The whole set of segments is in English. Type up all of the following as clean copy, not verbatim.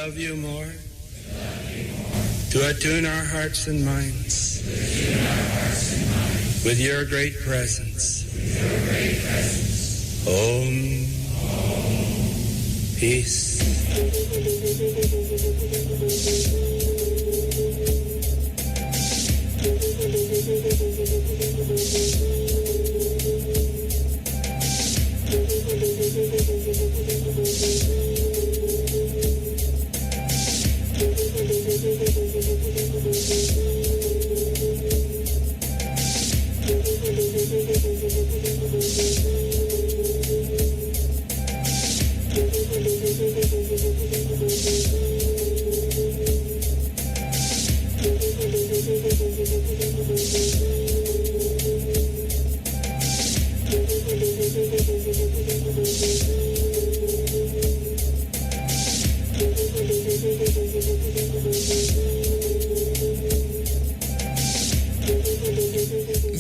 love you more, to attune our hearts and minds with your great presence. Om, peace.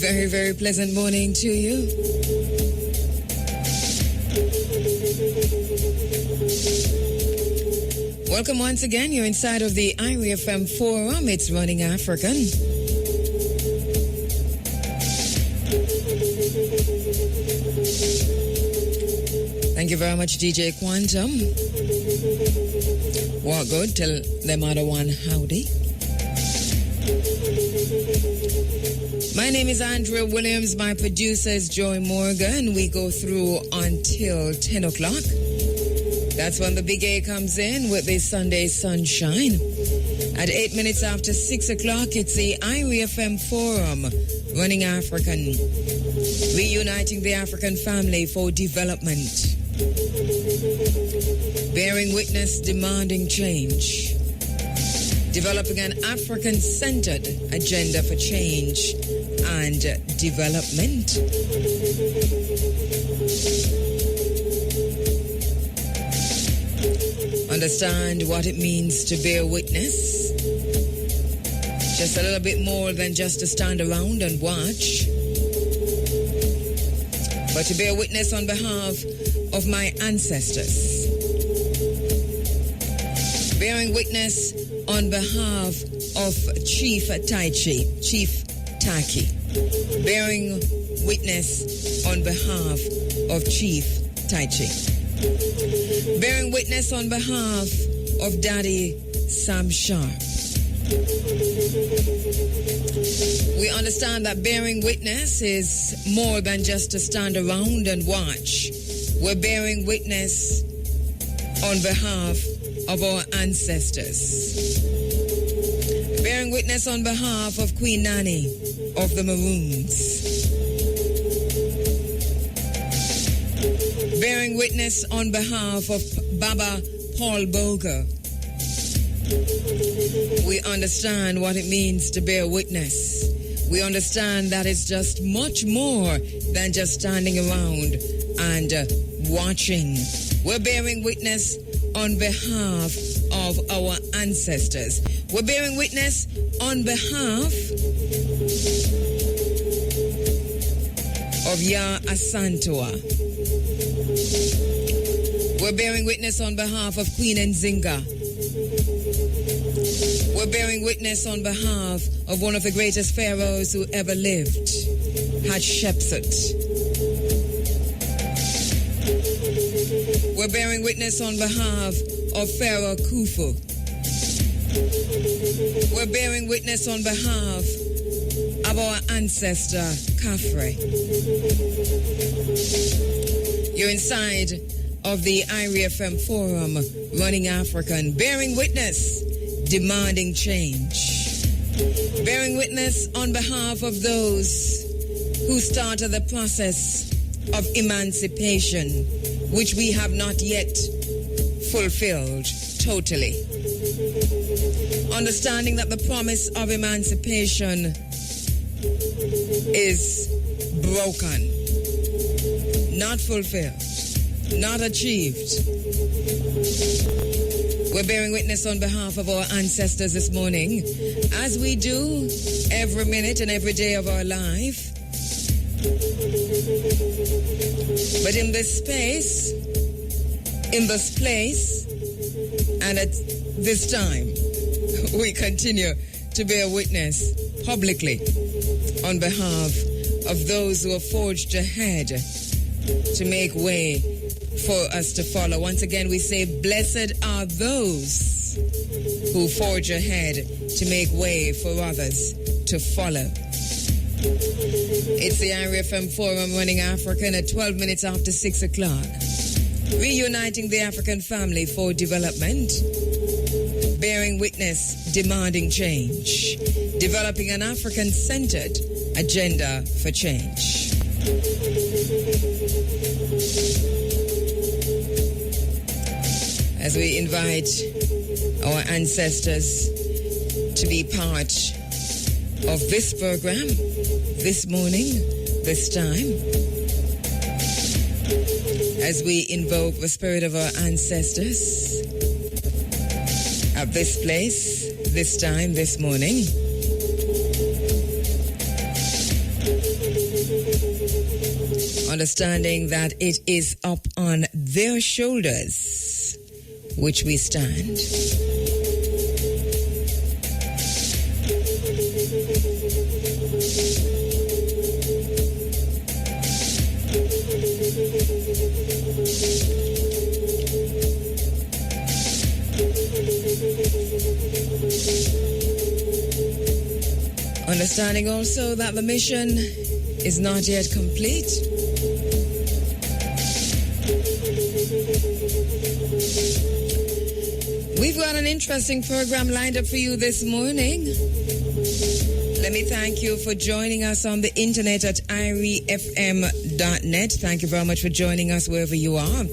Very, very pleasant morning to you. Welcome once again. You're inside of the IRFM Forum. It's Running African. Thank you very much, DJ Quantum. Walk good. Tell them other one howdy. My name is Andrea Williams. My producer is Joy Morgan. We go through until 10 o'clock. That's when the Big A comes in with the Sunday Sunshine. At 8 minutes after 6 o'clock, it's the IRFM Forum, Running African, reuniting the African family for development, bearing witness, demanding change, developing an African-centered agenda for change and development. Understand what it means to bear witness. Just a little bit more than just to stand around and watch, but to bear witness on behalf of my ancestors. Bearing witness on behalf of Chief Taki. Bearing witness on behalf of Chief Taichi. Bearing witness on behalf of Daddy Sam Sharp. We understand that bearing witness is more than just to stand around and watch. We're bearing witness on behalf of our ancestors. Bearing witness on behalf of Queen Nanny of the Maroons. Bearing witness on behalf of Baba Paul Boga. We understand what it means to bear witness. We understand that it's just much more than just standing around and watching. We're bearing witness on behalf of our ancestors. We're bearing witness on behalf of Ya Asantua. We're bearing witness on behalf of Queen Nzinga. We're bearing witness on behalf of one of the greatest pharaohs who ever lived, Hatshepsut. We're bearing witness on behalf of Pharaoh Khufu. We're bearing witness on behalf of our ancestor, Khafre. You're inside of the IRFM Forum, Running African, bearing witness, demanding change. Bearing witness on behalf of those who started the process of emancipation, which we have not yet fulfilled totally. Understanding that the promise of emancipation is broken, not fulfilled, not achieved. We're bearing witness on behalf of our ancestors this morning, as we do every minute and every day of our life. But in this space, in this place, and at this time, we continue to bear witness publicly on behalf of those who have forged ahead to make way for us to follow. Once again, we say, blessed are those who forge ahead to make way for others to follow. It's the IRFM Forum running African at 12 minutes after 6 o'clock. Reuniting the African family for development. Bearing witness, demanding change. Developing an African-centered agenda for change. As we invite our ancestors to be part of this program, this morning, this time, as we invoke the spirit of our ancestors at this place, this time, this morning. Understanding that it is up on their shoulders which we stand. Understanding also that the mission is not yet complete. We've got an interesting program lined up for you this morning. Let me thank you for joining us on the internet at irefm.net. Thank you very much for joining us wherever you are.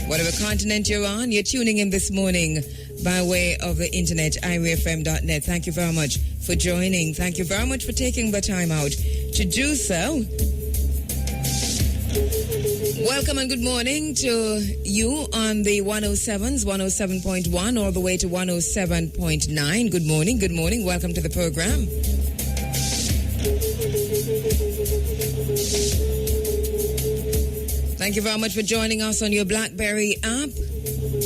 Whatever continent you're on, you're tuning in this morning by way of the internet, irefm.net. Thank you very much for joining. Thank you very much for taking the time out to do so. Welcome and good morning to you on the 107s, 107.1 all the way to 107.9. Good morning, good morning. Welcome to the program. Thank you very much for joining us on your BlackBerry app.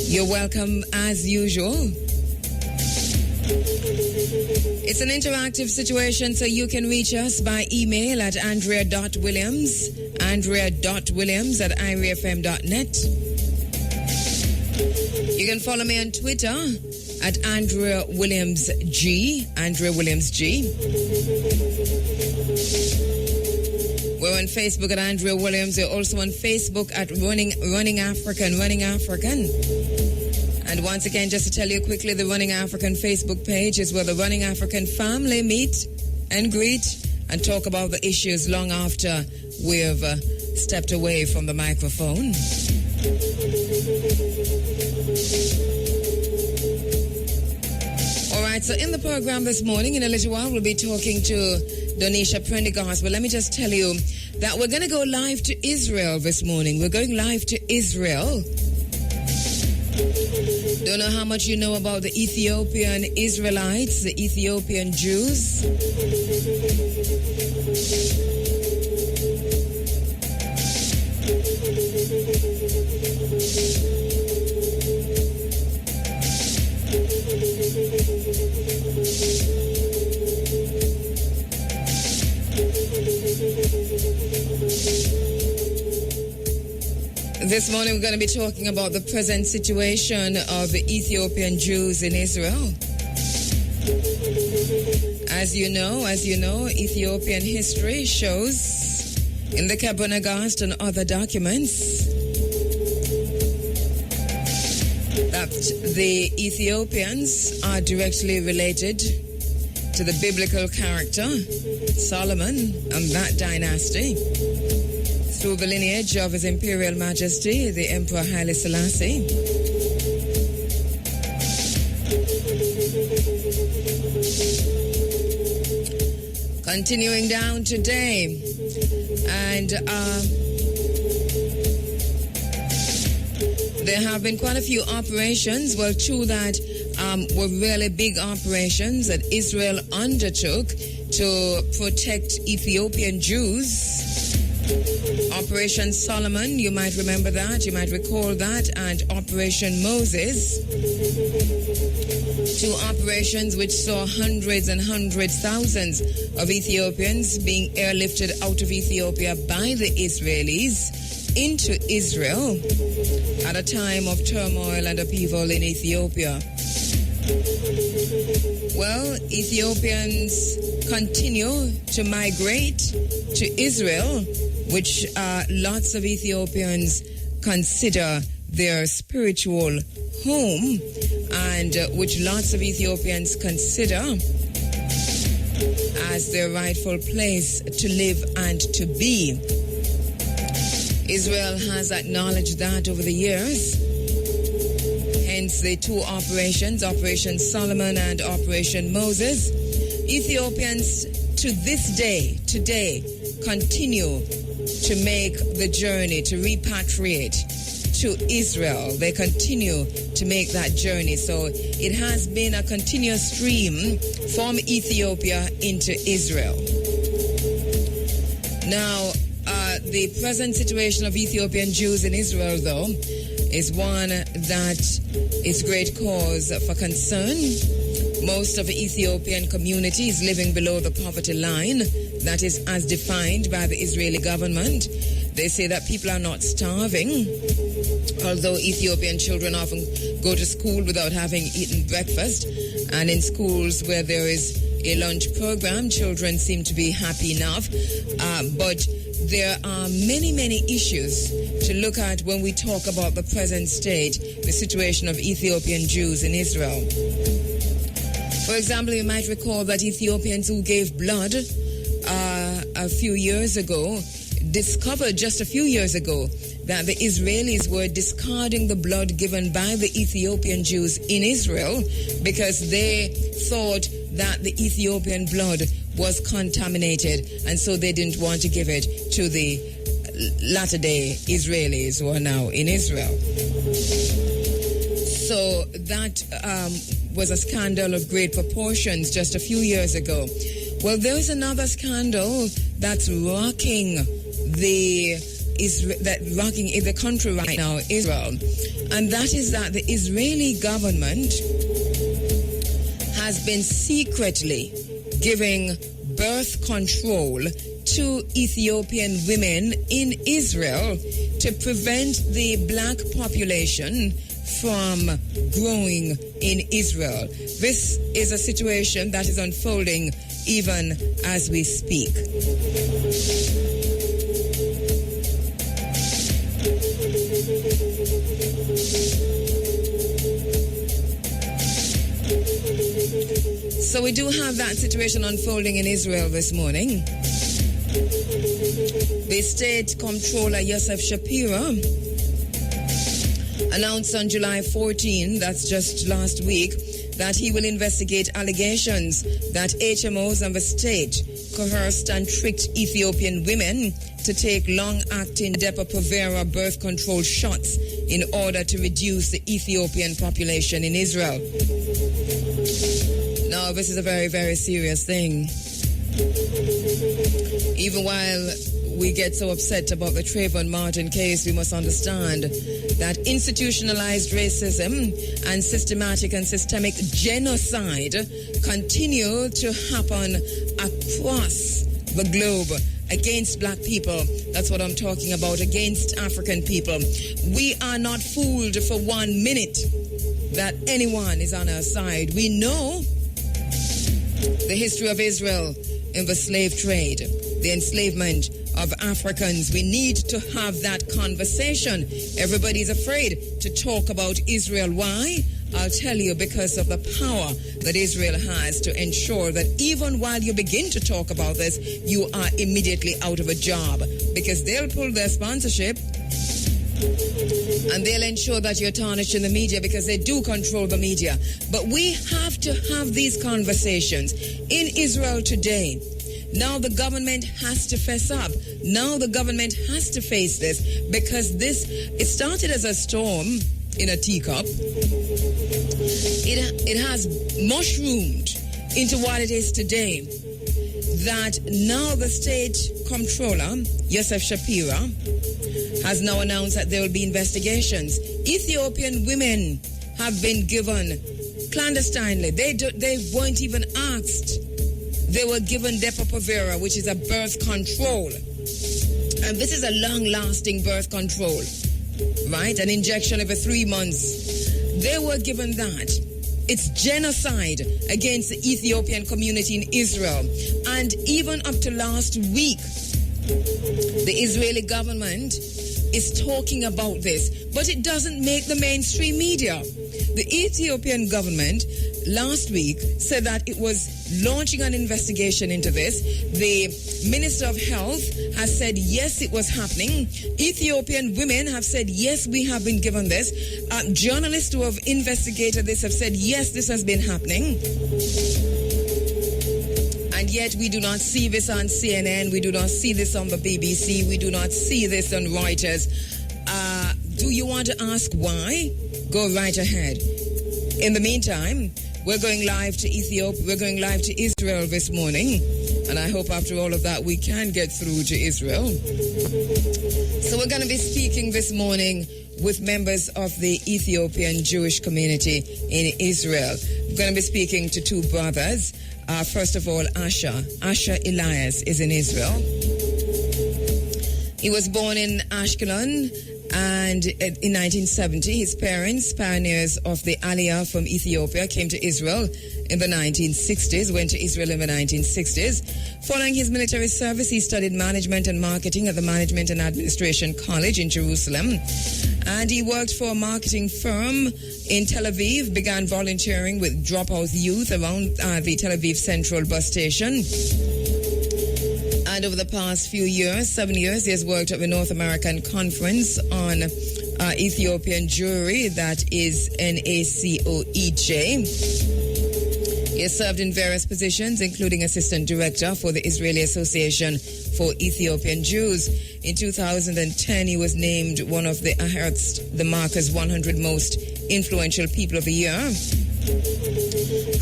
You're welcome as usual. It's an interactive situation, so you can reach us by email at andrea.williams@irefm.net. You can follow me on Twitter at Andrea Williams G. We're on Facebook at Andrea Williams. We're also on Facebook at Running African. And once again, just to tell you quickly, the Running African Facebook page is where the Running African family meet and greet and talk about the issues long after we've stepped away from the microphone. All right, so in the program this morning, in a little while, we'll be talking to Donisha Prendergast. But let me just tell you that we're going to go live to Israel this morning. We're going live to Israel. Don't know how much you know about the Ethiopian Israelites, the Ethiopian Jews. This morning we're going to be talking about the present situation of the Ethiopian Jews in Israel. As you know, Ethiopian history shows in the Kabu and other documents that the Ethiopians are directly related to the biblical character Solomon and that dynasty, through the lineage of His Imperial Majesty, the Emperor Haile Selassie. Continuing down today, and there have been quite a few operations, well, two that were really big operations that Israel undertook to protect Ethiopian Jews. Operation Solomon, you might remember that, you might recall that, and Operation Moses. Two operations which saw hundreds and hundreds, thousands of Ethiopians being airlifted out of Ethiopia by the Israelis into Israel at a time of turmoil and upheaval in Ethiopia. Well, Ethiopians continue to migrate to Israel, which lots of Ethiopians consider their spiritual home, and which lots of Ethiopians consider as their rightful place to live and to be. Israel has acknowledged that over the years. Hence the two operations, Operation Solomon and Operation Moses. Ethiopians to this day, today, continue to make the journey to repatriate to Israel. They continue to make that journey. So it has been a continuous stream from Ethiopia into Israel. Now, the present situation of Ethiopian Jews in Israel, though, is one that is great cause for concern. Most of the Ethiopian community is living below the poverty line, that is as defined by the Israeli government. They say that people are not starving, although Ethiopian children often go to school without having eaten breakfast. And in schools where there is a lunch program, children seem to be happy enough. But there are many, many issues to look at when we talk about the present state, the situation of Ethiopian Jews in Israel. For example, you might recall that Ethiopians who gave blood a few years ago discovered just a few years ago that the Israelis were discarding the blood given by the Ethiopian Jews in Israel because they thought that the Ethiopian blood was contaminated, and so they didn't want to give it to the latter-day Israelis who are now in Israel. So that was a scandal of great proportions just a few years ago. Well, there's another scandal that's rocking the country right now, Israel, and that is that the Israeli government has been secretly giving birth control to Ethiopian women in Israel to prevent the black population from growing in Israel. This is a situation that is unfolding even as we speak. So we do have that situation unfolding in Israel this morning. The state comptroller Yosef Shapiro announced on July 14, that's just last week, that he will investigate allegations that HMOs of the state coerced and tricked Ethiopian women to take long-acting Depo-Provera birth control shots in order to reduce the Ethiopian population in Israel. Now, this is a very, very serious thing. Even while we get so upset about the Trayvon Martin case, we must understand that institutionalized racism and systematic and systemic genocide continue to happen across the globe against black people. That's what I'm talking about, against African people. We are not fooled for 1 minute that anyone is on our side. We know the history of Israel in the slave trade, the enslavement of Africans. We need to have that conversation. Everybody's afraid to talk about Israel. Why? I'll tell you, because of the power that Israel has to ensure that even while you begin to talk about this, you are immediately out of a job, because they'll pull their sponsorship and they'll ensure that you're tarnished in the media, because they do control the media. But we have to have these conversations in Israel today. Now the government has to fess up. Now the government has to face this, because it started as a storm in a teacup. It has mushroomed into what it is today. that now the state comptroller, Yosef Shapira, has now announced that there will be investigations. Ethiopian women have been given clandestinely. They weren't even asked. They were given Depo-Provera, which is a birth control. And this is a long-lasting birth control, right? An injection every 3 months. They were given that. It's genocide against the Ethiopian community in Israel. And even up to last week, the Israeli government is talking about this, but it doesn't make the mainstream media. The Ethiopian government last week said that it was launching an investigation into this. The Minister of Health has said, yes, it was happening. Ethiopian women have said, yes, we have been given this. Journalists who have investigated this have said, yes, this has been happening. And yet we do not see this on CNN. We do not see this on the BBC. We do not see this on Reuters. Do you want to ask why? Go right ahead. In the meantime, we're going live to Ethiopia. We're going live to Israel this morning. And I hope after all of that, we can get through to Israel. So we're going to be speaking this morning with members of the Ethiopian Jewish community in Israel. We're going to be speaking to two brothers. First of all, Asher Elias is in Israel. He was born in Ashkelon, and in 1970, his parents, pioneers of the Aliyah from Ethiopia, came to Israel in the 1960s, went to Israel in the 1960s. Following his military service, he studied management and marketing at the Management and Administration College in Jerusalem. And he worked for a marketing firm in Tel Aviv, began volunteering with dropout youth around the Tel Aviv Central bus station. And over the past few years, 7 years, he has worked at the North American Conference on Ethiopian Jewry, that is NACOEJ. He has served in various positions, including Assistant Director for the Israeli Association for Ethiopian Jews. In 2010, he was named one of the Ahertz, the Marker's 100 Most Influential People of the Year.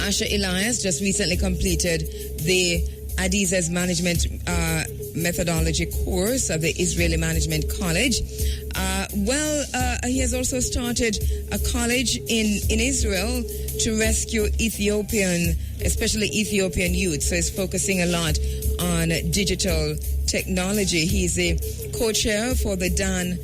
Asher Elias just recently completed the Adiz's management methodology course of the Israeli Management College. He has also started a college in Israel to rescue especially Ethiopian youth. So he's focusing a lot on digital technology. He's a co-chair for the Dan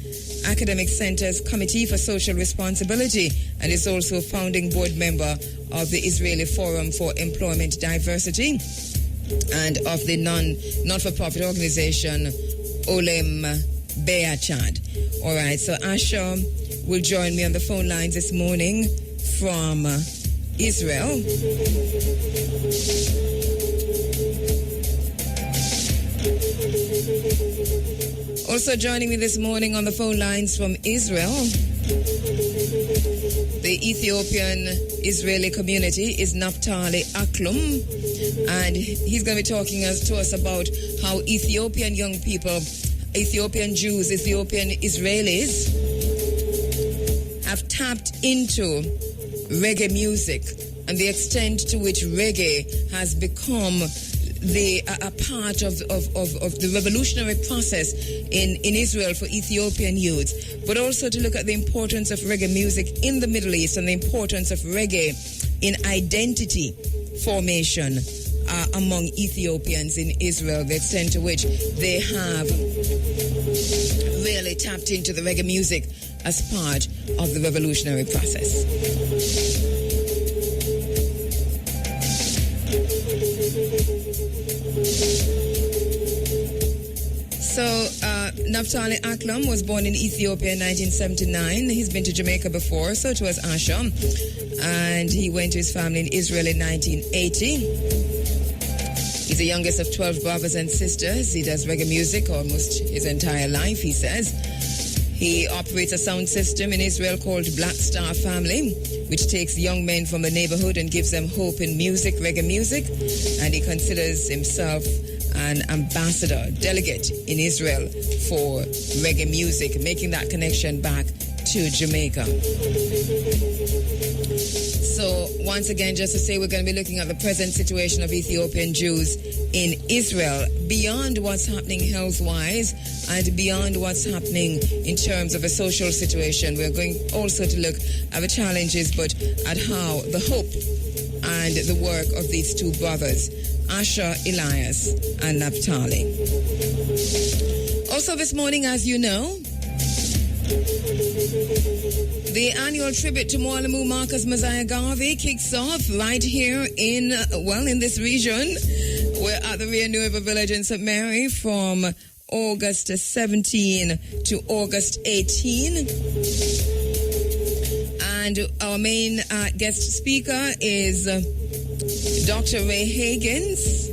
Academic Center's Committee for Social Responsibility, and is also a founding board member of the Israeli Forum for Employment Diversity and of the non-for-profit organization Olem Beachad. All right, so Asher will join me on the phone lines this morning from Israel. Also joining me this morning on the phone lines from Israel, the Ethiopian Israeli community, is Naftali Aklum, and he's going to be talking to us about how Ethiopian young people, Ethiopian Jews, Ethiopian Israelis have tapped into reggae music and the extent to which reggae has become a part of the revolutionary process in Israel for Ethiopian youths, but also to look at the importance of reggae music in the Middle East and the importance of reggae in identity formation among Ethiopians in Israel, the extent to which they have really tapped into the reggae music as part of the revolutionary process. So, Naftali Aklum was born in Ethiopia in 1979. He's been to Jamaica before, so too was Asher. And he went to his family in Israel in 1980. He's the youngest of 12 brothers and sisters. He does reggae music almost his entire life, he says. He operates a sound system in Israel called Black Star Family, which takes young men from the neighborhood and gives them hope in music, reggae music. And he considers himself an ambassador, delegate in Israel for reggae music, making that connection back to Jamaica. So once again, just to say, we're going to be looking at the present situation of Ethiopian Jews in Israel, beyond what's happening health-wise and beyond what's happening in terms of a social situation. We're going also to look at the challenges, but at how the hope and the work of these two brothers, Asher, Elias, and Naphtali. Also this morning, as you know, the annual tribute to Mwalimu Marcus Messiah Garvey kicks off right here in this region. We're at the Rio Nuevo Village in St. Mary from August 17 to August 18. And our main guest speaker is Dr. Ray Higgins.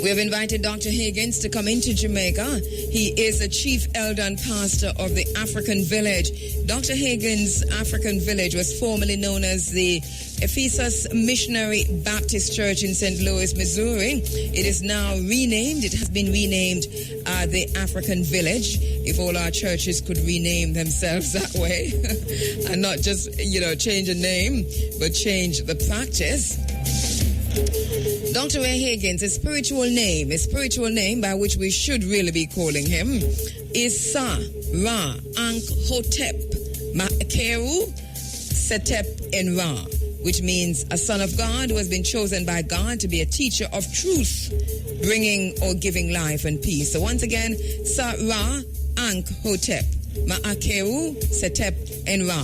We have invited Dr. Higgins to come into Jamaica. He is the chief elder and pastor of the African Village. Dr. Higgins' African Village was formerly known as the Ephesus Missionary Baptist Church in St. Louis, Missouri. It is now renamed. It has been renamed the African Village. If all our churches could rename themselves that way and not just, change a name, but change the practice. Dr. Ray Higgins, his spiritual name by which we should really be calling him, is Sa Ra Ankh Hotep Ma Kheru Setep En Ra, which means a son of God who has been chosen by God to be a teacher of truth, bringing or giving life and peace. So once again, Sa Ra Ankh Hotep Ma Kheru Setep En Ra.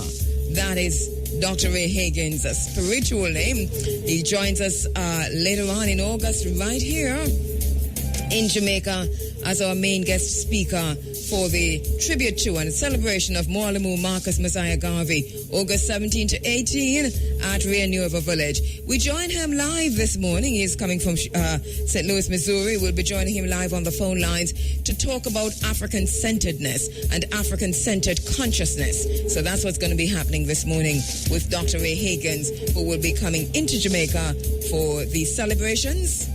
That is Dr. Ray Higgins' spiritual name. He joins us later on in August right here in Jamaica as our main guest speaker for the tribute to and celebration of Mwalimu Marcus Messiah Garvey, August 17 to 18 at Rio Nuevo Village. We join him live this morning. He is coming from St. Louis, Missouri. We'll be joining him live on the phone lines to talk about African-centeredness and African-centered consciousness. So that's what's going to be happening this morning with Dr. Ray Higgins, who will be coming into Jamaica for the celebrations.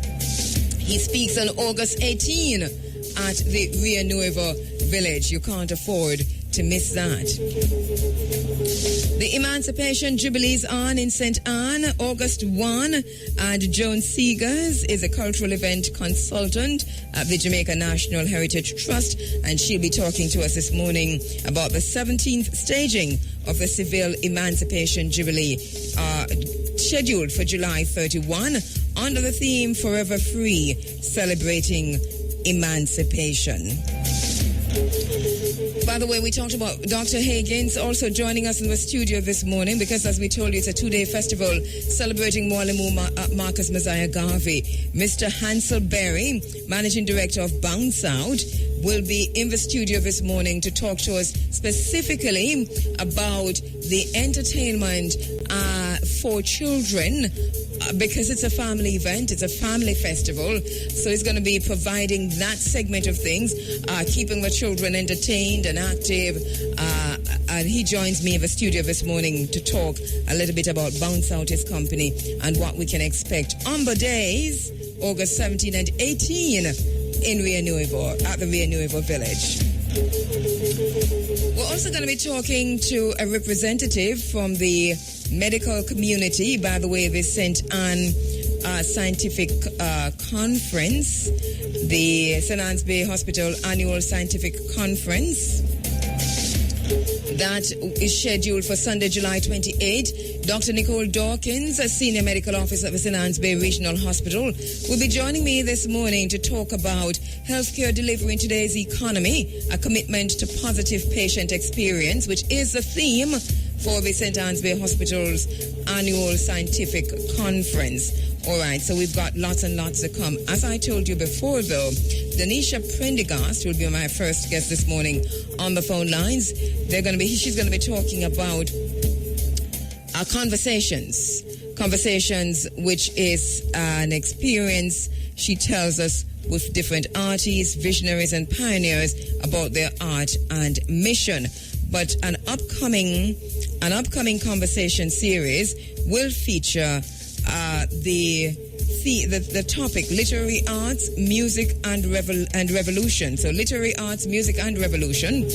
He speaks on August 18 at the Rio Nuevo Village. You can't afford to miss that. The Emancipation Jubilees on in St. Anne, August 1, and Joan Seegers is a cultural event consultant at the Jamaica National Heritage Trust, and she'll be talking to us this morning about the 17th staging of the Seville Emancipation Jubilee, scheduled for July 31, under the theme Forever Free, celebrating emancipation. By the way, we talked about Dr. Higgins also joining us in the studio this morning because, as we told you, it's a two-day festival celebrating Mwalimu Marcus Messiah Garvey. Mr. Hansel Berry, Managing Director of Bounce Out, will be in the studio this morning to talk to us specifically about the entertainment for children, because it's a family event, it's a family festival, so he's going to be providing that segment of things, keeping the children entertained and active, and he joins me in the studio this morning to talk a little bit about Bounce Out, his company, and what we can expect on the days, August 17 and 18, in Rio Nuevo, at the Rio Nuevo Village. We're also going to be talking to a representative from the medical community. By the way, the St. Anne Scientific Conference, the St. Anne's Bay Hospital Annual Scientific Conference, that is scheduled for Sunday, July 28. Dr. Nicole Dawkins, a senior medical officer at the St. Anne's Bay Regional Hospital, will be joining me this morning to talk about healthcare delivery in today's economy, a commitment to positive patient experience, which is the theme for the St. Anne's Bay Hospital's annual scientific conference. All right, so we've got lots and lots to come. As I told you before, though, Danisha Prendergast will be my first guest this morning on the phone lines. She's going to be talking about our conversations, which is an experience, she tells us, with different artists, visionaries, and pioneers about their art and mission. But an upcoming conversation series will feature the topic literary arts, music, and revolution. So literary arts, music, and revolution.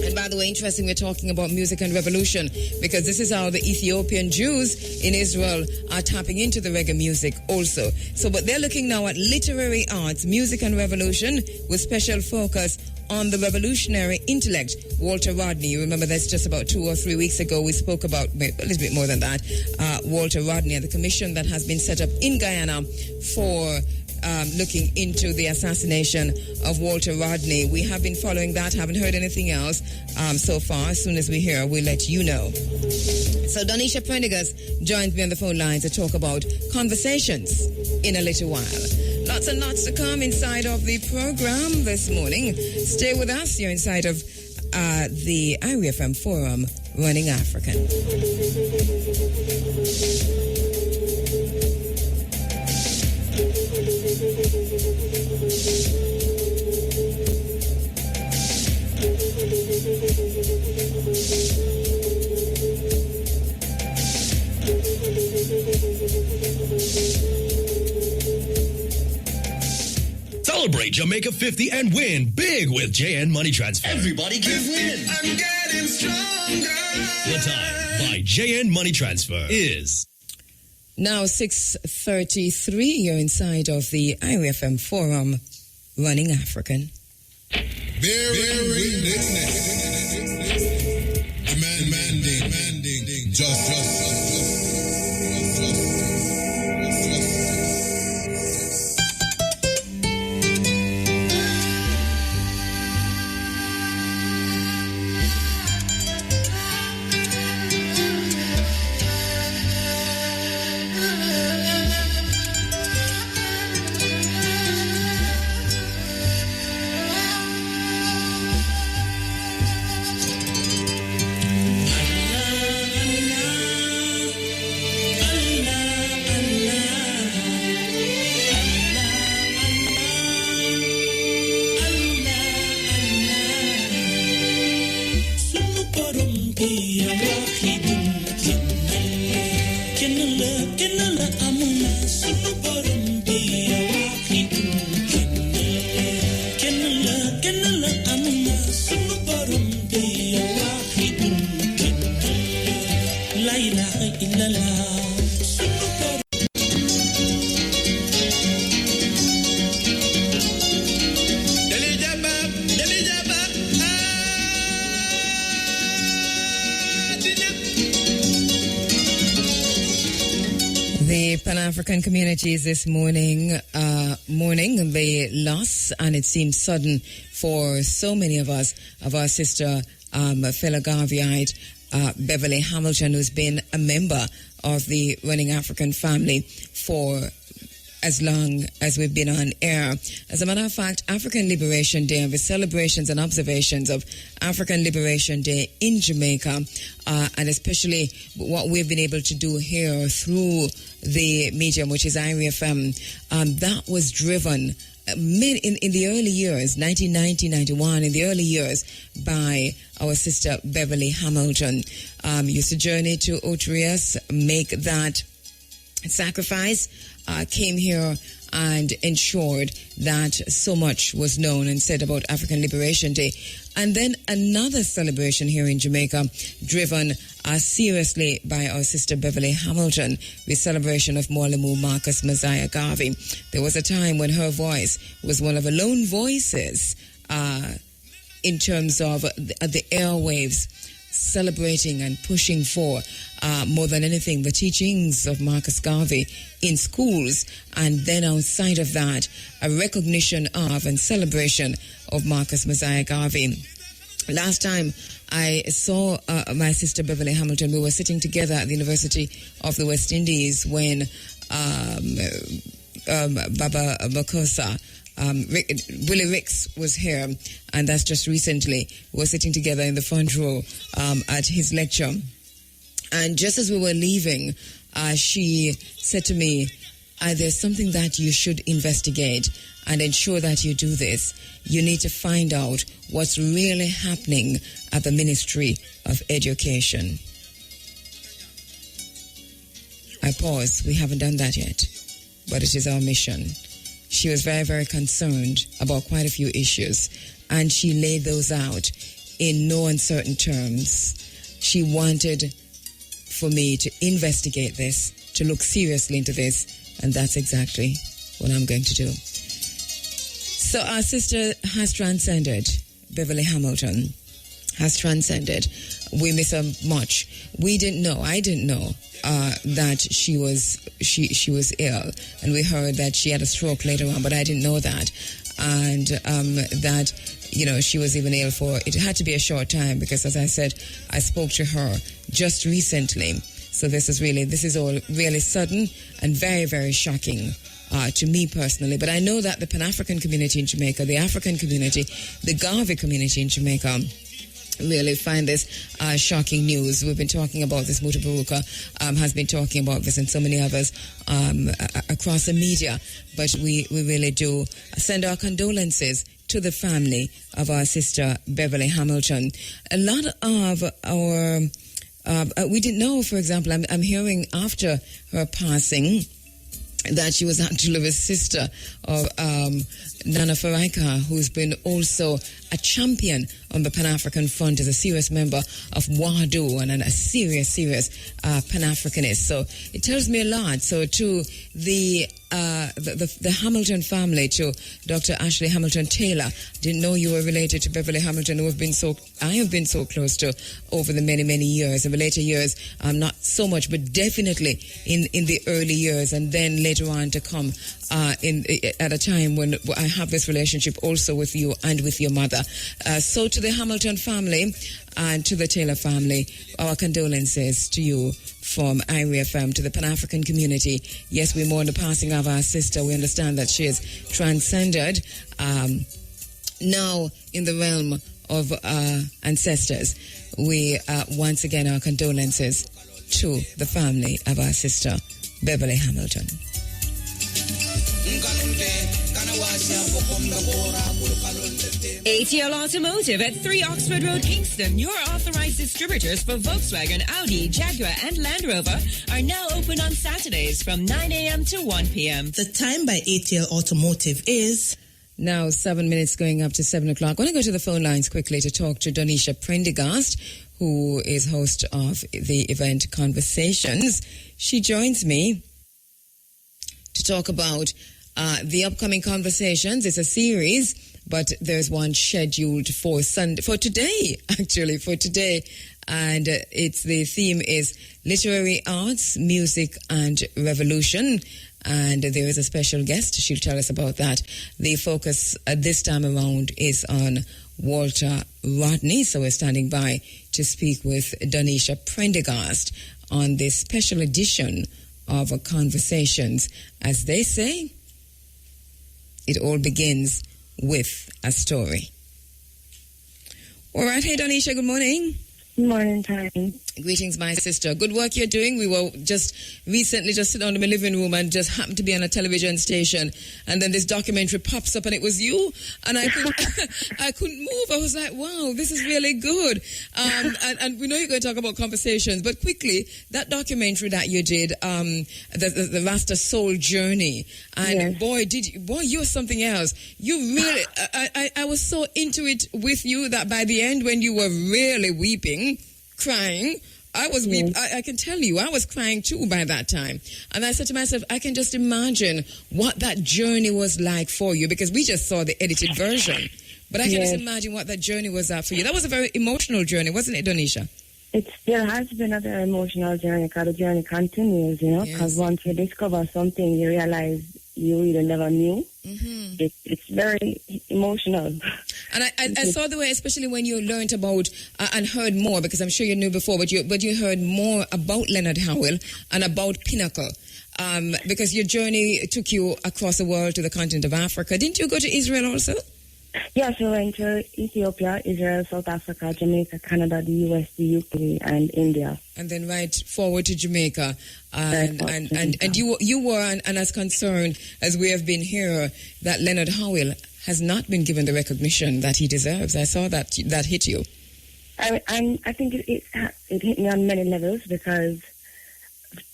And by by the way, interesting, we're talking about music and revolution because this is how the Ethiopian Jews in Israel are tapping into the reggae music also. So, but they're looking now at literary arts, music and revolution with special focus on the revolutionary intellect. Walter Rodney, you remember that's just about 2 or 3 weeks ago we spoke about, a little bit more than that, Walter Rodney and the commission that has been set up in Guyana for looking into the assassination of Walter Rodney. We have been following that, haven't heard anything else so far. As soon as we hear, we'll let you know. So Donisha Prendergast joins me on the phone line to talk about conversations in a little while. Lots and lots to come inside of the program this morning. Stay with us. You're inside of the IRFM Forum, Running African. Celebrate Jamaica 50 and win big with JN Money Transfer. Everybody give win. I'm getting stronger. The time by JN Money Transfer is now 6:33. You're inside of the IRFM Forum, Running African. Bearing witness. Demanding. Just. Pan-African communities this morning mourning the loss, and it seems sudden for so many of us, of our sister, fellow Garveyite, Beverly Hamilton, who's been a member of the Running African family for as long as we've been on air. As a matter of fact, African Liberation Day and the celebrations and observations of African Liberation Day in Jamaica, and especially what we've been able to do here through the medium, which is IRFM, that was driven in the early years, 1990, 91, in the early years, by our sister Beverly Hamilton. Used to journey to Otrias, make that sacrifice, came here and ensured that so much was known and said about African Liberation Day. And then another celebration here in Jamaica, driven seriously by our sister Beverly Hamilton, the celebration of Mwalimu Marcus Messiah Garvey. There was a time when her voice was one of the lone voices in terms of the airwaves, celebrating and pushing for, more than anything, the teachings of Marcus Garvey in schools, and then outside of that, a recognition of and celebration of Marcus Messiah Garvey. Last time I saw my sister Beverly Hamilton, we were sitting together at the University of the West Indies when Baba Makosa, Willie Ricks was here, and that's just recently. We were sitting together in the front row at his lecture. And just as we were leaving, she said to me, there's something that you should investigate and ensure that you do this. You need to find out what's really happening at the Ministry of Education. I pause. We haven't done that yet, but it is our mission. She was very, very concerned about quite a few issues, and she laid those out in no uncertain terms, she wanted for me to investigate this, to look seriously into this, and that's exactly what I'm going to do. So our sister has transcended. Beverly Hamilton has transcended. We miss her much. I didn't know that she was ill, and we heard that she had a stroke later on, but I didn't know that, and that she was even ill for, it had to be a short time, because as I said, I spoke to her just recently. So this is all really sudden and very, very shocking to me personally. But I know that the Pan-African community in Jamaica, the African community, the Garvey community in Jamaica really find this shocking news. We've been talking about this. Mutabaruka has been talking about this, and so many others across the media. But we really do send our condolences to the family of our sister Beverly Hamilton. A lot of our we didn't know, for example, I'm hearing after her passing that she was actually the sister of Nana Faraika, who's been also a champion on the Pan-African Front, is a serious member of WADU and a serious Pan-Africanist. So it tells me a lot. So to the Hamilton family, to Dr. Ashley Hamilton Taylor, didn't know you were related to Beverly Hamilton, who I have been so close to over the many, many years. In the later years, not so much, but definitely in the early years, and then later on to come at a time when I have this relationship also with you and with your mother. So to the Hamilton family and to the Taylor family, our condolences to you from IRI FM, to the Pan-African community. Yes, we mourn the passing of our sister. We understand that she has transcended now in the realm of ancestors. We once again, our condolences to the family of our sister Beverly Hamilton. ATL Automotive at 3 Oxford Road, Kingston, your authorized distributors for Volkswagen, Audi, Jaguar, and Land Rover, are now open on Saturdays from 9 a.m. to 1 p.m. The time by ATL Automotive is now 7 minutes going up to 7 o'clock. I want to go to the phone lines quickly to talk to Donisha Prendergast, who is host of the event Conversations. She joins me to talk about the upcoming Conversations. It's a series, but there's one scheduled for today, and the theme is literary arts, music, and revolution. And there is a special guest. She'll tell us about that. The focus this time around is on Walter Rodney, so we're standing by to speak with Donisha Prendergast on this special edition of Conversations. As they say, it all begins with a story. All right. Hey, Donisha, good morning. Good morning, Tiny. Greetings, my sister. Good work you're doing. We were just recently sitting down in my living room and just happened to be on a television station, and then this documentary pops up and it was you, and I couldn't move. I was like, wow, this is really good. And we know you're going to talk about Conversations, but quickly, that documentary that you did, the Rasta Soul Journey, and yes. boy, you're something else. You really, I was so into it with you that by the end, when you were really weeping, crying, I was weeping. I can tell you, I was crying too by that time. And I said to myself, I can just imagine what that journey was like for you, because we just saw the edited version. But I can just imagine what that journey was for you. That was a very emotional journey, wasn't it, Donisha? It still has been a very emotional journey, because the journey continues, because once you discover something, you realize you really never knew. Mm-hmm. It's very emotional. And I saw the way, especially when you learned about and heard more, because I'm sure you knew before, but you heard more about Leonard Howell and about Pinnacle, because your journey took you across the world to the continent of Africa. Didn't you go to Israel also? Yes, we went to Ethiopia, Israel, South Africa, Jamaica, Canada, the US, the UK, and India. And then right forward to Jamaica. And you were, and as concerned as we have been here, that Leonard Howell has not been given the recognition that he deserves. I saw that hit you. I think it hit me on many levels, because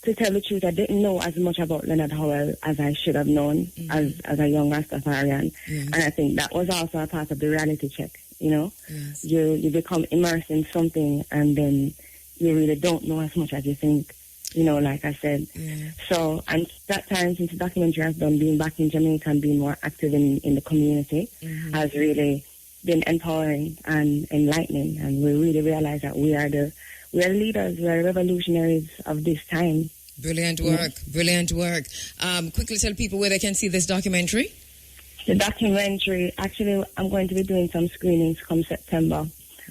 to tell the truth, I didn't know as much about Leonard Howell as I should have known as a young Rastafarian. Mm-hmm. And I think that was also a part of the reality check, you know. Yes. You become immersed in something, and then you really don't know as much as you think, you know, like I said. Yeah. So, and that time since the documentary has done, being back in Jamaica and being more active in the community has really been empowering and enlightening, and we really realize that we are the leaders, we are the revolutionaries of this time. Brilliant work, brilliant work. Quickly tell people where they can see this documentary. The documentary, actually, I'm going to be doing some screenings come September.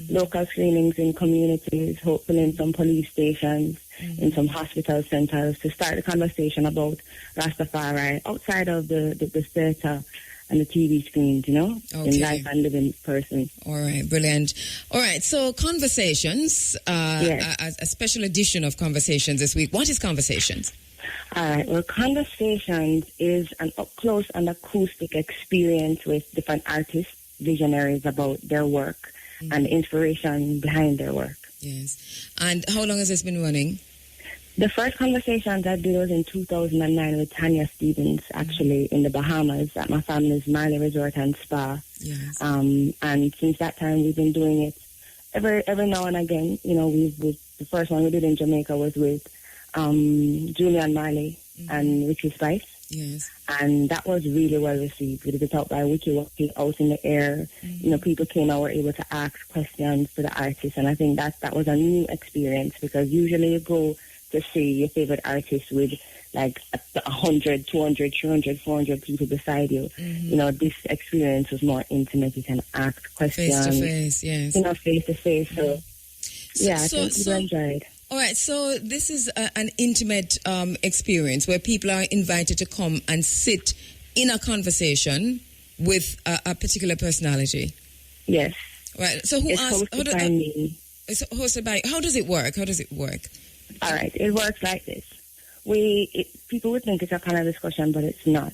Local screenings in communities, hopefully in some police stations, in some hospital centers, to start the conversation about Rastafari outside of the theatre and the TV screens, you know, in life and living person. All right, brilliant. All right, so Conversations, Yes. a special edition of Conversations this week. What is Conversations? All right, well, Conversations is an up-close and acoustic experience with different artists, visionaries about their work and inspiration behind their work. Yes. And how long has this been running? The first Conversations I did was in 2009 with Tanya Stevens, actually, in the Bahamas at my family's Marley Resort and Spa. Yes. And since that time, we've been doing it every now and again. You know, the first one we did in Jamaica was with Julian Marley and Richie Spice. Yes. And that was really well received. We did it out by Wiki out in the air. You know, people came and were able to ask questions to the artists. And I think that was a new experience, because usually you go to see your favorite artist with like 100, 200, 300, 400 people beside you. You know, this experience was more intimate. You can ask questions. Face to face, yes. You know, face to face. So, yeah, I think people enjoyed. All right, so this is an intimate experience where people are invited to come and sit in a conversation with a particular personality. Yes. Right. So it's hosted by me. It's hosted by. How does it work? All right, it works like this. People would think it's a kind of discussion, but it's not.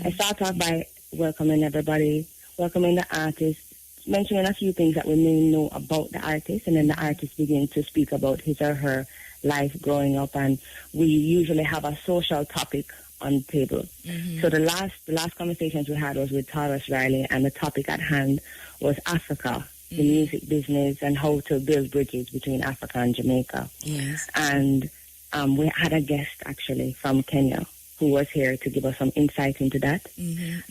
I start off by welcoming everybody, welcoming the artist, mentioning a few things that we may know about the artist, and then the artist begins to speak about his or her life growing up, and we usually have a social topic on the table. So the last conversations we had was with Taurus Riley, and the topic at hand was Africa, the music business, and how to build bridges between Africa and Jamaica. Yes. And we had a guest actually from Kenya who was here to give us some insight into that.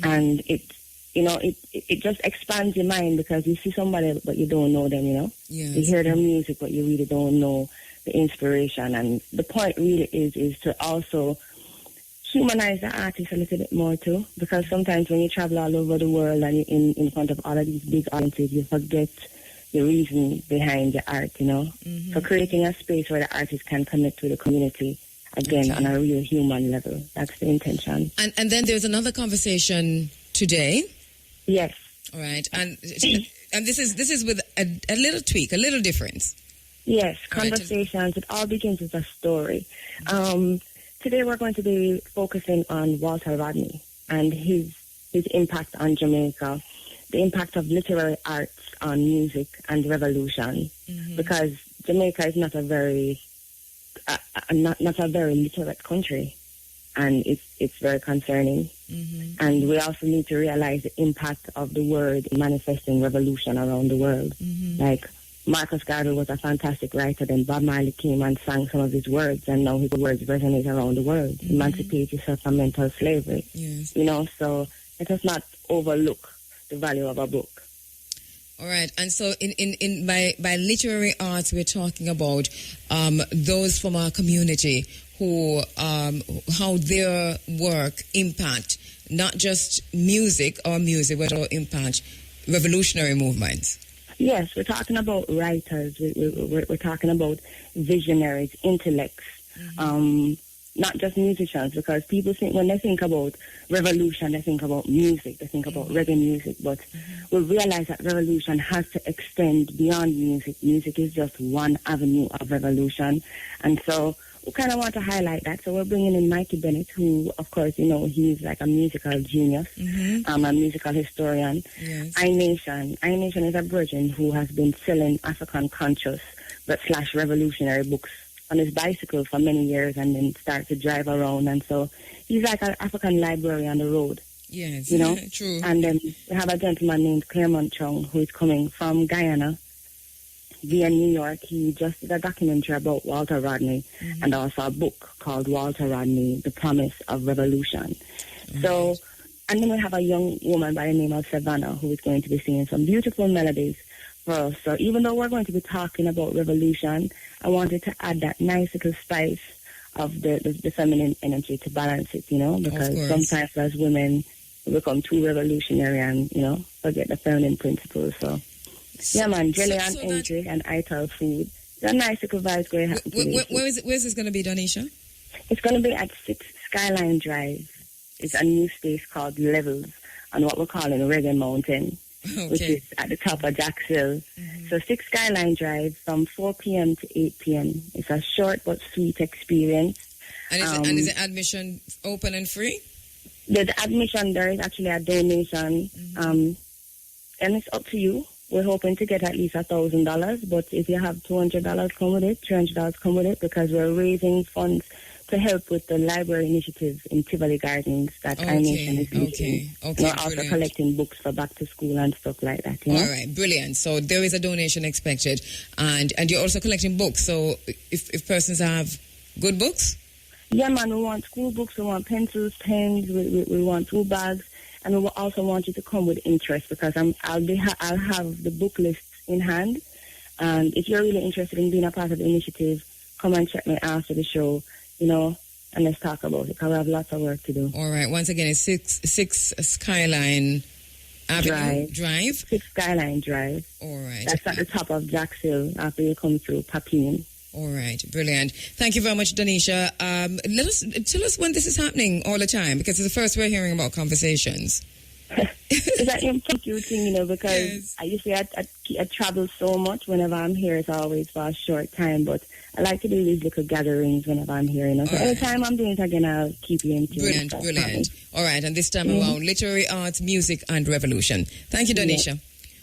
And it just expands your mind, because you see somebody but you don't know them, you know. Yes. You hear their music but you really don't know the inspiration. And the point really is to also humanize the artist a little bit more too, because sometimes when you travel all over the world and you're in front of all of these big audiences, you forget the reason behind the art, you know. So creating a space where the artist can connect with the community again on a real human level. That's the intention. And then there's another conversation today. Yes. All right. And this is with a little tweak, a little difference. Yes, Conversations. It all begins with a story. Today we're going to be focusing on Walter Rodney and his impact on Jamaica, the impact of literary arts on music and revolution, because Jamaica is not a very not a very literate country, and it's very concerning. And we also need to realize the impact of the word manifesting revolution around the world. Like Marcus Garvey was a fantastic writer, then Bob Marley came and sang some of his words, and now his words resonate around the world. Emancipate yourself from mental slavery. Yes. You know, so let us not overlook the value of a book. All right, and so by literary arts, we're talking about those from our community who how their work impact not just music, but also impact revolutionary movements. Yes, we're talking about writers. We're talking about visionaries, intellects. Not just musicians, because people think when they think about revolution, they think about music, they think about reggae music, but we realize that revolution has to extend beyond music. Music is just one avenue of revolution, and so we kind of want to highlight that. So we're bringing in Mikey Bennett, who, of course, you know, he's like a musical genius, a musical historian. Yes. iNation is a virgin who has been selling African conscious but / revolutionary books on his bicycle for many years, and then start to drive around. And so he's like an African library on the road. Yes, you know. true. And then we have a gentleman named Claremont Chung who is coming from Guyana via New York. He just did a documentary about Walter Rodney and also a book called Walter Rodney, The Promise of Revolution. So, and then we have a young woman by the name of Savannah who is going to be singing some beautiful melodies for us. So even though we're going to be talking about revolution, I wanted to add that nice little spice of the feminine energy to balance it, you know, because sometimes as women we become too revolutionary and, you know, forget the feminine principles. So yeah, man, jelly and entry and ital food. It's a nice little vibe going to happen. Where's this going to be, Donisha? It's going to be at 6 Skyline Drive. It's a new space called Levels on what we're calling Reggae Mountain, which is at the top of Jacksonville. So 6 Skyline Drive from 4 p.m. to 8 p.m. It's a short but sweet experience. And is the admission open and free? The admission, there is actually a donation, and it's up to you. We're hoping to get at least $1,000, but if you have $200, come with it, $300, come with it, because we're raising funds to help with the library initiative in Tivoli Gardens that our nation is leading. We're also collecting books for back to school and stuff like that. You know? All right, brilliant. So there is a donation expected, and you're also collecting books. So if persons have good books? Yeah, man, we want school books, we want pencils, pens, we want tool bags, and we will also want you to come with interest because I'll have the book lists in hand. And if you're really interested in being a part of the initiative, come and check me after the show, you know, and let's talk about it because we have lots of work to do. All right. Once again, it's 6 Skyline Avenue Drive. 6 Skyline Drive. All right. That's at the top of Jacksonville after you come through Papine. All right, brilliant. Thank you very much, Donisha. Tell us when this is happening all the time, because it's the first we're hearing about conversations. It's an important thing, you know, because I usually I travel so much. Whenever I'm here, it's always for a short time, but I like to do these little gatherings whenever I'm here, you know. So every time I'm doing it again, I'll keep you in tune. Brilliant. All right, and this time around, literary arts, music, and revolution. Thank you, Donisha. Yeah.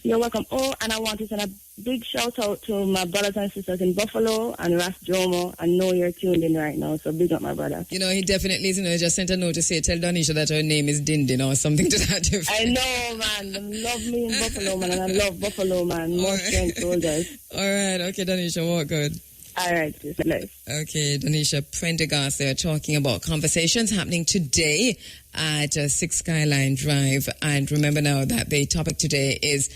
You're welcome. Oh, and I want to send a big shout out to my brothers and sisters in Buffalo and Ras Jomo. I know you're tuned in right now, so big up my brother. You know, he definitely is, you know, just sent a note to say, tell Donisha that her name is Dindin or something to that effect. I know, man. They love me in Buffalo, man, and I love Buffalo, man. More strength soldiers. All right. Okay, Donisha, walk good. All right, just nice. Okay, Donisha Prendergast, they're talking about conversations happening today at 6 Skyline Drive. And remember now that the topic today is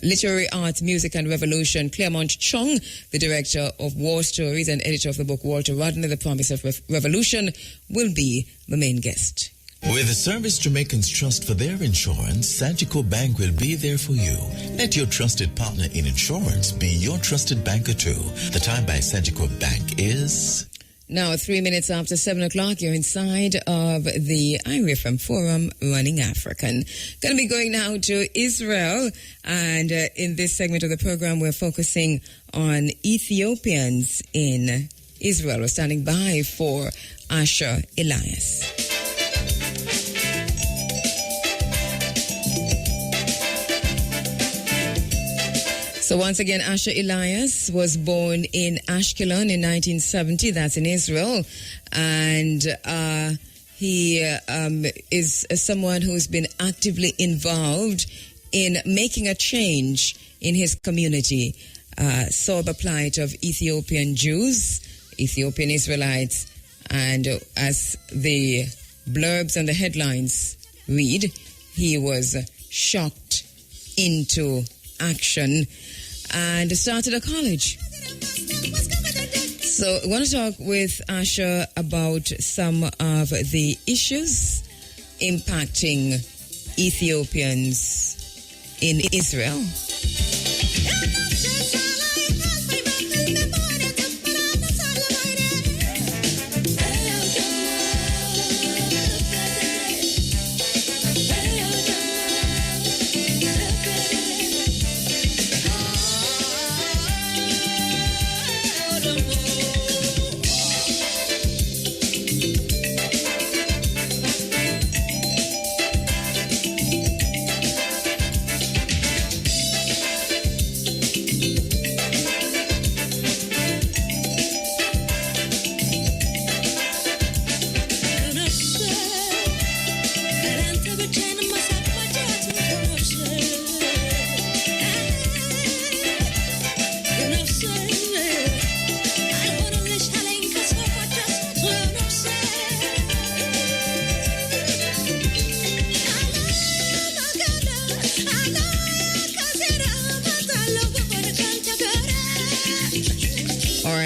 literary arts, music and revolution. Claremont Chung, the director of War Stories and editor of the book Walter Rodney, The Promise of Revolution, will be the main guest. With the service Jamaicans trust for their insurance, Sagicor Bank will be there for you. Let your trusted partner in insurance be your trusted banker too. The time by Sagicor Bank is... Now, 3 minutes after 7 o'clock, you're inside of the IRIFM Forum Running African. Going to be going now to Israel. And in this segment of the program, we're focusing on Ethiopians in Israel. We're standing by for Asher Elias. So once again, Asher Elias was born in Ashkelon in 1970. That's in Israel. And he is someone who's been actively involved in making a change in his community. Saw the plight of Ethiopian Jews, Ethiopian Israelites, and as the blurbs and the headlines read, he was shocked into action and started a college. So I want to talk with Asher about some of the issues impacting Ethiopians in Israel.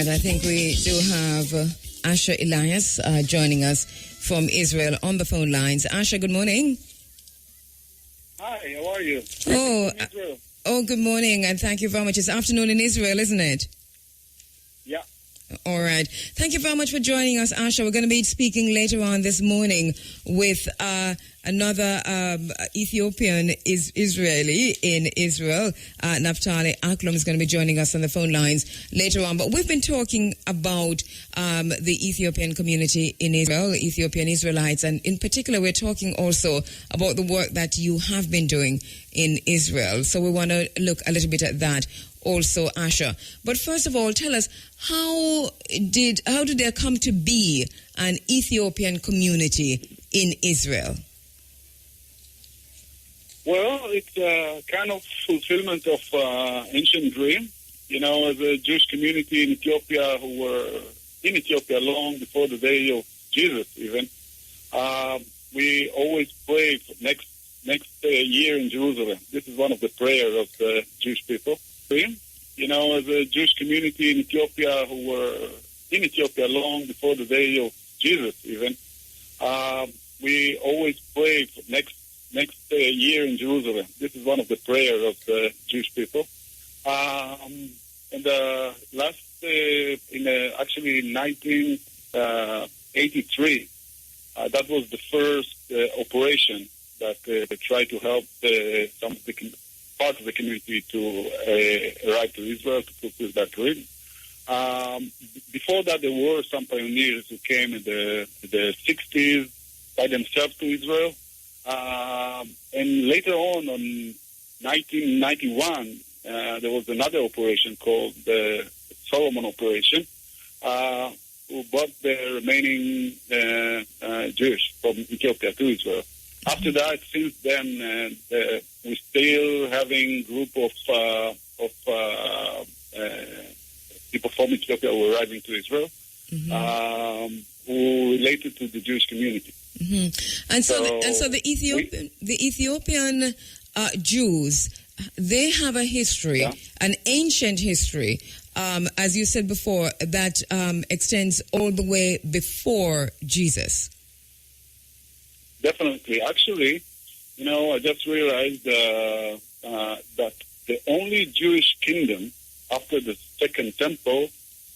right, I think we do have Asha Elias joining us from Israel on the phone lines. Asha, good morning. Hi, how are you? Oh, good morning, and thank you very much. It's afternoon in Israel, isn't it? Yeah. All right. Thank you very much for joining us, Asha. We're going to be speaking later on this morning with another Ethiopian Israeli in Israel. Naftali Aklom is going to be joining us on the phone lines later on. But we've been talking about the Ethiopian community in Israel, Ethiopian Israelites, and in particular, we're talking also about the work that you have been doing in Israel. So we want to look a little bit at that also, Asha. But first of all, tell us, how did there come to be an Ethiopian community in Israel? Well, it's a kind of fulfillment of ancient dream. You know, as a Jewish community in Ethiopia who were in Ethiopia long before the day of Jesus even, we always pray for next year in Jerusalem. This is one of the prayers of the Jewish people. You know, as a Jewish community in Ethiopia who were in Ethiopia long before the day of Jesus even, we always pray for next year in Jerusalem. This is one of the prayers of the Jewish people. And actually in 1983, that was the first operation that tried to help some of the part of the community to arrive to Israel to fulfill that dream. Before that, there were some pioneers who came in the 60s by themselves to Israel. And later on 1991, there was another operation called the Solomon Operation, who brought the remaining Jews from Ethiopia to Israel. After that, since then, we're still having group of people from Ethiopia who are arriving to Israel, who related to the Jewish community. Mm-hmm. And so the Ethiopian Jews, they have a history, an ancient history, as you said before, that extends all the way before Jesus. Definitely. Actually, you know, I just realized that the only Jewish kingdom after the Second Temple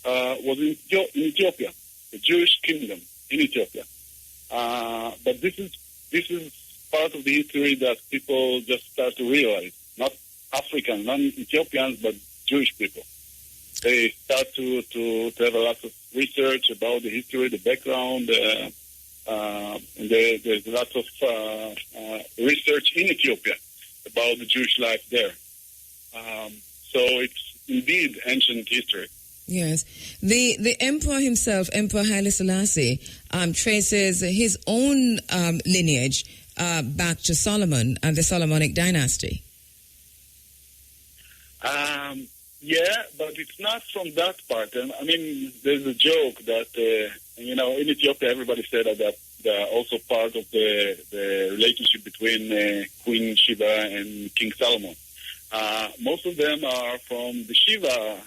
was in Ethiopia, the Jewish kingdom in Ethiopia. But this is part of the history that people just start to realize. Not Africans, not Ethiopians, but Jewish people. They start to have a lot of research about the history, the background, and there's lots of research in Ethiopia about the Jewish life there. So it's indeed ancient history. Yes. The emperor himself, Emperor Haile Selassie, traces his own lineage back to Solomon and the Solomonic dynasty. Yeah, but it's not from that part. And I mean, there's a joke that, you know, in Ethiopia, everybody said that they're also part of the relationship between Queen Sheba and King Solomon. Most of them are from the Shiva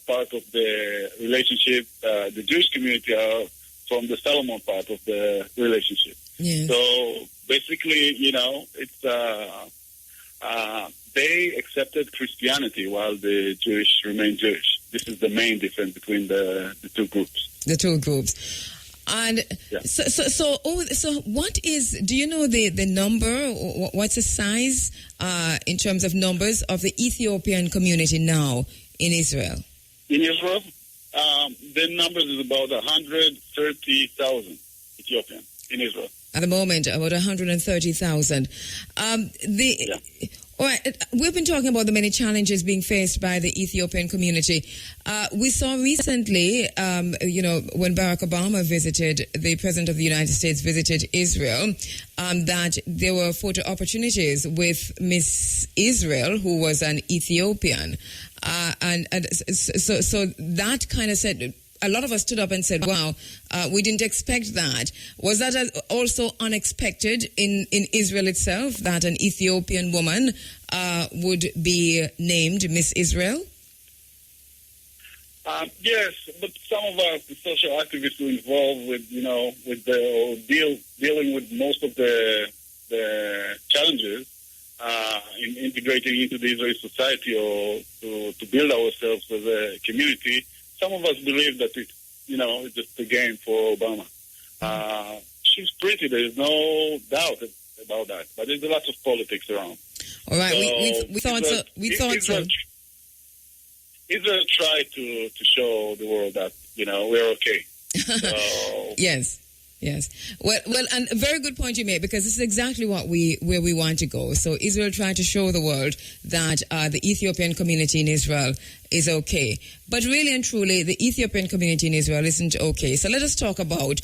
part of the relationship. The Jewish community are from the Solomon part of the relationship. Yes. So basically, you know, it's they accepted Christianity while the Jewish remained Jewish. This is the main difference between the two groups. The two groups. And so what is, do you know the number, or what's the size in terms of numbers of the Ethiopian community now in Israel? In Israel, the numbers is about 130,000 Ethiopians in Israel. At the moment, about 130,000. All right, we've been talking about the many challenges being faced by the Ethiopian community. We saw recently, when Barack Obama visited, the President of the United States visited Israel, that there were photo opportunities with Miss Israel, who was an Ethiopian. So that kind of said, a lot of us stood up and said, wow, we didn't expect that. Was that also unexpected in Israel itself, that an Ethiopian woman would be named Miss Israel? Yes, but some of us, the social activists who involved with, with dealing with most of the challenges in integrating into the Israeli society or to build ourselves as a community, some of us believe that it's just a game for Obama. She's pretty, there is no doubt about that, but there's a lot of politics around. All right, So we thought so. Israel tried to show the world that, we're okay. So, Yes. Well, and a very good point you made, because this is exactly where we want to go. So Israel tried to show the world that the Ethiopian community in Israel is okay. But really and truly, the Ethiopian community in Israel isn't okay. So let us talk about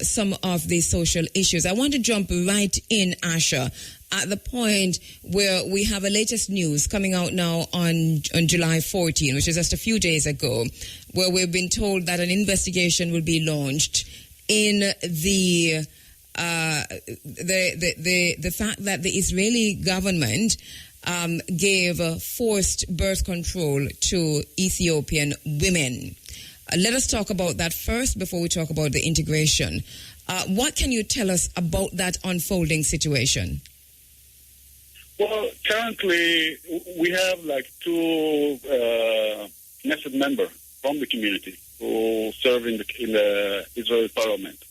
some of the social issues. I want to jump right in, Asha, at the point where we have a latest news coming out now on July 14, which is just a few days ago, where we've been told that an investigation will be launched in the fact that the Israeli government gave forced birth control to Ethiopian women. Let us talk about that first before we talk about the integration. What can you tell us about that unfolding situation? Well, currently we have two Knesset members from the community who serve in the Israeli parliament,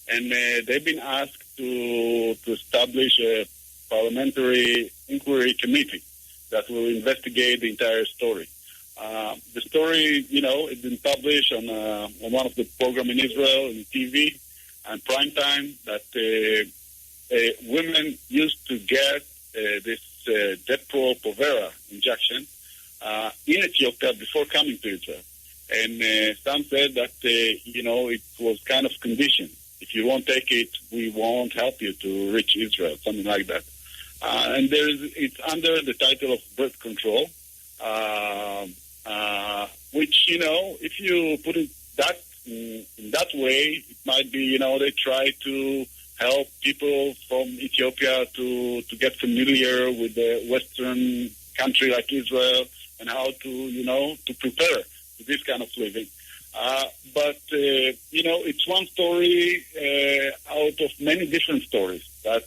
and they've been asked to establish a parliamentary inquiry committee that will investigate the entire story. The story, it's been published on one of the programs in Israel, on TV, and prime time, that women used to get this Depo-Provera injection in Ethiopia before coming to Israel. And some said that, it was kind of conditioned. If you won't take it, we won't help you to reach Israel, something like that. And it's under the title of birth control, which, if you put it in that way, it might be, they try to help people from Ethiopia to get familiar with the Western country like Israel and how to, to prepare for this kind of living. But it's one story out of many different stories that,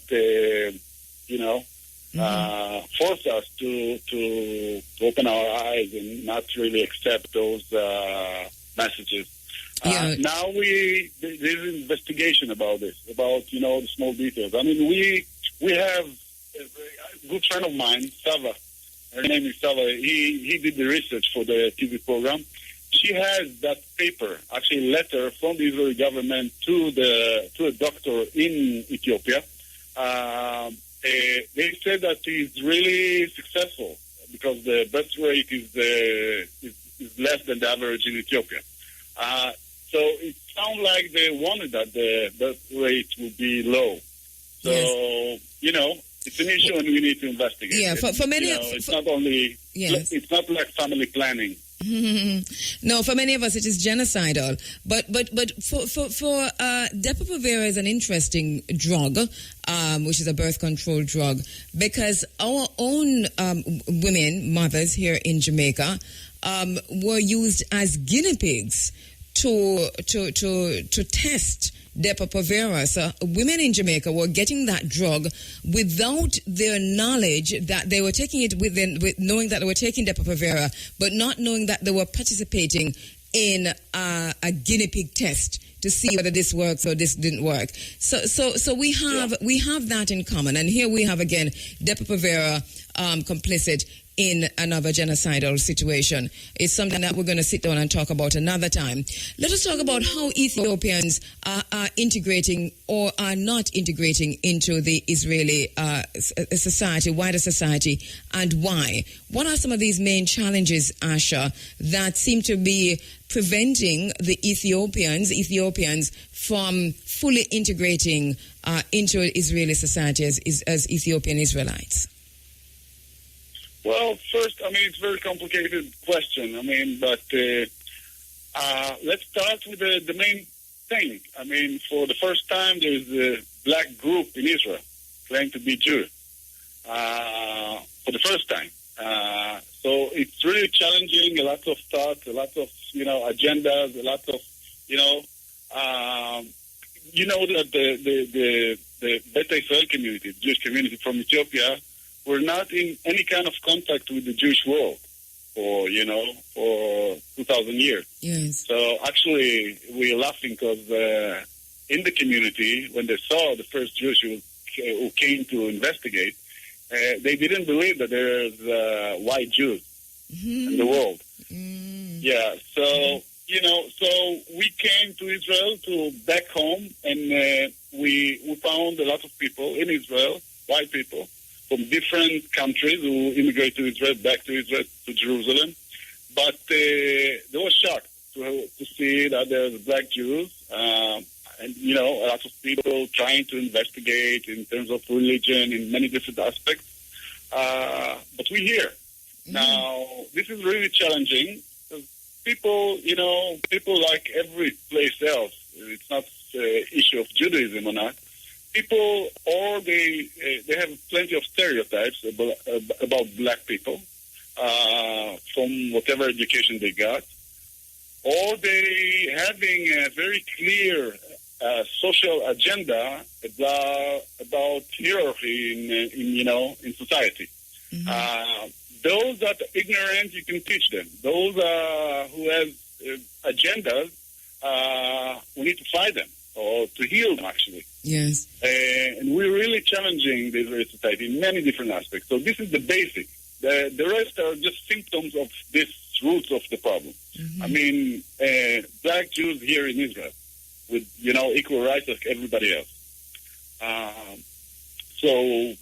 force us to open our eyes and not really accept those message. Now there's investigation about this, about, the small details. I mean, we have a good friend of mine, Sava. Her name is Sava. He did the research for the TV program. She has that paper, actually a letter from the Israeli government to a doctor in Ethiopia. They said that he's really successful because the birth rate is less than the average in Ethiopia. So it sounds like they wanted that the birth rate would be low. So, it's an issue and we need to investigate. Yeah, for many... it's not only... Yes. It's not like family planning. No, for many of us it is genocidal. But for Depo-Provera is an interesting drug, which is a birth control drug, because our own women, mothers here in Jamaica, were used as guinea pigs to test Depo-Provera. So women in Jamaica were getting that drug without their knowledge that they were taking it with knowing that they were taking Depo-Provera, but not knowing that they were participating in a guinea pig test to see whether this works or this didn't work. So we have that in common, and here we have again Depo-Provera complicit in another genocidal situation. It's something that we're going to sit down and talk about another time. Let us talk about how Ethiopians are integrating or are not integrating into the Israeli society, wider society, and why. What are some of these main challenges, Asha, that seem to be preventing the Ethiopians from fully integrating into Israeli society as Ethiopian Israelites? Well, first, it's a very complicated question. But let's start with the main thing. For the first time, there is a black group in Israel claiming to be Jewish for the first time. So it's really challenging, a lot of thoughts, a lot of agendas, a lot of, that the Beta Israel community, the Jewish community from Ethiopia, were not in any kind of contact with the Jewish world for 2,000 years. Yes. So actually, we're laughing because in the community, when they saw the first Jews who came to investigate, they didn't believe that there's white Jews in the world. Mm. Yeah, so, so we came to Israel, to back home, and we found a lot of people in Israel, white people, from different countries who immigrated to Israel, back to Israel, to Jerusalem. But they were shocked to see that there's black Jews, and, a lot of people trying to investigate in terms of religion in many different aspects. But we're here. Mm-hmm. Now, this is really challenging. People, people like every place else, it's not an issue of Judaism or not. People, or they have plenty of stereotypes about black people from whatever education they got, or they having a very clear social agenda about hierarchy in society. Mm-hmm. Those that are ignorant, you can teach them. Those who have agendas, we need to fight them or to heal them, actually. Yes. And we're really challenging the Israeli society in many different aspects. So this is the basic. The rest are just symptoms of this roots of the problem. Mm-hmm. I mean, black Jews here in Israel with, equal rights like everybody else. So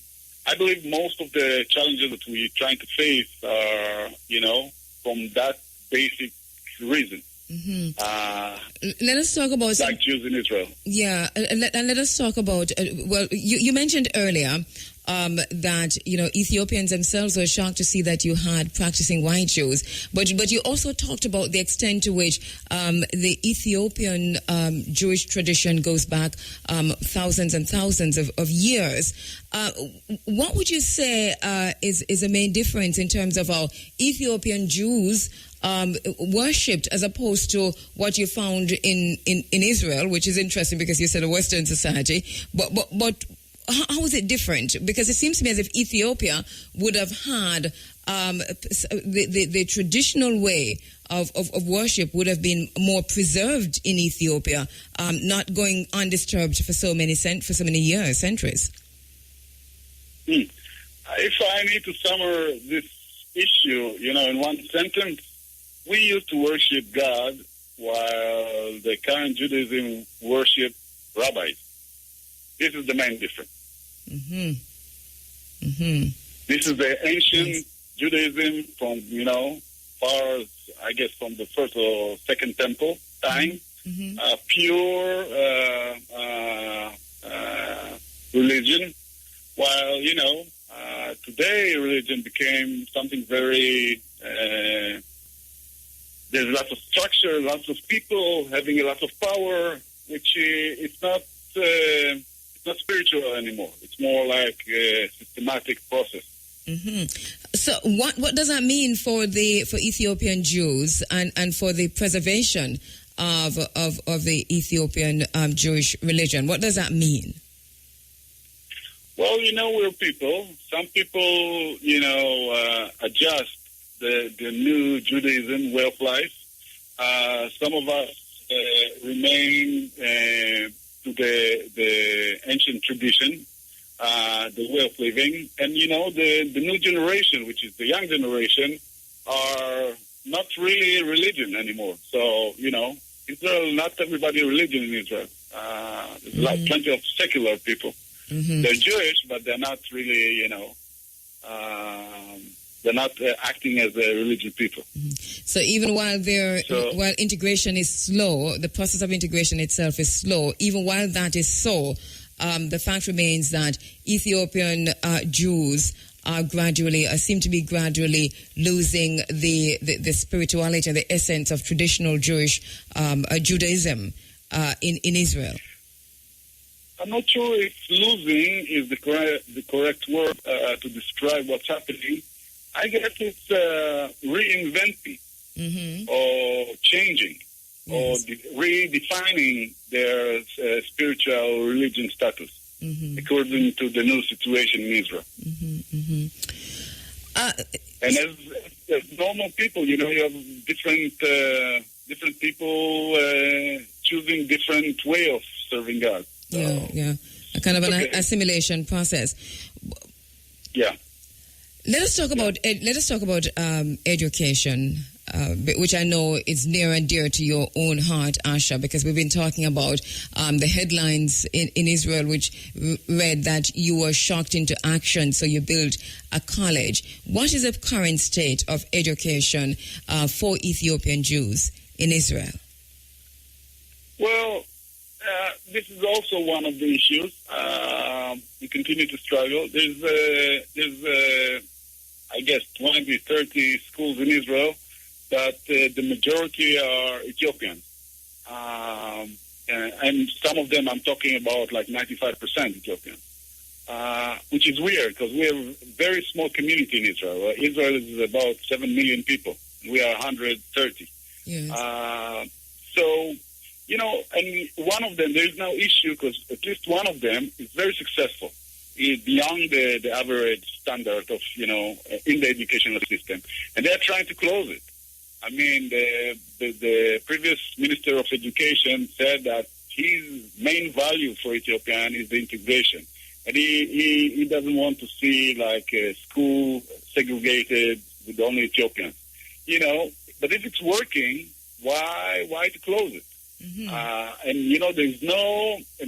I believe most of the challenges that we're trying to face are, from that basic reason. Mm-hmm. Let us talk about black Jews in Israel. Yeah, and let us talk about. You mentioned earlier that Ethiopians themselves were shocked to see that you had practicing white Jews, but you also talked about the extent to which the Ethiopian Jewish tradition goes back thousands and thousands of years. What would you say is the main difference in terms of how Ethiopian Jews worshipped as opposed to what you found in Israel, which is interesting because you said a Western society, but how is it different? Because it seems to me as if Ethiopia would have had the traditional way of worship would have been more preserved in Ethiopia, not going undisturbed for so many years, centuries. If I need to summarize this issue, in one sentence, we used to worship God while the current Judaism worship rabbis. This is the main difference. Mm-hmm. Mm-hmm. This is the ancient Judaism from, far as, I guess, from the first or second temple time. Mm-hmm. Pure religion. While, today religion became something very... there's lots of structure, lots of people having a lot of power, which it's not spiritual anymore. It's more like a systematic process. Mm-hmm. So what does that mean for Ethiopian Jews and for the preservation of the Ethiopian Jewish religion? What does that mean? Well, we're people. Some people, adjust the new Judaism way of life. Some of us remain to the ancient tradition, the way of living. And, the new generation, which is the young generation, are not really religion anymore. So, Israel, not everybody religion in Israel. There's plenty of secular people. Mm-hmm. They're Jewish, but they're not really, they're not acting as a religious people. Mm-hmm. So even while integration is slow, the process of integration itself is slow. Even while that is so, the fact remains that Ethiopian Jews seem to be gradually losing the spirituality and the essence of traditional Jewish Judaism in Israel. I'm not sure if losing is the correct word to describe what's happening. I guess it's reinventing. or changing or redefining their spiritual religion status according to the new situation in Israel. And as normal people, you have different people choosing different way of serving God. So, a kind of an assimilation process. Yeah. Let us talk about education, which I know is near and dear to your own heart, Asha, because we've been talking about the headlines in Israel, which read that you were shocked into action, so you built a college. What is the current state of education for Ethiopian Jews in Israel? Well, this is also one of the issues. We continue to struggle. There's I guess, 20, 30 schools in Israel that the majority are Ethiopian. And some of them I'm talking about like 95% Ethiopian, which is weird because we have a very small community in Israel. Israel is about 7 million people. We are 130. Yes. So, and one of them, there is no issue because at least one of them is very successful. Is beyond the average standard of, in the educational system. And they're trying to close it. I mean, the previous Minister of Education said that his main value for Ethiopian is the integration. And he doesn't want to see like a school segregated with only Ethiopians. But if it's working, why to close it? And there's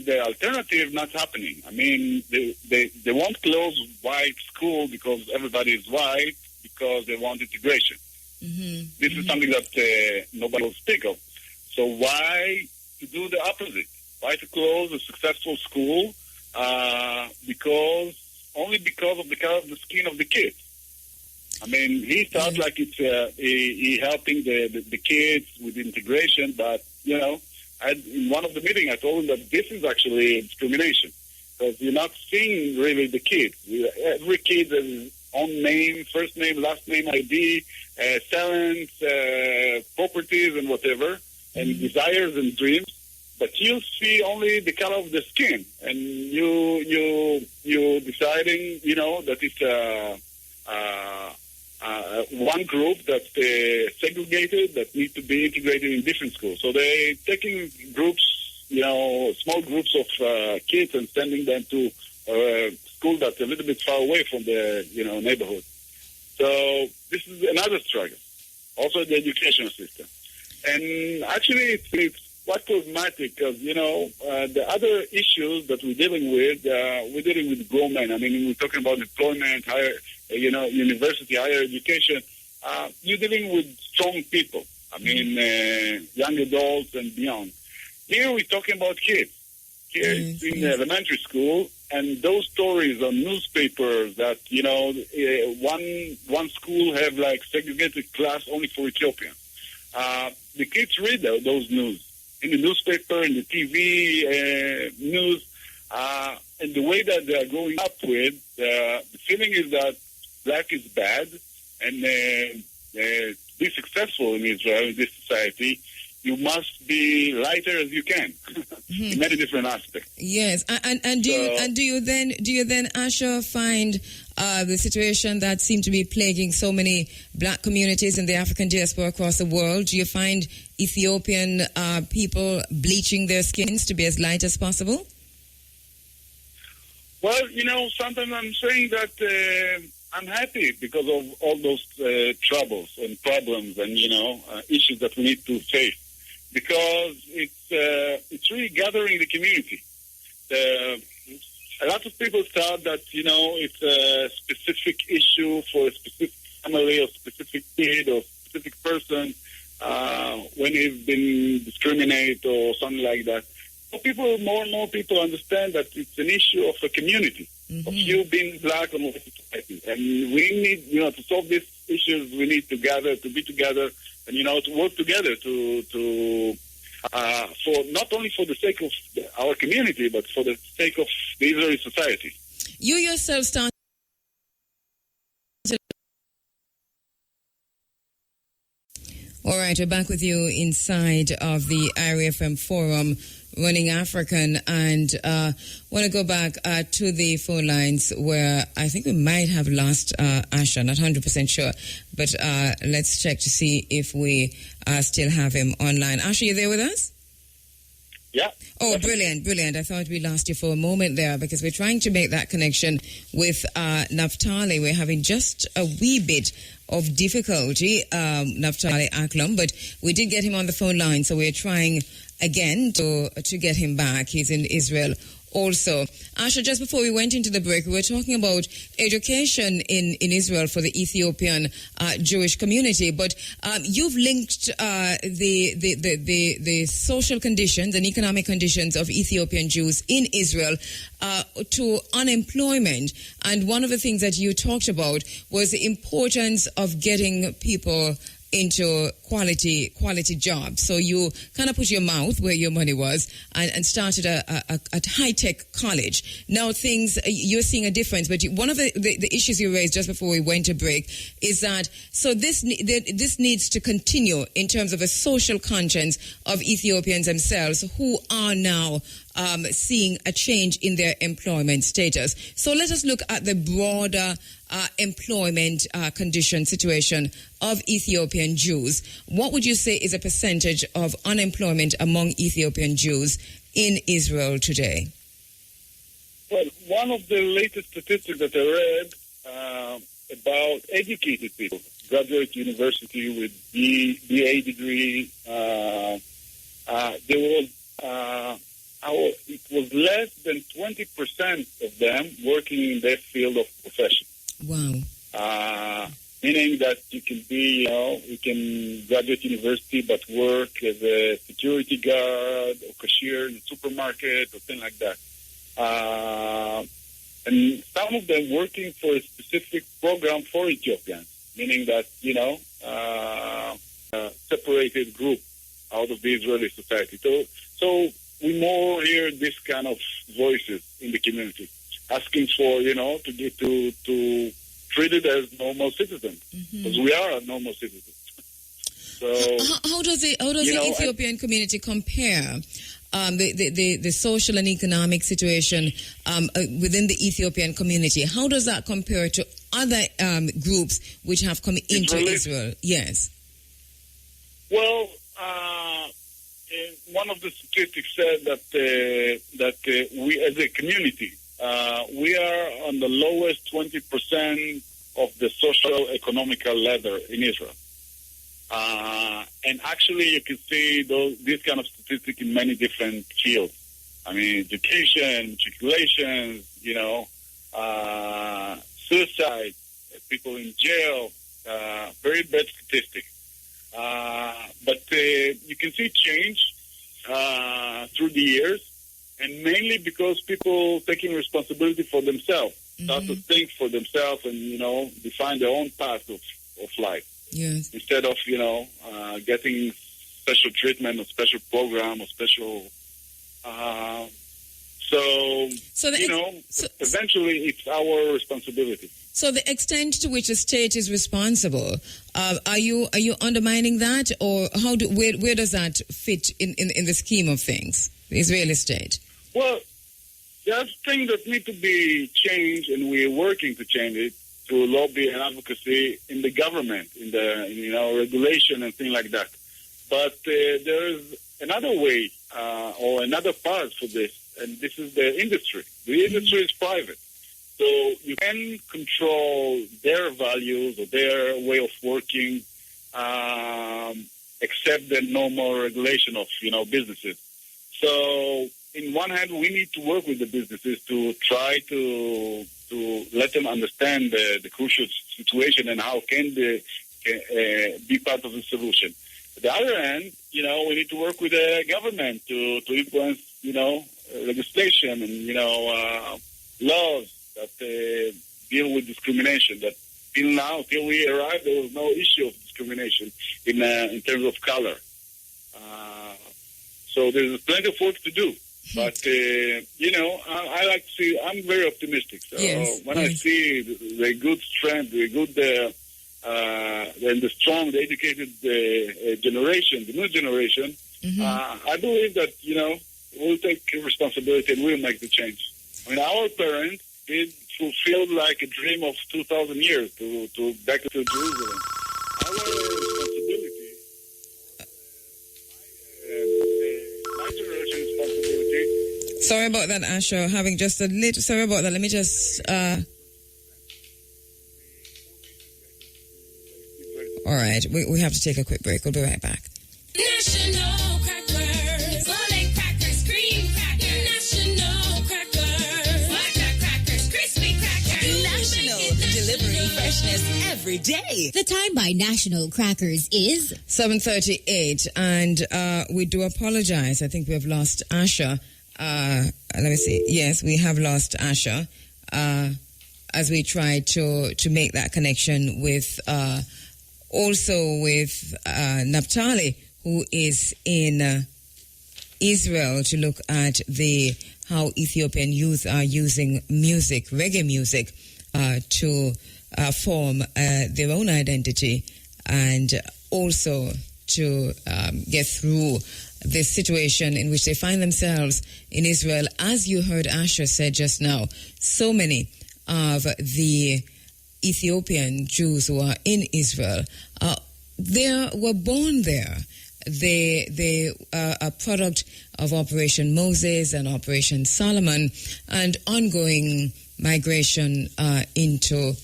the alternative not happening. I mean, they won't close white school because everybody is white because they want integration. This is something that nobody will speak of. So why to do the opposite? Why to close a successful school? Because of the color of the skin of the kids. I mean, he thought like it's he helping the kids with integration, but in one of the meetings I told him that this is actually discrimination because you're not seeing really the kids. Every kid has his own name, first name, last name, ID, talents, properties, and whatever, and desires and dreams. But you see only the color of the skin, and you deciding, that it's one group that's segregated that need to be integrated in different schools. So they're taking groups, small groups of kids and sending them to a school that's a little bit far away from the, neighborhood. So this is another struggle. Also the educational system. And actually it's quite problematic because, the other issues that we're dealing with grown men. I mean, we're talking about employment, higher, university, higher education. You're dealing with strong people. I mean, young adults and beyond. Here we're talking about kids. Kids in elementary school, and those stories on newspapers that, one school have like segregated class only for Ethiopians. The kids read those news in the newspaper, in the TV news, and the way that they are growing up with, the feeling is that black is bad, and to be successful in Israel, in this society, you must be lighter as you can in many different aspects. Yes, and do you then Asha find the situation that seems to be plaguing so many black communities in the African diaspora across the world? Do you find Ethiopian people bleaching their skins to be as light as possible? Well, sometimes I'm saying that I'm happy because of all those troubles and problems and issues that we need to face. Because it's really gathering the community. A lot of people thought that, it's a specific issue for a specific family or specific kid or specific person when he's been discriminated or something like that. More and more people understand that it's an issue of a community, of you being black and white society. And we need, to solve these issues, we need to gather, to be together, and, to work together for not only for the sake of our community, but for the sake of the Israeli society. You yourself started. All right, we're back with you inside of the IRFM Forum, Running African, and want to go back to the phone lines where I think we might have lost Asha, not 100% sure, but let's check to see if we still have him online. Asha, you there with us? Yeah. Oh, brilliant. I thought we lost you for a moment there because we're trying to make that connection with Naftali. We're having just a wee bit of difficulty, Naftali Aklam, but we did get him on the phone line, so we're trying again to get him back. He's in Israel also. Asha, just before we went into the break, we were talking about education in Israel for the Ethiopian Jewish community, but you've linked the social conditions and economic conditions of Ethiopian Jews in Israel to unemployment. And one of the things that you talked about was the importance of getting people into quality jobs. So you kind of put your mouth where your money was and started a high-tech college. Now you're seeing a difference, but one of the issues you raised just before we went to break is that, so this needs to continue in terms of a social conscience of Ethiopians themselves who are now seeing a change in their employment status. So let us look at the broader employment condition situation of Ethiopian Jews. What would you say is a percentage of unemployment among Ethiopian Jews in Israel today? Well, one of the latest statistics that I read about educated people, graduate university with BA degree, it was less than 20% of them working in their field of profession. Wow. Meaning that you can you can graduate university but work as a security guard or cashier in a supermarket or something like that. And some of them working for a specific program for Ethiopians, meaning that, a separated group out of the Israeli society. So we more hear this kind of voices in the community, asking for, to get to treated as normal citizens, because we are normal citizens. So how does the Ethiopian community compare the social and economic situation within the Ethiopian community? How does that compare to other groups which have come into Israel? Yes. Well, one of the statistics said that we, as a community, we are on the lowest 20% of the social economical ladder in Israel. And actually, you can see this kind of statistic in many different fields. I mean, education, matriculations, suicide, people in jail, very bad statistic. But you can see change through the years, and mainly because people taking responsibility for themselves, start to think for themselves and, define their own path of life. Yes. Instead of, getting special treatment or special program or special... eventually it's our responsibility. So the extent to which the state is responsible, are you undermining that, or where does that fit in the scheme of things, the Israeli state? Well, there's things that need to be changed, and we're working to change it through lobby and advocacy in the government, in regulation and things like that. But there is another way or another part for this, and this is the industry. The industry is private. So you can control their values or their way of working, except the normal regulation of, businesses. So in one hand, we need to work with the businesses to try to let them understand the crucial situation and how can they be part of the solution. On the other hand, we need to work with the government to influence, legislation and, laws that deal with discrimination. That till we arrived, there was no issue of discrimination in terms of color. So there's plenty of work to do. But, I like to see, I'm very optimistic. So when I see the good strength, the good and the strong, the educated generation, the new generation, I believe that, we'll take responsibility and we'll make the change. I mean, our parents did fulfill like a dream of 2,000 years to back to Jerusalem. Our responsibility, my generation's responsibility. Sorry about that, Asher. Having just a little. Sorry about that. Let me just. All right, we have to take a quick break. We'll be right back. National Crackers, Golden Crackers, Cream Crackers, National Crackers, White Crackers, Crispy Crackers, National, delivering freshness every day. The time by National Crackers is 7:38, and we do apologize. I think we have lost Asher. Let me see. Yes, we have lost Asher as we try to make that connection with also with Naphtali, who is in Israel, to look at how Ethiopian youth are using music, reggae music, to form their own identity, and also to get through this situation in which they find themselves in Israel. As you heard Asher said just now, so many of the Ethiopian Jews who are in Israel, they were born there. They are a product of Operation Moses and Operation Solomon, and ongoing migration into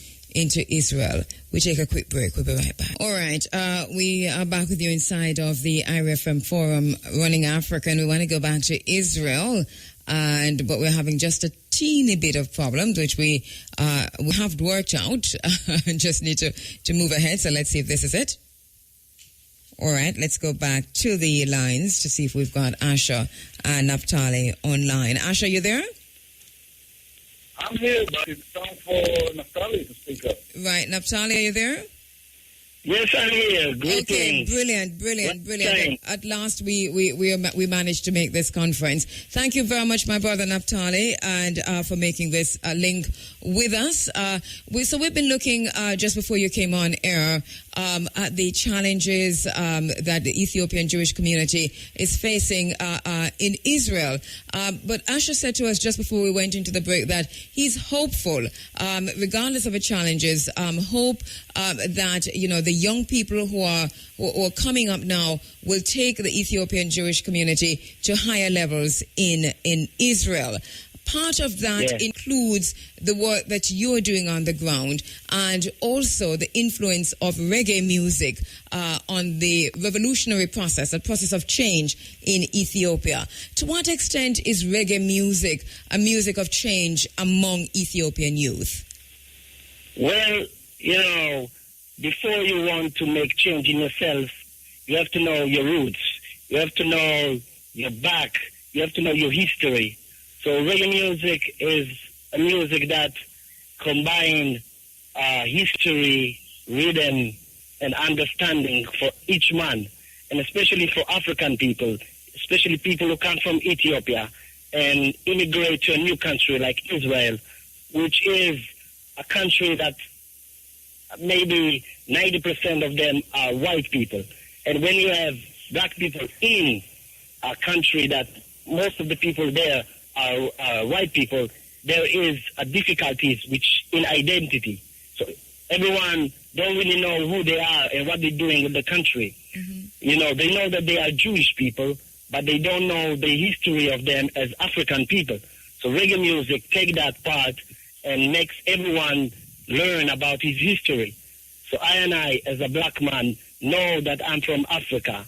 Israel. We take a quick break. We'll be right back. All right. We are back with you inside of the IRFM Forum Running Africa, and we want to go back to Israel. But we're having just a teeny bit of problems, which we have worked out and just need to move ahead. So let's see if this is it. All right, let's go back to the lines to see if we've got Asher and Naphtali online. Asher, you there? I'm here, but it's time for Naphtali to speak up. Right, Naphtali, are you there? Yes, I'm here. Okay, brilliant. At last, we managed to make this conference. Thank you very much, my brother Naphtali, and for making this link with us. We've been looking just before you came on air at the challenges that the Ethiopian Jewish community is facing in Israel. But Asher said to us just before we went into the break that he's hopeful, regardless of the challenges, hope that the young people who are coming up now will take the Ethiopian Jewish community to higher levels in Israel. Part of that includes the work that you're doing on the ground, and also the influence of reggae music on the revolutionary process, the process of change in Ethiopia. To what extent is reggae music a music of change among Ethiopian youth? Well, before you want to make change in yourself, you have to know your roots. You have to know your back. You have to know your history. So reggae music is a music that combines history, rhythm, and understanding for each man, and especially for African people, especially people who come from Ethiopia and immigrate to a new country like Israel, which is a country that maybe 90% of them are white people. And when you have black people in a country that most of the people there are white people, there is a difficulties which in identity. So everyone don't really know who they are and what they're doing in the country. Mm-hmm. They know that they are Jewish people, but they don't know the history of them as African people. So reggae music take that part and makes everyone learn about his history. So I, as a black man, know that I'm from Africa,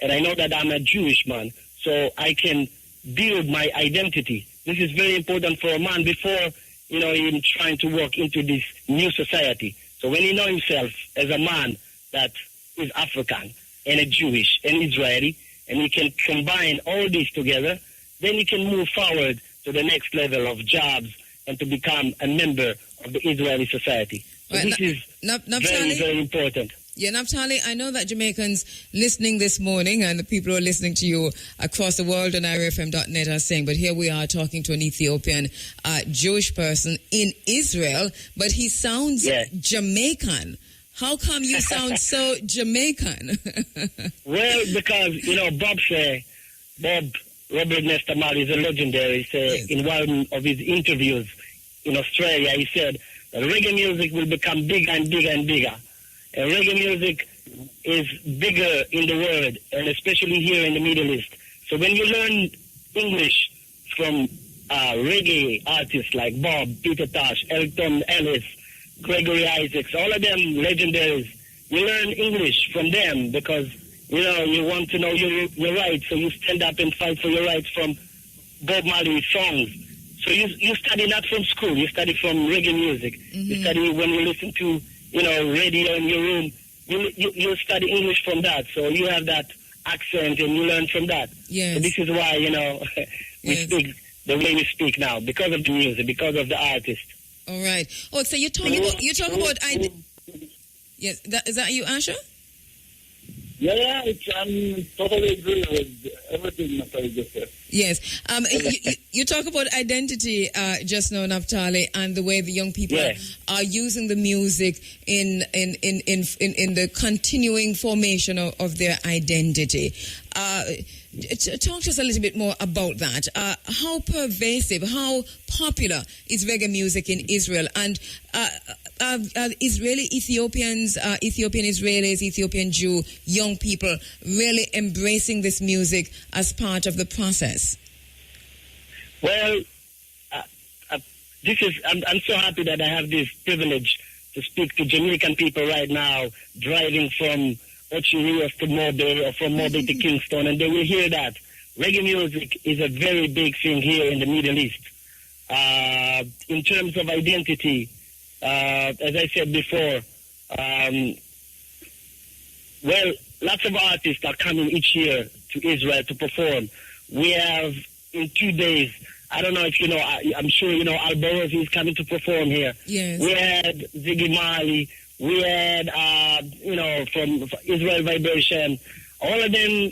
and I know that I'm a Jewish man, so I can build my identity. This is very important for a man before, him trying to walk into this new society. So when he knows himself as a man that is African and a Jewish and Israeli, and he can combine all these together, then he can move forward to the next level of jobs and to become a member of the Israeli society. So this is very, very important. Yeah, Naphtali, I know that Jamaicans listening this morning and the people who are listening to you across the world on irfm.net are saying, but here we are talking to an Ethiopian Jewish person in Israel, but he sounds Jamaican. How come you sound so Jamaican? Well, because, Bob Robert Nesta Marley is a legendary. In one of his interviews in Australia, he said that reggae music will become bigger and bigger and bigger. And reggae music is bigger in the world, and especially here in the Middle East. So when you learn English from reggae artists like Bob, Peter Tosh, Elton Ellis, Gregory Isaacs, all of them legendaries, you learn English from them because, you want to know your rights, so you stand up and fight for your rights from Bob Marley's songs. So you study not from school, you study from reggae music. You study when you listen to, radio in your room, you study English from that. So you have that accent and you learn from that. Yes. So this is why, we speak the way we speak now, because of the music, because of the artist. All right. Oh, so you talk about yes, is that you, Asha? Yeah, I'm totally agree with everything Naftali just said. Yes. You talk about identity just now, Naftali, and the way the young people are using the music in the continuing formation of their identity. Talk to us a little bit more about that. How pervasive, how popular is reggae music in Israel? And Israeli Ethiopians, Ethiopian Israelis, Ethiopian Jew, young people really embracing this music as part of the process? Well, I'm so happy that I have this privilege to speak to Jamaican people right now, driving from Ochirios to Mobile or from Mobile to Kingston, and they will hear that reggae music is a very big thing here in the Middle East. In terms of identity, as I said before, lots of artists are coming each year to Israel to perform. We have, in 2 days, I don't know if you know, I'm sure you know, Alborosi is coming to perform here. Yes. We had Ziggy Marley. We had, from Israel Vibration. All of them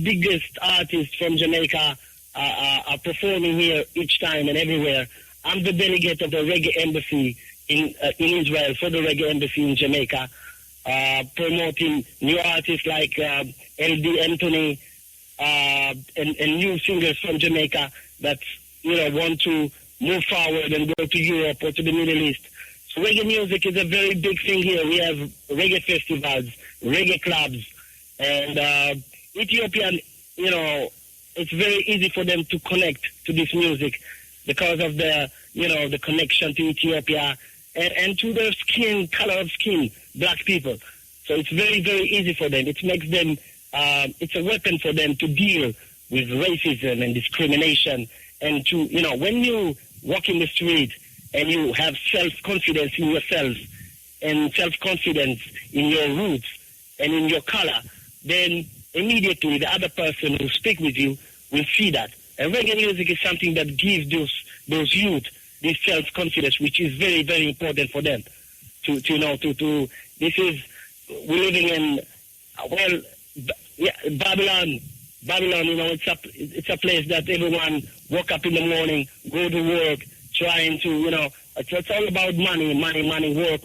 biggest artists from Jamaica are performing here each time and everywhere. I'm the delegate of the Reggae Embassy in Israel for the Reggae Embassy in Jamaica, promoting new artists like LD Anthony and new singers from Jamaica that want to move forward and go to Europe or to the Middle East. So reggae music is a very big thing here. We have reggae festivals, reggae clubs, and Ethiopian, it's very easy for them to connect to this music because of the connection to Ethiopia and to their skin, color of skin, black people. So it's very, very easy for them. It makes them, it's a weapon for them to deal with racism and discrimination. And to, when you walk in the street and you have self-confidence in yourself and self-confidence in your roots and in your color, then immediately the other person who speak with you will see that. And reggae music is something that gives those youth this self-confidence, which is very, very important for them. This is, we're living in, Babylon, it's a place that everyone woke up in the morning, go to work, trying to, it's all about money, work.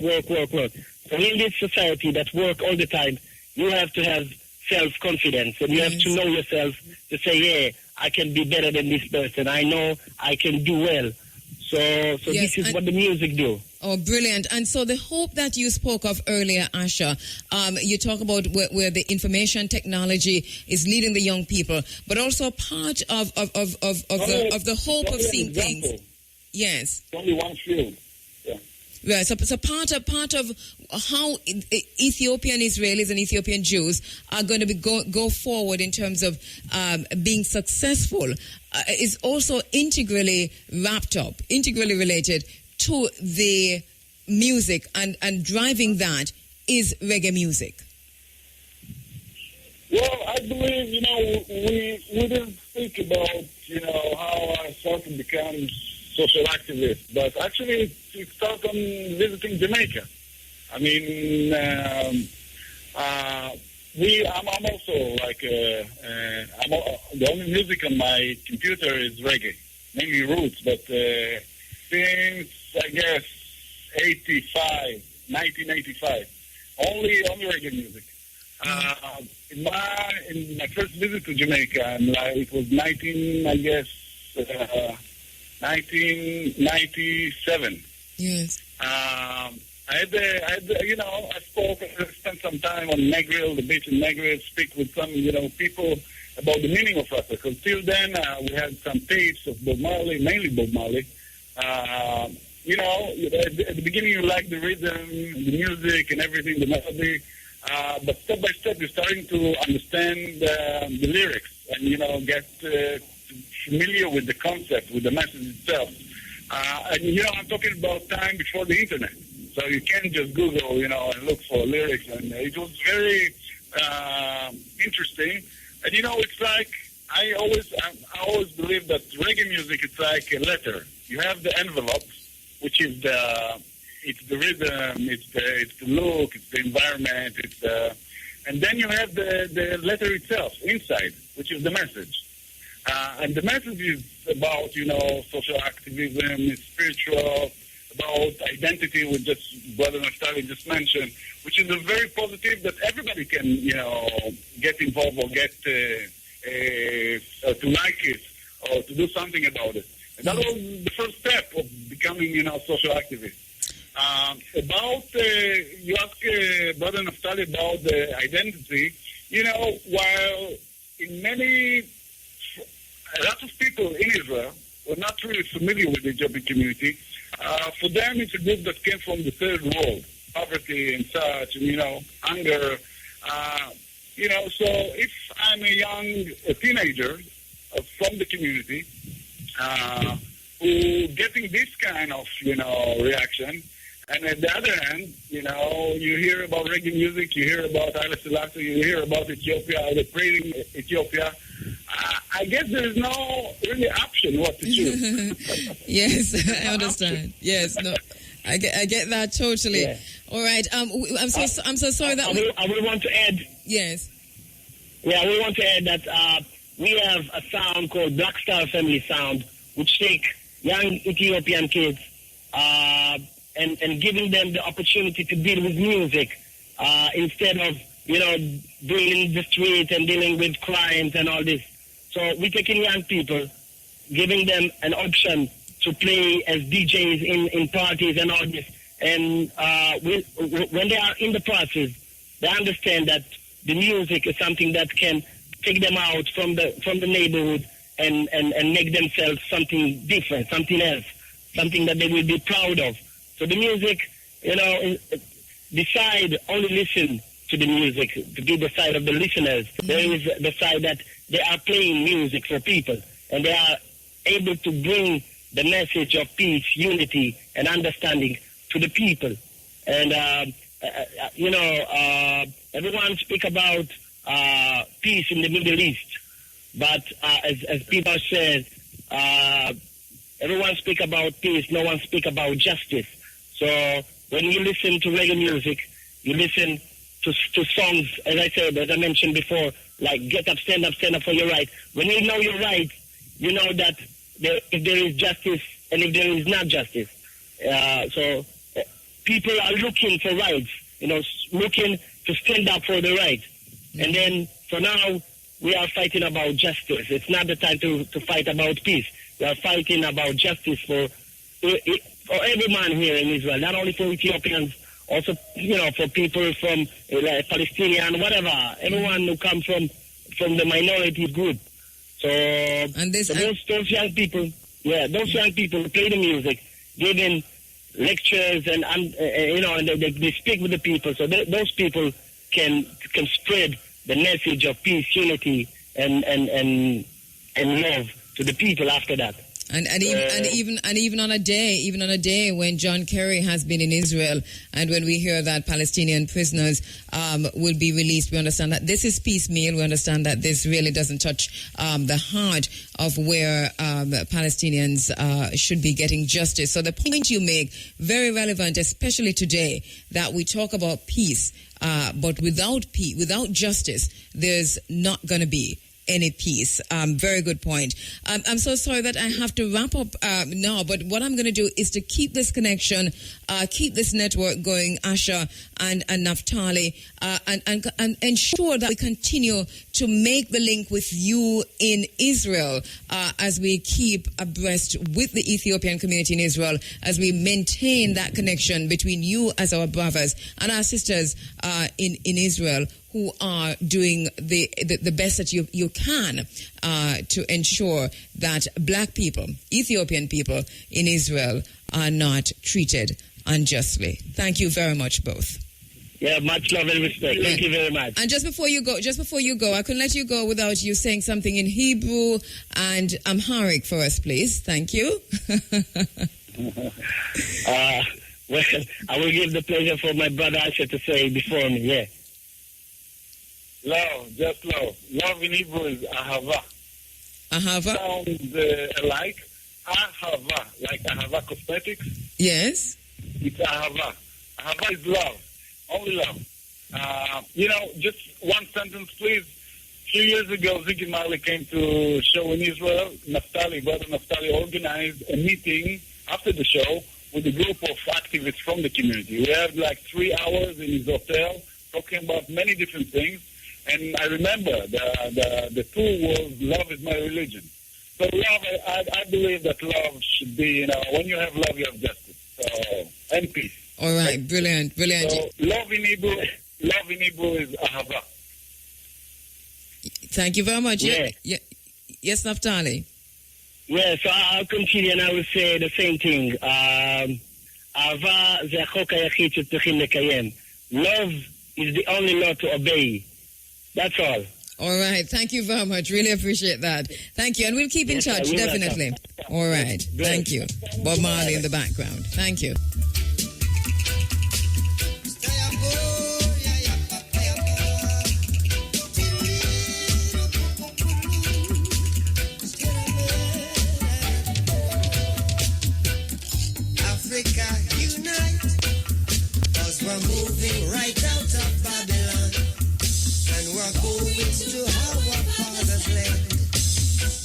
So in this society that work all the time, you have to have self-confidence and you have to know yourself to say, yeah, I can be better than this person. I know I can do well. So this is what the music do. Oh, brilliant. And so the hope that you spoke of earlier, Asha, you talk about where the information technology is leading the young people, but also part of the hope of seeing things. Yes. Only one field. Yeah. Right. So part of how Ethiopian Israelis and Ethiopian Jews are going to go forward in terms of being successful is also integrally related to the music, and driving that is reggae music. Well, I believe, we didn't speak about, how I started to become social activist, but actually it started on visiting Jamaica. I mean, I'm also like, the only music on my computer is reggae, mainly roots, but since, I guess, 1985, only reggae music. In my first visit to Jamaica, and it was 1997. Yes. I spent some time on Negril, the beach in Negril, speak with some, people about the meaning of Rasta. Because till then, we had some tapes of Bob Marley, mainly Bob Marley. At the beginning you like the rhythm, the music and everything, the melody. But step by step you're starting to understand the lyrics and, get familiar with the concept, with the message itself. I'm talking about time before the internet. So you can't just Google, and look for lyrics. And it was very interesting. And, it's like, I always believe that reggae music, it's like a letter. You have the envelope, which is it's the rhythm, it's the look, it's the environment, and then you have the letter itself inside, which is the message. And the message is about, social activism, it's spiritual, about identity, which just Brother Naftali just mentioned, which is a very positive that everybody can, get involved or get to like it or to do something about it. And that was the first step of becoming, social activist. You ask Brother Naftali about the identity, while in a lot of people in Israel were not really familiar with the Ethiopian community, for them it's a group that came from the third world, poverty and such, and, hunger. So if I'm a teenager from the community, who getting this kind of, reaction, and at the other hand, you hear about reggae music, you hear about Haile Selassie, you hear about Ethiopia, the praising Ethiopia. I guess there is no really option what to choose. Yes, I understand. Yes, no, I get that totally. Yeah. All right. I'm so sorry that I will want to add. Yes. Yeah, we want to add that we have a sound called Black Star Family Sound, which take young Ethiopian kids and giving them the opportunity to deal with music instead of, dealing in the street and dealing with crimes and all this. So we're taking young people, giving them an option to play as DJs in parties and all this. And when they are in the process, they understand that the music is something that can take them out from the neighborhood and make themselves something different, something else, something that they will be proud of. So the music, decide only listen to the music, to be the side of the listeners. Mm-hmm. There is the side that they are playing music for people, and they are able to bring the message of peace, unity, and understanding to the people. And, everyone speak about peace in the Middle East, but as Peter said, everyone speak about peace, no one speak about justice. So when you listen to reggae music, you listen to songs, as I mentioned before, like Get Up, Stand Up for Your Right. When you know your right, you know that if there is justice and if there is not justice. So people are looking for rights, looking to stand up for the right. And then for now, we are fighting about justice. It's not the time to fight about peace. We are fighting about justice for every man here in Israel, not only for Ethiopians, also, for people from Palestinian, whatever. Everyone who comes from the minority group. So, those young people, those young people who play the music, giving lectures and they speak with the people. So those people can spread the message of peace, unity, and love to the people after that. And even on a day when John Kerry has been in Israel, and when we hear that Palestinian prisoners will be released, we understand that this is piecemeal. We understand that this really doesn't touch the heart of where Palestinians should be getting justice. So the point you make, very relevant, especially today, that we talk about peace, but without justice, there's not going to be any peace. Very good point. I'm so sorry that I have to wrap up now, but what I'm going to do is to keep this connection, keep this network going, Asha and Naftali, and ensure that we continue to make the link with you in Israel as we keep abreast with the Ethiopian community in Israel, as we maintain that connection between you as our brothers and our sisters in Israel, who are doing the best that you can to ensure that black people, Ethiopian people in Israel, are not treated unjustly. Thank you very much, both. Yeah, much love and respect. Thank you very much. And just before you go, I couldn't let you go without you saying something in Hebrew and Amharic for us, please. Thank you. Well, I will give the pleasure for my brother Asher to say before me, yeah. Love, just love. Love in Hebrew is ahava. Ahava? Sounds alike. Ahava, like ahava cosmetics. Yes. It's ahava. Ahava is love. Only love. Just one sentence, please. A few years ago, Ziggy Marley came to show in Israel. Brother Naftali organized a meeting after the show with a group of activists from the community. We had like 3 hours in his hotel talking about many different things. And I remember the tool was love is my religion. So love, I believe that love should be, when you have love, you have justice. So, and peace. All right, brilliant. So love in Hebrew is ahava. Thank you very much. Yeah. Yes, Naftali. Well, so I'll continue and I will say the same thing. Ahava ze achok hayachid shetzrichim lekayem. Love is the only law to obey. That's all. All right. Thank you very much. Really appreciate that. Thank you. And we'll keep in touch, definitely. All right. Thank you. Bob Marley in the background. Thank you. Africa unite, 'cause we're moving right out of Babylon. And we're going to our father's land.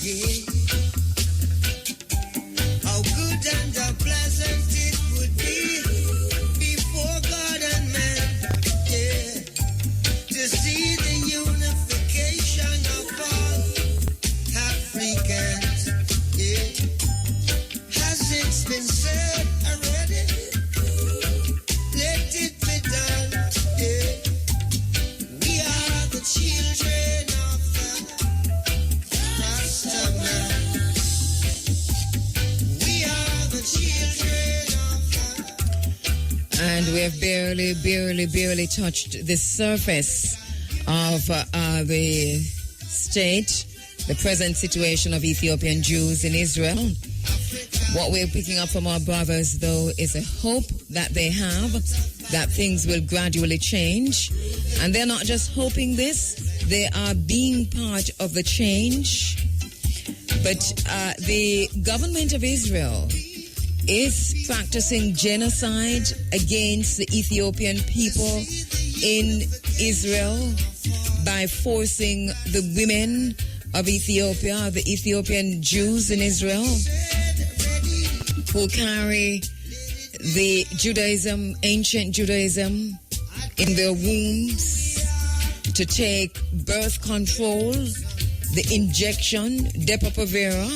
Yeah. How good and how pleasant it would be before God and man. Yeah. To see the unification of all Africans. Yeah. Has it been said already? Let it be done. Yeah. We are the children of the Master Man. We are the children of the... And we have barely touched the surface of the state, the present situation of Ethiopian Jews in Israel. What we're picking up from our brothers, though, is a hope that they have that things will gradually change. And they're not just hoping this, they are being part of the change. But the government of Israel is practicing genocide against the Ethiopian people in Israel by forcing the women of Ethiopia, the Ethiopian Jews in Israel, who carry the Judaism, ancient Judaism, in their wombs, to take birth control, the injection, Depo-Provera,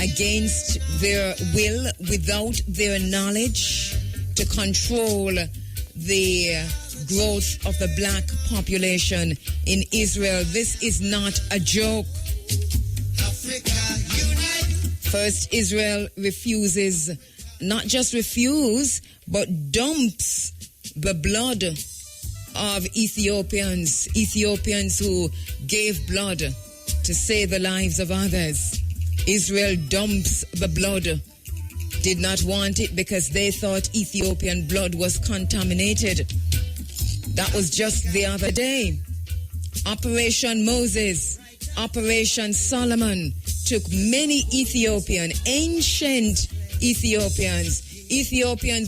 against their will, without their knowledge, to control the growth of the black population in Israel. This is not a joke. First, Israel refuses, not just refuse, but dumps the blood of Ethiopians who gave blood to save the lives of others. Israel dumps the blood. Did not want it because they thought Ethiopian blood was contaminated. That was just the other day. Operation Moses, Operation Solomon took many ancient Ethiopians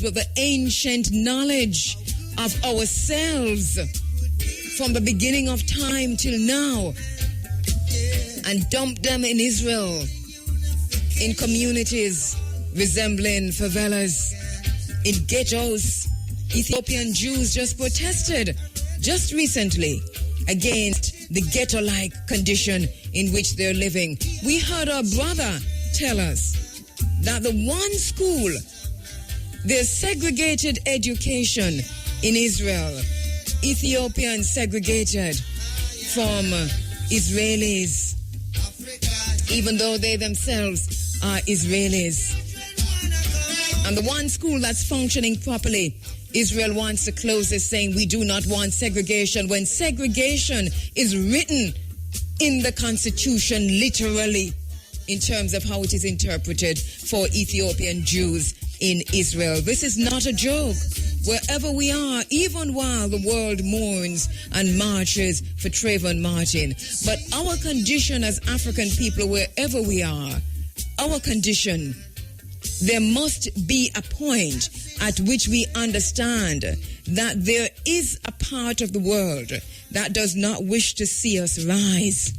with the ancient knowledge of ourselves from the beginning of time till now, and dumped them in Israel, in communities resembling favelas, in ghettos. Ethiopian Jews just protested just recently against the ghetto-like condition in which they're living. We heard our brother tell us that the one school, there's segregated education in Israel. Ethiopians segregated from Israelis, even though they themselves are Israelis. And the one school that's functioning properly, Israel wants to close it, saying we do not want segregation, when segregation is written in the Constitution literally in terms of how it is interpreted for Ethiopian Jews in Israel. This is not a joke. Wherever we are, even while the world mourns and marches for Trayvon Martin. But our condition as African people, wherever we are, our condition, there must be a point at which we understand that there is a part of the world that does not wish to see us rise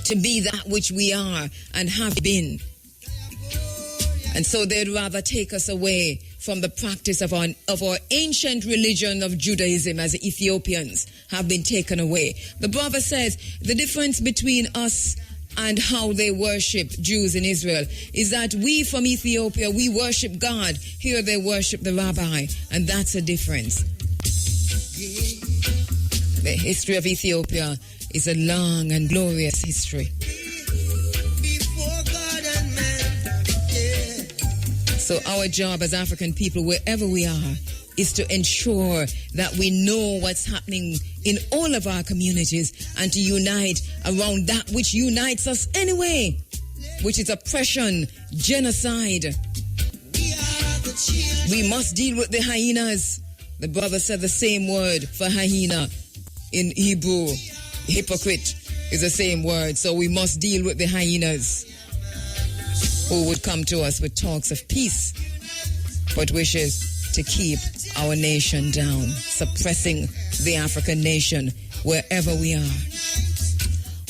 to be that which we are and have been. And so they'd rather take us away from the practice of our ancient religion of Judaism, as the Ethiopians have been taken away. The brother says the difference between us and how they worship Jews in Israel is that we from Ethiopia, we worship God. Here they worship the rabbi, and that's a difference. The history of Ethiopia is a long and glorious history. So our job as African people, wherever we are, is to ensure that we know what's happening in all of our communities and to unite around that which unites us anyway, which is oppression, genocide. We must deal with the hyenas. The brother said the same word for hyena in Hebrew. Hypocrite is the same word. So we must deal with the hyenas who would come to us with talks of peace, but wishes to keep our nation down, suppressing the African nation wherever we are.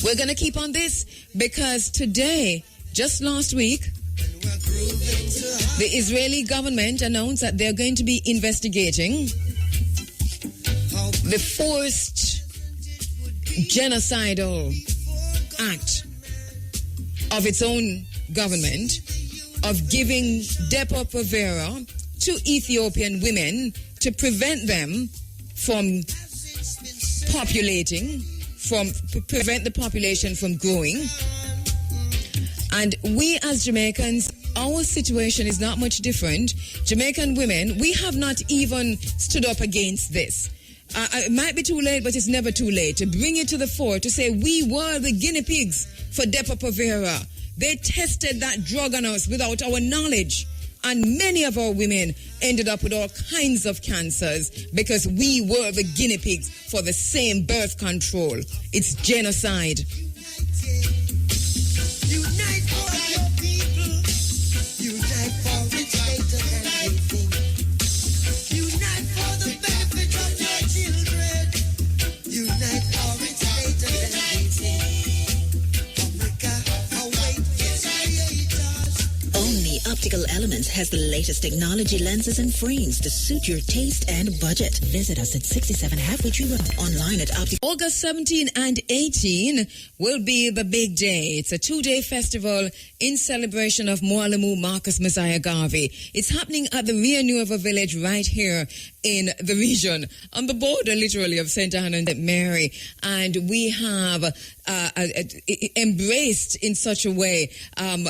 We're going to keep on this because today, just last week, the Israeli government announced that they're going to be investigating the forced genocidal act of its own government of giving Depo-Provera to Ethiopian women to prevent them from populating, prevent the population from growing. And we as Jamaicans, our situation is not much different. Jamaican women, we have not even stood up against this. It might be too late, but it's never too late to bring it to the fore, to say we were the guinea pigs for Depo-Provera. They tested that drug on us without our knowledge. And many of our women ended up with all kinds of cancers because we were the guinea pigs for the same birth control. It's genocide. Unite for your people. Unite for its greater than anything. Unite for the benefit of your children. Unite for its greater than anything. Only Optical Elements has the latest technology lenses and frames to suit your taste and budget. Visit us at 67 Halfway Tree Road. Online at Optical. August 17 and 18 will be the big day. It's a 2-day festival in celebration of Mwalimu Marcus Messiah Garvey. It's happening at the Rio Nuevo village right here in the region, on the border literally of St. Anne and St. Mary. And we have embraced in such a way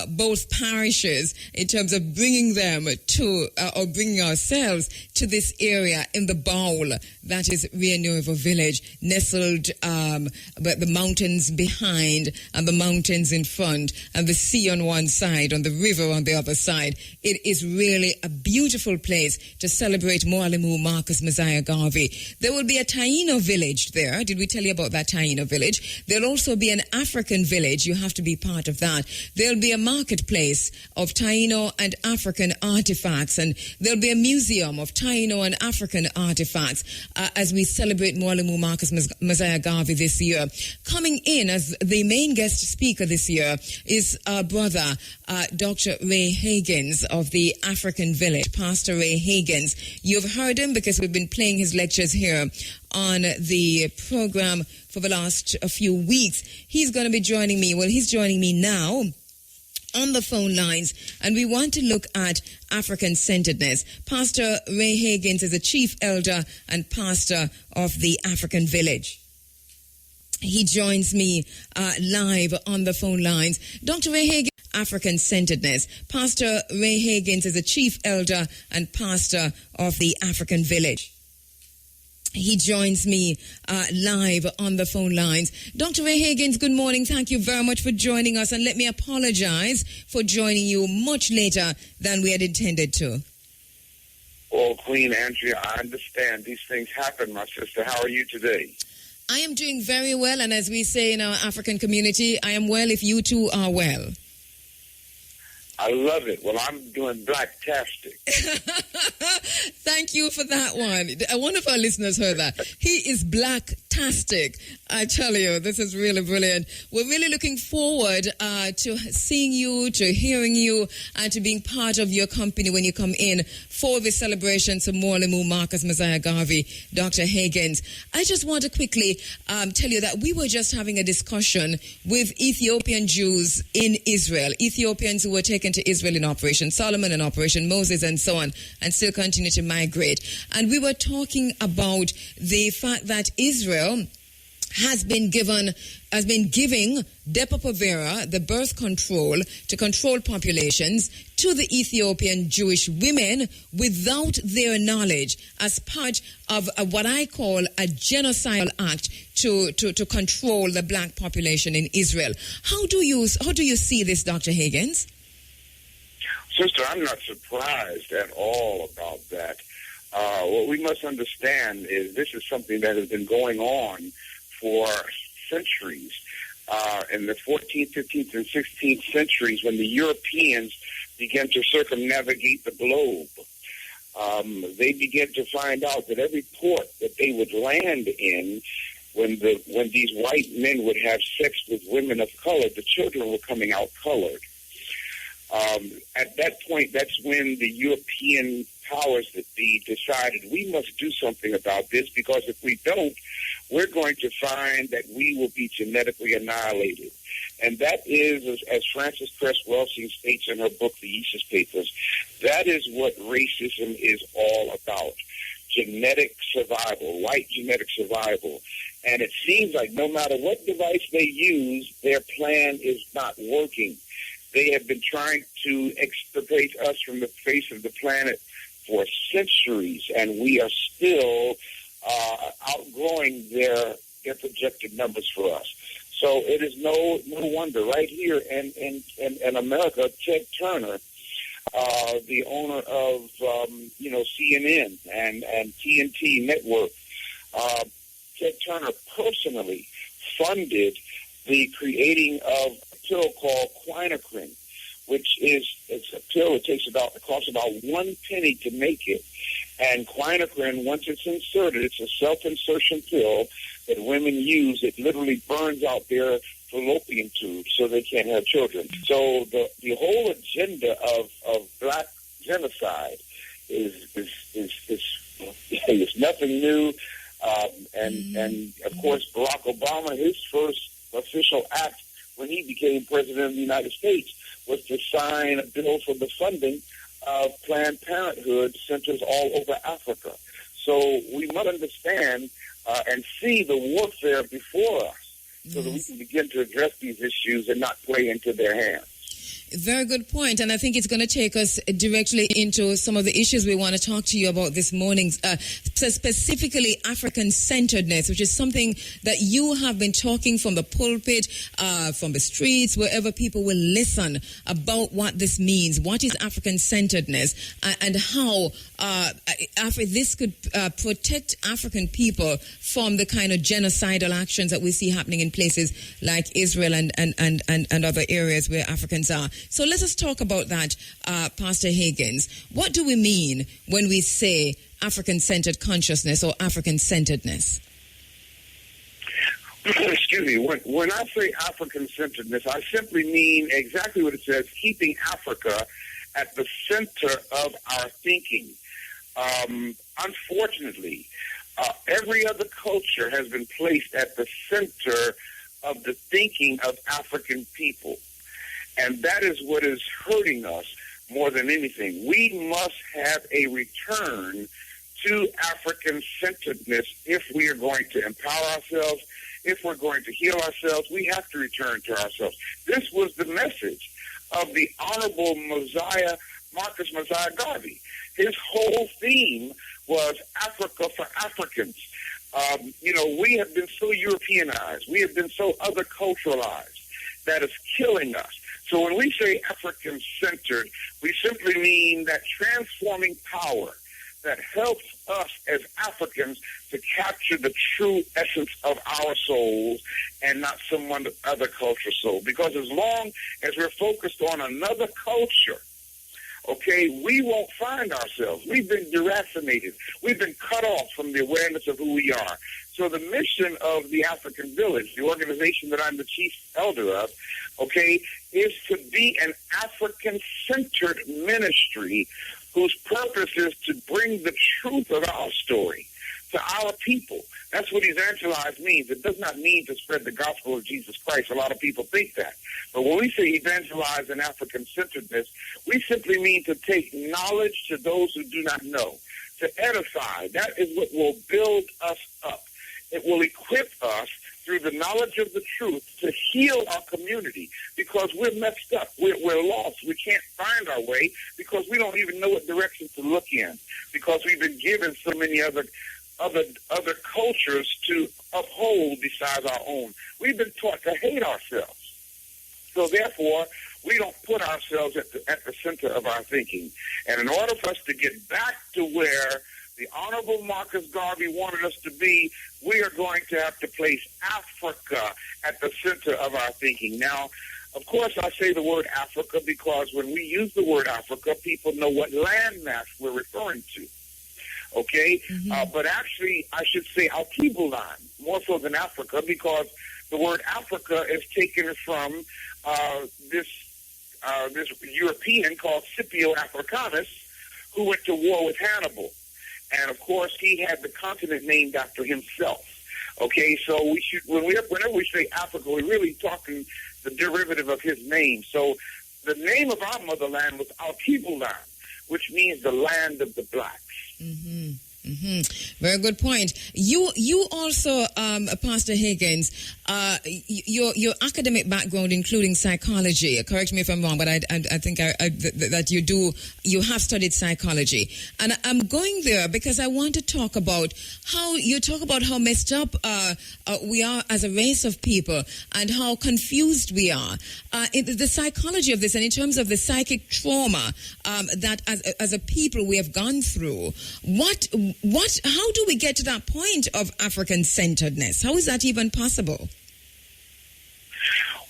both parishes in terms of bringing them to, or bringing ourselves to this area in the bowl that is Rio Nuevo village, nestled but the mountains behind and the mountains in front and the sea on one side, on the river on the other side. It is really a beautiful place to celebrate Mwalimu Marcus Messiah Garvey. There will be a Taino village there. Did we tell you about that Taino village? There'll also be an African village. You have to be part of that. There'll be a marketplace of Taino and African artifacts, and there'll be a museum of Taino and African artifacts as we celebrate Mwalimu Marcus Messiah Garvey this year. Coming in as the main guest speaker this year is our brother, Dr. Ray Higgins of the African Village, Pastor Ray Higgins. You've heard him because we've been playing his lectures here on the program for the last few weeks. He's going to be joining me. Well, he's joining me now on the phone lines, and we want to look at African-centeredness. Pastor Ray Higgins is a chief elder and pastor of the African Village. He joins me live on the phone lines. Dr. Ray Higgins, African-centeredness. Pastor Ray Higgins is a chief elder and pastor of the African Village. He joins me live on the phone lines. Dr. Ray Higgins, good morning. Thank you very much for joining us. And let me apologize for joining you much later than we had intended to. Oh, Queen Andrea, I understand. These things happen, my sister. How are you today? I am doing very well. And as we say in our African community, I am well if you too are well. I love it. Well, I'm doing blacktastic. Thank you for that one. One of our listeners heard that. He is blacktastic. I tell you, this is really brilliant. We're really looking forward to seeing you, to hearing you, and to being part of your company when you come in for the celebrations of Mwalimu Marcus Messiah Garvey, Dr. Higgins. I just want to quickly tell you that we were just having a discussion with Ethiopian Jews in Israel, Ethiopians who were taken to Israel in Operation Solomon and Operation Moses and so on, and still continue to migrate. And we were talking about the fact that Israel has been giving Depo-Provera, the birth control to control populations, to the Ethiopian Jewish women without their knowledge as part of what I call a genocidal act to control the black population in Israel. How do you see this, Dr. Higgins? Sister, I'm not surprised at all about that. What we must understand is this is something that has been going on for centuries. In the 14th, 15th, and 16th centuries, when the Europeans began to circumnavigate the globe, they began to find out that every port that they would land in, when these white men would have sex with women of color, the children were coming out colored. At that point, that's when the European powers that be decided we must do something about this, because if we don't, we're going to find that we will be genetically annihilated. And that is, as Frances Cress Welsing states in her book, The Yeezus Papers, that is what racism is all about. Genetic survival, white genetic survival. And it seems like no matter what device they use, their plan is not working. They have been trying to extirpate us from the face of the planet for centuries, and we are still outgrowing their projected numbers for us. So it is no wonder right here in America, Ted Turner, the owner of CNN and TNT Network, Ted Turner personally funded the creating of a pill called quinacrine, which it's a pill. It costs about 1 penny to make it. And quinacrine, once it's inserted, it's a self-insertion pill that women use. It literally burns out their fallopian tubes so they can't have children. So the whole agenda of black genocide is nothing new. And of course, Barack Obama, his first official act when he became president of the United States was to sign a bill for the funding of Planned Parenthood centers all over Africa. So we must understand and see the warfare before us so that we can begin to address these issues and not play into their hands. Very good point, and I think it's going to take us directly into some of the issues we want to talk to you about this morning, specifically African-centeredness, which is something that you have been talking from the pulpit, from the streets, wherever people will listen about what this means. What is African-centeredness, and how this could protect African people from the kind of genocidal actions that we see happening in places like Israel and other areas where Africans are. So let us talk about that, Pastor Higgins. What do we mean when we say African-centered consciousness or African-centeredness? Excuse me. When I say African-centeredness, I simply mean exactly what it says, keeping Africa at the center of our thinking. Unfortunately, every other culture has been placed at the center of the thinking of African people. And that is what is hurting us more than anything. We must have a return to African-centeredness if we are going to empower ourselves, if we're going to heal ourselves. We have to return to ourselves. This was the message of the Honorable Marcus Mosiah Garvey. His whole theme was Africa for Africans. We have been so Europeanized. We have been so other culturalized that is killing us. So when we say African-centered, we simply mean that transforming power that helps us as Africans to capture the true essence of our souls and not someone other culture's soul. Because as long as we're focused on another culture, okay, we won't find ourselves. We've been deracinated. We've been cut off from the awareness of who we are. So the mission of the African Village, the organization that I'm the chief elder of, okay, is to be an African-centered ministry whose purpose is to bring the truth of our story to our people. That's what evangelize means. It does not mean to spread the gospel of Jesus Christ. A lot of people think that. But when we say evangelize in African-centeredness, we simply mean to take knowledge to those who do not know, to edify. That is what will build us up. It will equip us through the knowledge of the truth to heal our community, because we're messed up. We're lost. We can't find our way because we don't even know what direction to look in, because we've been given so many other cultures to uphold besides our own. We've been taught to hate ourselves. So therefore, we don't put ourselves at the center of our thinking. And in order for us to get back to where the Honorable Marcus Garvey wanted us to be, we are going to have to place Africa at the center of our thinking. Now, of course, I say the word Africa because when we use the word Africa, people know what landmass we're referring to. Okay? But actually, I should say Altibulan, more so than Africa, because the word Africa is taken from this European called Scipio Africanus, who went to war with Hannibal. And, of course, he had the continent named after himself. Okay, so we should, whenever we say Africa, we're really talking the derivative of his name. So the name of our motherland was Altibulan, which means the land of the blacks. Very good point. You also, Pastor Higgins, your academic background, including psychology. Correct me if I'm wrong, but I think that you have studied psychology, and I'm going there because I want to talk about how messed up we are as a race of people, and how confused we are. The psychology of this, and in terms of the psychic trauma that as a people we have gone through. How do we get to that point of African-centeredness? How is that even possible?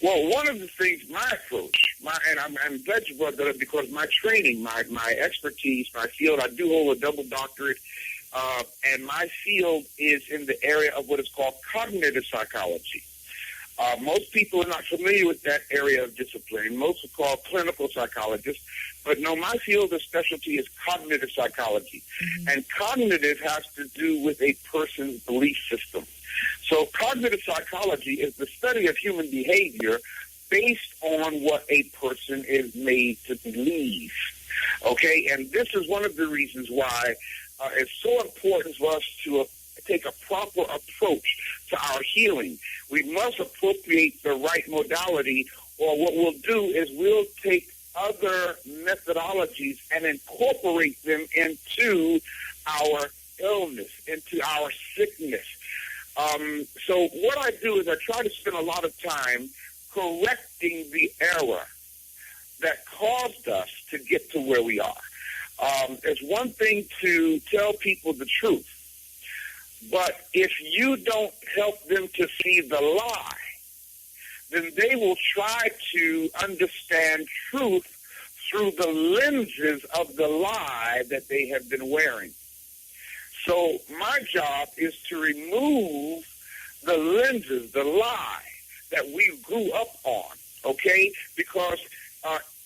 Well, one of the things, my approach, and I'm glad you brought that up, because my training, my expertise, my field, I do hold a double doctorate, and my field is in the area of what is called cognitive psychology. Most people are not familiar with that area of discipline. Most are called clinical psychologists. But no, my field of specialty is cognitive psychology. And cognitive has to do with a person's belief system. So cognitive psychology is the study of human behavior based on what a person is made to believe. Okay? And this is one of the reasons why it's so important for us to take a proper approach to our healing. We must appropriate the right modality, or what we'll do is we'll take other methodologies and incorporate them into our illness, into our sickness. So what I do is I try to spend a lot of time correcting the error that caused us to get to where we are. It's one thing to tell people the truth, but if you don't help them to see the lie, then they will try to understand truth through the lenses of the lie that they have been wearing. So my job is to remove the lenses, the lie that we grew up on, okay? Because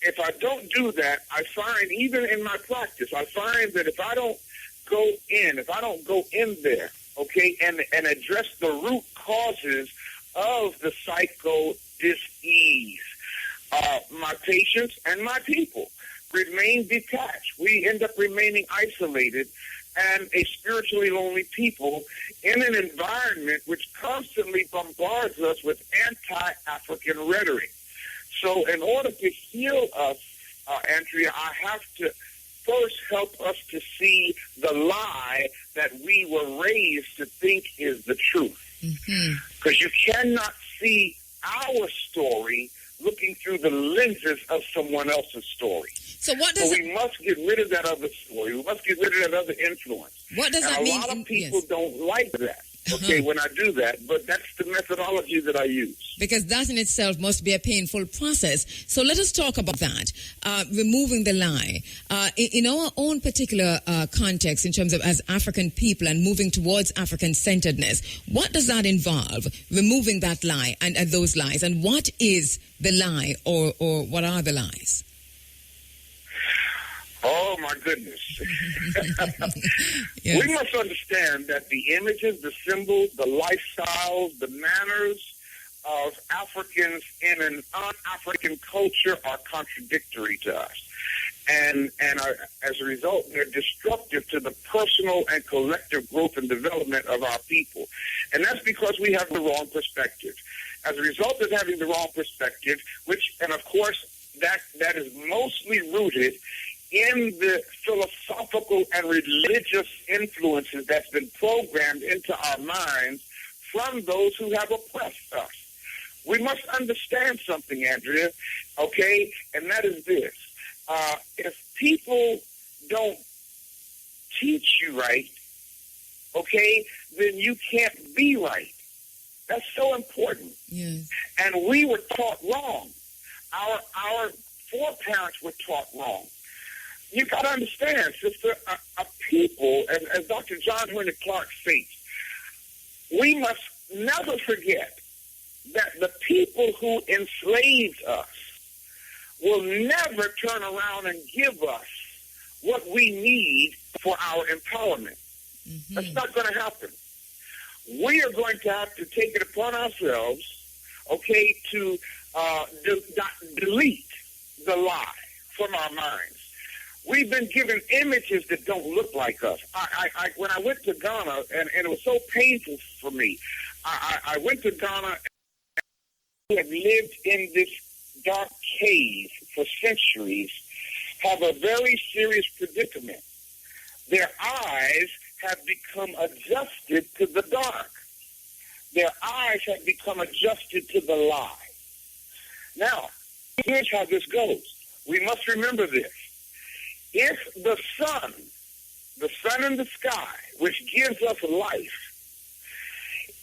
if I don't do that, I find, even in my practice, I find that if I don't go in there, okay, and address the root causes of the psycho dis-ease, my patients and my people remain detached. We end up remaining isolated and a spiritually lonely people in an environment which constantly bombards us with anti-African rhetoric. So in order to heal us, Andrea, I have to first help us to see the lie that we were raised to think is the truth. Because you cannot see our story looking through the lenses of someone else's story. So what does we must get rid of that other story. We must get rid of that other influence. What does that a mean? lot of people don't like that, okay, when I do that, but that's the methodology that I use. Because that in itself must be a painful process. So let us talk about that, removing the lie. In our own particular context, in terms of as African people and moving towards African-centeredness, what does that involve, removing that lie and those lies? And what is the lie, or what are the lies? Oh, my goodness. Yes. We must understand that the images, the symbols, the lifestyles, the manners of Africans in an un-African culture are contradictory to us. And as a result, they're destructive to the personal and collective growth and development of our people. And that's because we have the wrong perspective. As a result of having the wrong perspective, and of course, that is mostly rooted in the philosophical and religious influences that's been programmed into our minds from those who have oppressed us. We must understand something, Andrea, okay? And that is this. If people don't teach you right, okay, then you can't be right. That's so important. Yes. And we were taught wrong. Our foreparents were taught wrong. You got to understand, sister, a people, as Dr. John Henry Clark states, we must never forget that the people who enslaved us will never turn around and give us what we need for our empowerment. That's not going to happen. We are going to have to take it upon ourselves, okay, to delete the lie from our minds. We've been given images that don't look like us. When I went to Ghana, and it was so painful for me, I went to Ghana and have lived in this dark cave for centuries, have a very serious predicament. Their eyes have become adjusted to the dark. Their eyes have become adjusted to the lie. Now, here's how this goes. We must remember this. If the sun in the sky, which gives us life,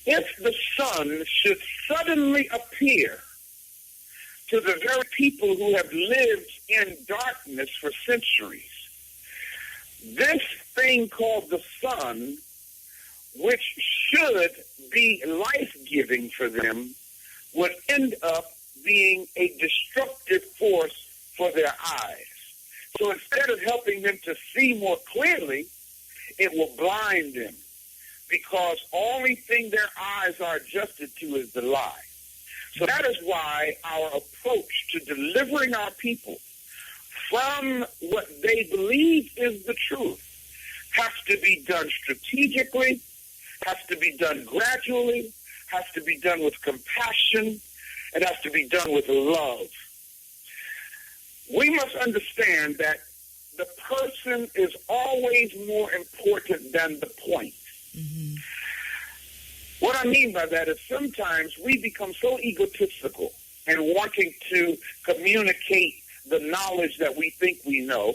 if the sun should suddenly appear to the very people who have lived in darkness for centuries, this thing called the sun, which should be life-giving for them, would end up being a destructive force for their eyes. So instead of helping them to see more clearly, it will blind them, because only thing their eyes are adjusted to is the lie. So that is why our approach to delivering our people from what they believe is the truth has to be done strategically, has to be done gradually, has to be done with compassion, It has to be done with love. We must understand that the person is always more important than the point. Mm-hmm. What I mean by that is sometimes we become so egotistical and wanting to communicate the knowledge that we think we know,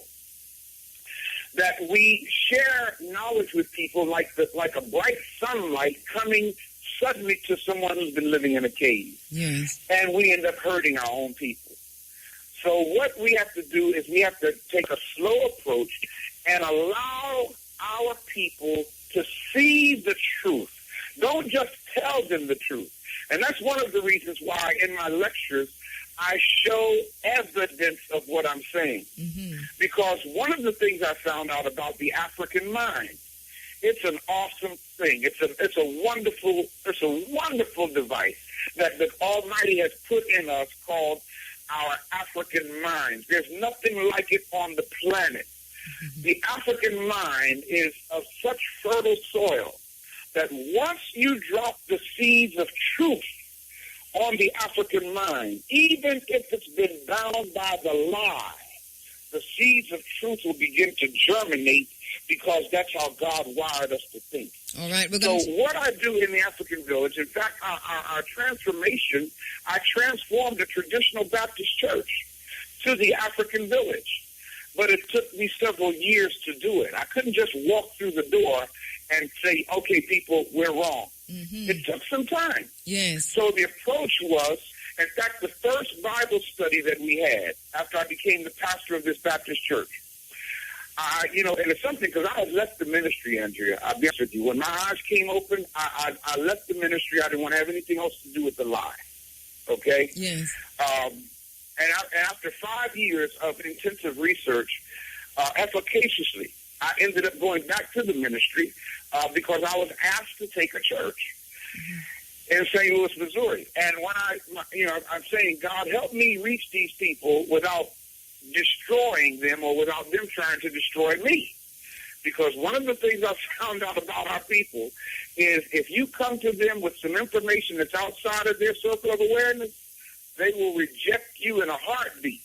that we share knowledge with people like a bright sunlight coming suddenly to someone who's been living in a cave. Yes. And we end up hurting our own people. So what we have to do is we have to take a slow approach and allow our people to see the truth. Don't just tell them the truth. And that's one of the reasons why in my lectures I show evidence of what I'm saying. Mm-hmm. Because one of the things I found out about the African mind, it's an awesome thing. It's a wonderful device that the Almighty has put in us called our African mind. There's nothing like it on the planet. Mm-hmm. The African mind is of such fertile soil that once you drop the seeds of truth on the African mind, even if it's been bound by the lie, the seeds of truth will begin to germinate because that's how God wired us to think. All right. So what I do in the African village, in fact, our transformation, I transformed the traditional Baptist church to the African village. But it took me several years to do it. I couldn't just walk through the door and say, okay, people, we're wrong. Mm-hmm. It took some time. Yes. So the approach was, in fact, the first Bible study that we had after I became the pastor of this Baptist church, and it's something because I had left the ministry, Andrea. I'll be honest with you. When my eyes came open, I left the ministry. I didn't want to have anything else to do with the lie. Okay? Yes. And after 5 years of intensive research, efficaciously, I ended up going back to the ministry because I was asked to take a church in St. Louis, Missouri. And when I'm saying, God, help me reach these people without destroying them or without them trying to destroy me. Because one of the things I found out about our people is if you come to them with some information that's outside of their circle of awareness, they will reject you in a heartbeat.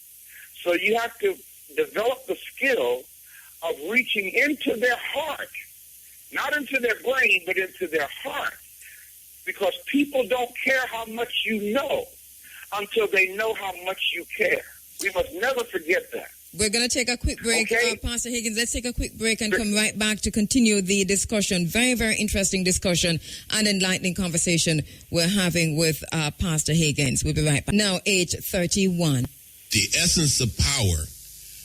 So you have to develop the skill of reaching into their heart, not into their brain, but into their heart. Because people don't care how much you know until they know how much you care. We must never forget that. We're going to take a quick break. Okay. Pastor Higgins, let's take a quick break and come right back to continue the discussion. Very, very interesting discussion and enlightening conversation we're having with Pastor Higgins. We'll be right back. Now, 8:31. The essence of power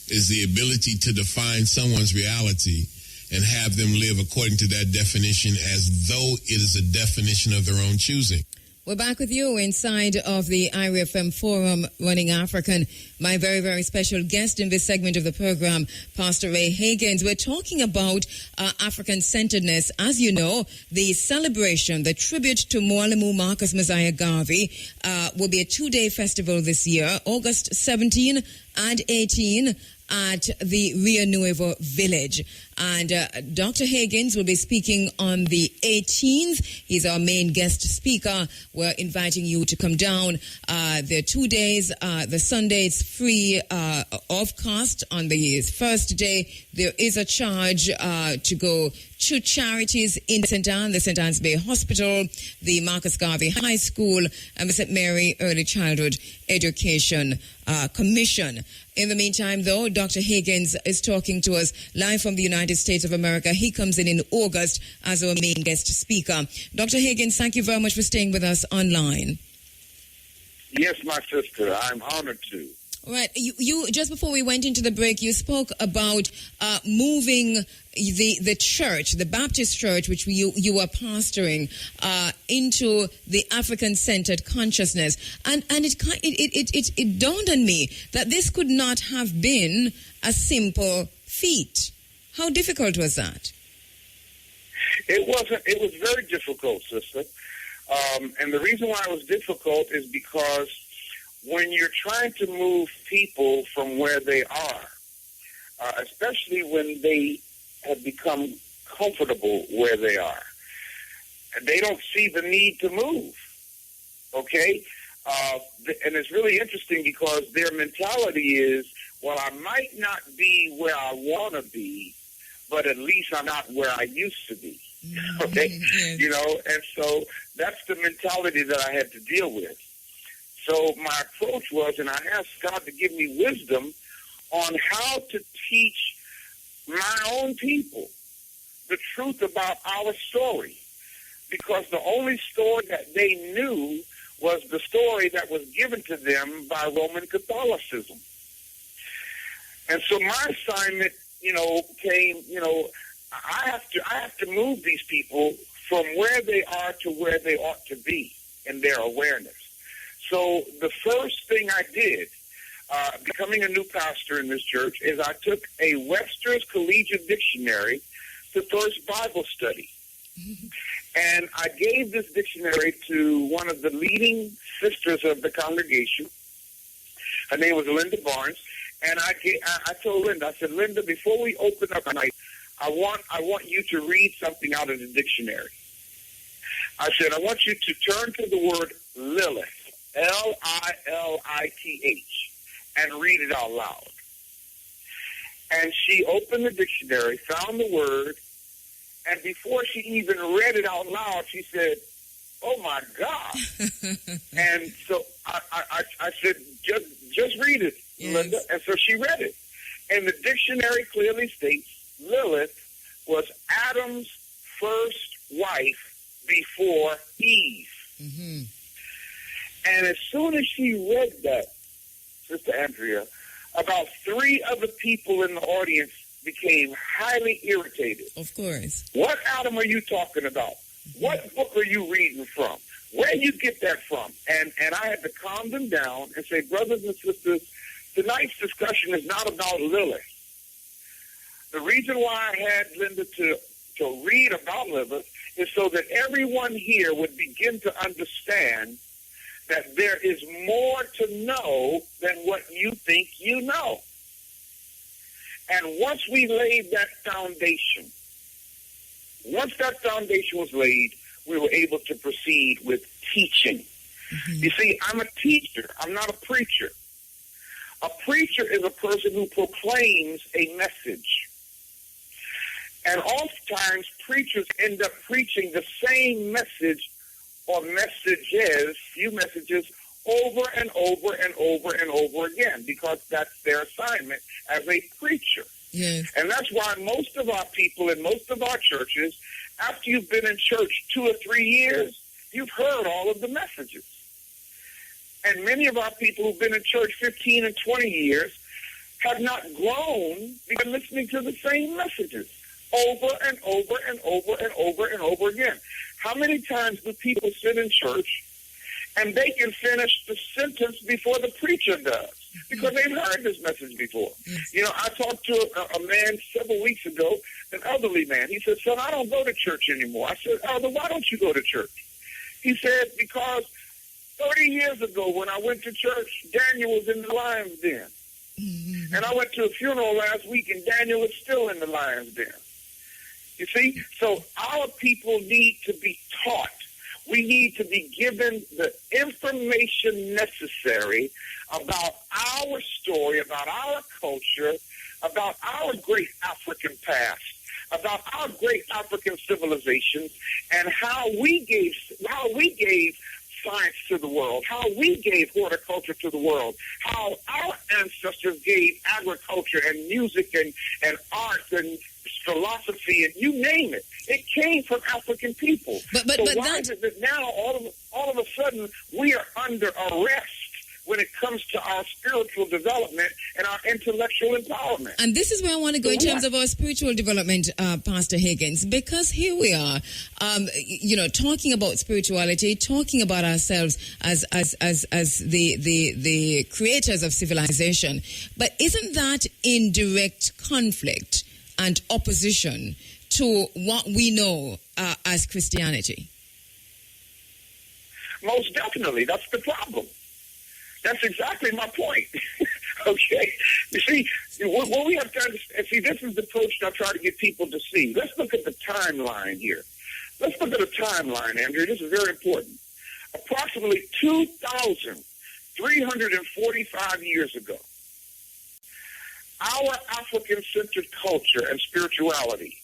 is the ability to define someone's reality and have them live according to that definition as though it is a definition of their own choosing. We're back with you inside of the IRFM Forum Running African. My very, very special guest in this segment of the program, Pastor Ray Higgins. We're talking about African-centeredness. As you know, the celebration, the tribute to Mwalimu Marcus Messiah Garvey will be a 2-day festival this year, August 17 and 18 at the Rio Nuevo Village. And Dr. Higgins will be speaking on the 18th. He's our main guest speaker. We're inviting you to come down. There are 2 days. The Sunday is free of cost. On the first day, there is a charge to go to charities in St. Anne, the St. Anne's Bay Hospital, the Marcus Garvey High School, and the St. Mary Early Childhood Education Commission. In the meantime, though, Dr. Higgins is talking to us live from the United States of America. He comes in August as our main guest speaker. Dr. Higgins, thank you very much for staying with us online. Yes, my sister, I'm honored to. All right. You just before we went into the break, you spoke about moving the church, the Baptist church, which you are pastoring, into the African-centered consciousness, and it dawned on me that this could not have been a simple feat. How difficult was that? It wasn't. It was very difficult, sister. And the reason why it was difficult is because when you're trying to move people from where they are, especially when they have become comfortable where they are, they don't see the need to move. Okay? And it's really interesting because their mentality is, well, I might not be where I want to be, but at least I'm not where I used to be. Okay? You know, and so that's the mentality that I had to deal with. So my approach was, and I asked God to give me wisdom on how to teach my own people the truth about our story. Because the only story that they knew was the story that was given to them by Roman Catholicism. And so my assignment, you know, came, you know, I have to move these people from where they are to where they ought to be in their awareness. So the first thing I did, becoming a new pastor in this church, is I took a Webster's Collegiate Dictionary to First Bible Study. And I gave this dictionary to one of the leading sisters of the congregation. Her name was Linda Barnes. And I told Linda, I said, Linda, before we open up tonight, I want you to read something out of the dictionary. I said, I want you to turn to the word Lilith, Lilith, and read it out loud. And she opened the dictionary, found the word, and before she even read it out loud, she said, oh, my God. And so I said, just read it, Linda. And so she read it. And the dictionary clearly states Lilith was Adam's first wife before Eve. Mm-hmm. And as soon as she read that, Sister Andrea, about 3 other people in the audience became highly irritated. Of course. What Adam are you talking about? What book are you reading from? Where you get that from? And I had to calm them down and say, brothers and sisters, tonight's discussion is not about Lilith. The reason why I had Linda to read about Lilith is so that everyone here would begin to understand that there is more to know than what you think you know. And once we laid that foundation, once that foundation was laid, we were able to proceed with teaching. Mm-hmm. You see, I'm a teacher. I'm not a preacher. A preacher is a person who proclaims a message. And oftentimes, preachers end up preaching the same message or messages, few messages, over and over and over and over again, because that's their assignment as a preacher. Yes. And that's why most of our people in most of our churches, after you've been in church 2 or 3 years, you've heard all of the messages. And many of our people who've been in church 15 and 20 years have not grown because listening to the same messages over and over and over and over and over again. How many times do people sit in church and they can finish the sentence before the preacher does? Because they've heard this message before. You know, I talked to a man several weeks ago, an elderly man. He said, son, I don't go to church anymore. I said, Elder, why don't you go to church? He said, because 30 years ago when I went to church, Daniel was in the lion's den. Mm-hmm. And I went to a funeral last week, and Daniel is still in the lion's den. You see? So our people need to be taught. We need to be given the information necessary about our story, about our culture, about our great African past, about our great African civilizations, and how we gave science to the world, how we gave horticulture to the world, how our ancestors gave agriculture and music and art and philosophy and you name it. It came from African people. But why is it that now all of a sudden we are under arrest when it comes to our spiritual development and our intellectual empowerment? And this is where I want to go in terms of our spiritual development, Pastor Higgins, because here we are, talking about spirituality, talking about ourselves as the creators of civilization. But isn't that in direct conflict and opposition to what we know as Christianity? Most definitely. That's the problem. That's exactly my point. Okay? You see, what we have to understand, this is the approach I try to get people to see. Let's look at the timeline here. Let's look at the timeline, Andrew. This is very important. approximately 2,345 years ago, our African-centered culture and spirituality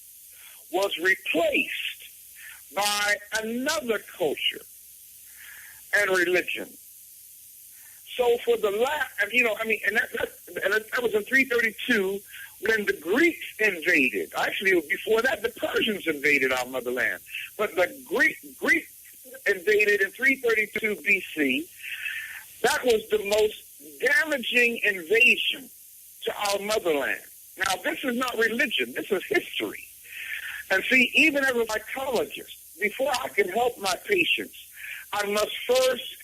was replaced by another culture and religion. So for the last, and that was in 332 when the Greeks invaded. Actually, before that, the Persians invaded our motherland. But the Greeks invaded in 332 BC. That was the most damaging invasion to our motherland. Now, this is not religion. This is history. And see, even as a psychologist, before I can help my patients, I must first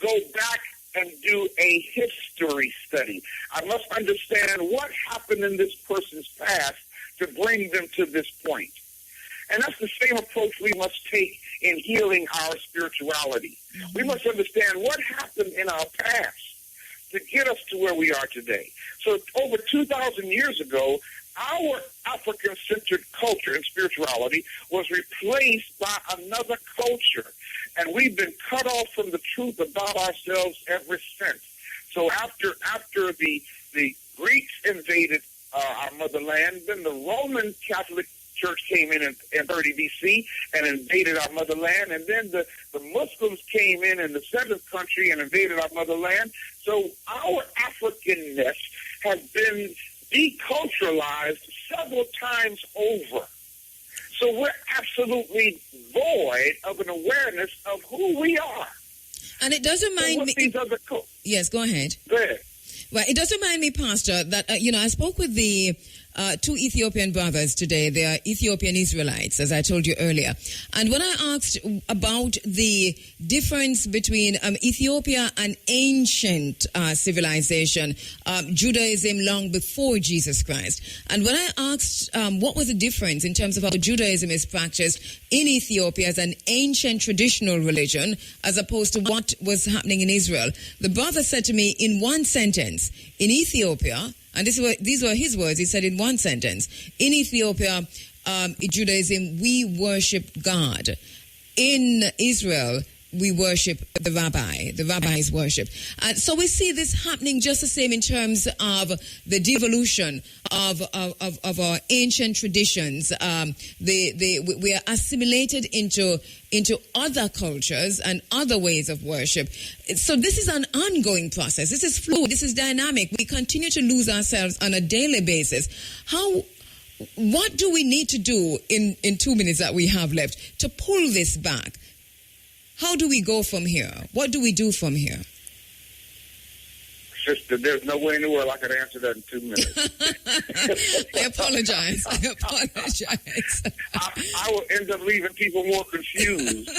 go back and do a history study. I must understand what happened in this person's past to bring them to this point. And that's the same approach we must take in healing our spirituality. We must understand what happened in our past to get us to where we are today. So over 2,000 years ago, our African-centered culture and spirituality was replaced by another culture. And we've been cut off from the truth about ourselves ever since. So after the Greeks invaded our motherland, then the Roman Catholic Church came in 30 BC and invaded our motherland, and then the Muslims came in the seventh country and invaded our motherland. So our Africanness has been deculturalized several times over. So we're absolutely void of an awareness of who we are. And it does remind me... Yes, go ahead. Go ahead. Well, it does remind me, Pastor, that, I spoke with the two Ethiopian brothers today. They are Ethiopian Israelites, as I told you earlier. And when I asked about the difference between Ethiopia and ancient civilization, Judaism long before Jesus Christ, and when I asked what was the difference in terms of how Judaism is practiced in Ethiopia as an ancient traditional religion as opposed to what was happening in Israel, the brother said to me in one sentence, in Ethiopia, and these were his words, he said in one sentence, in Ethiopia, in Judaism, we worship God. In Israel, we worship the rabbi. The rabbis worship. And so we see this happening just the same in terms of the devolution of our ancient traditions. We are assimilated into other cultures and other ways of worship. So this is an ongoing process. This is fluid. This is dynamic. We continue to lose ourselves on a daily basis. What do we need to do in 2 minutes that we have left to pull this back? How do we go from here? What do we do from here? Sister, there's no way in the world I could answer that in 2 minutes. I apologize. I will end up leaving people more confused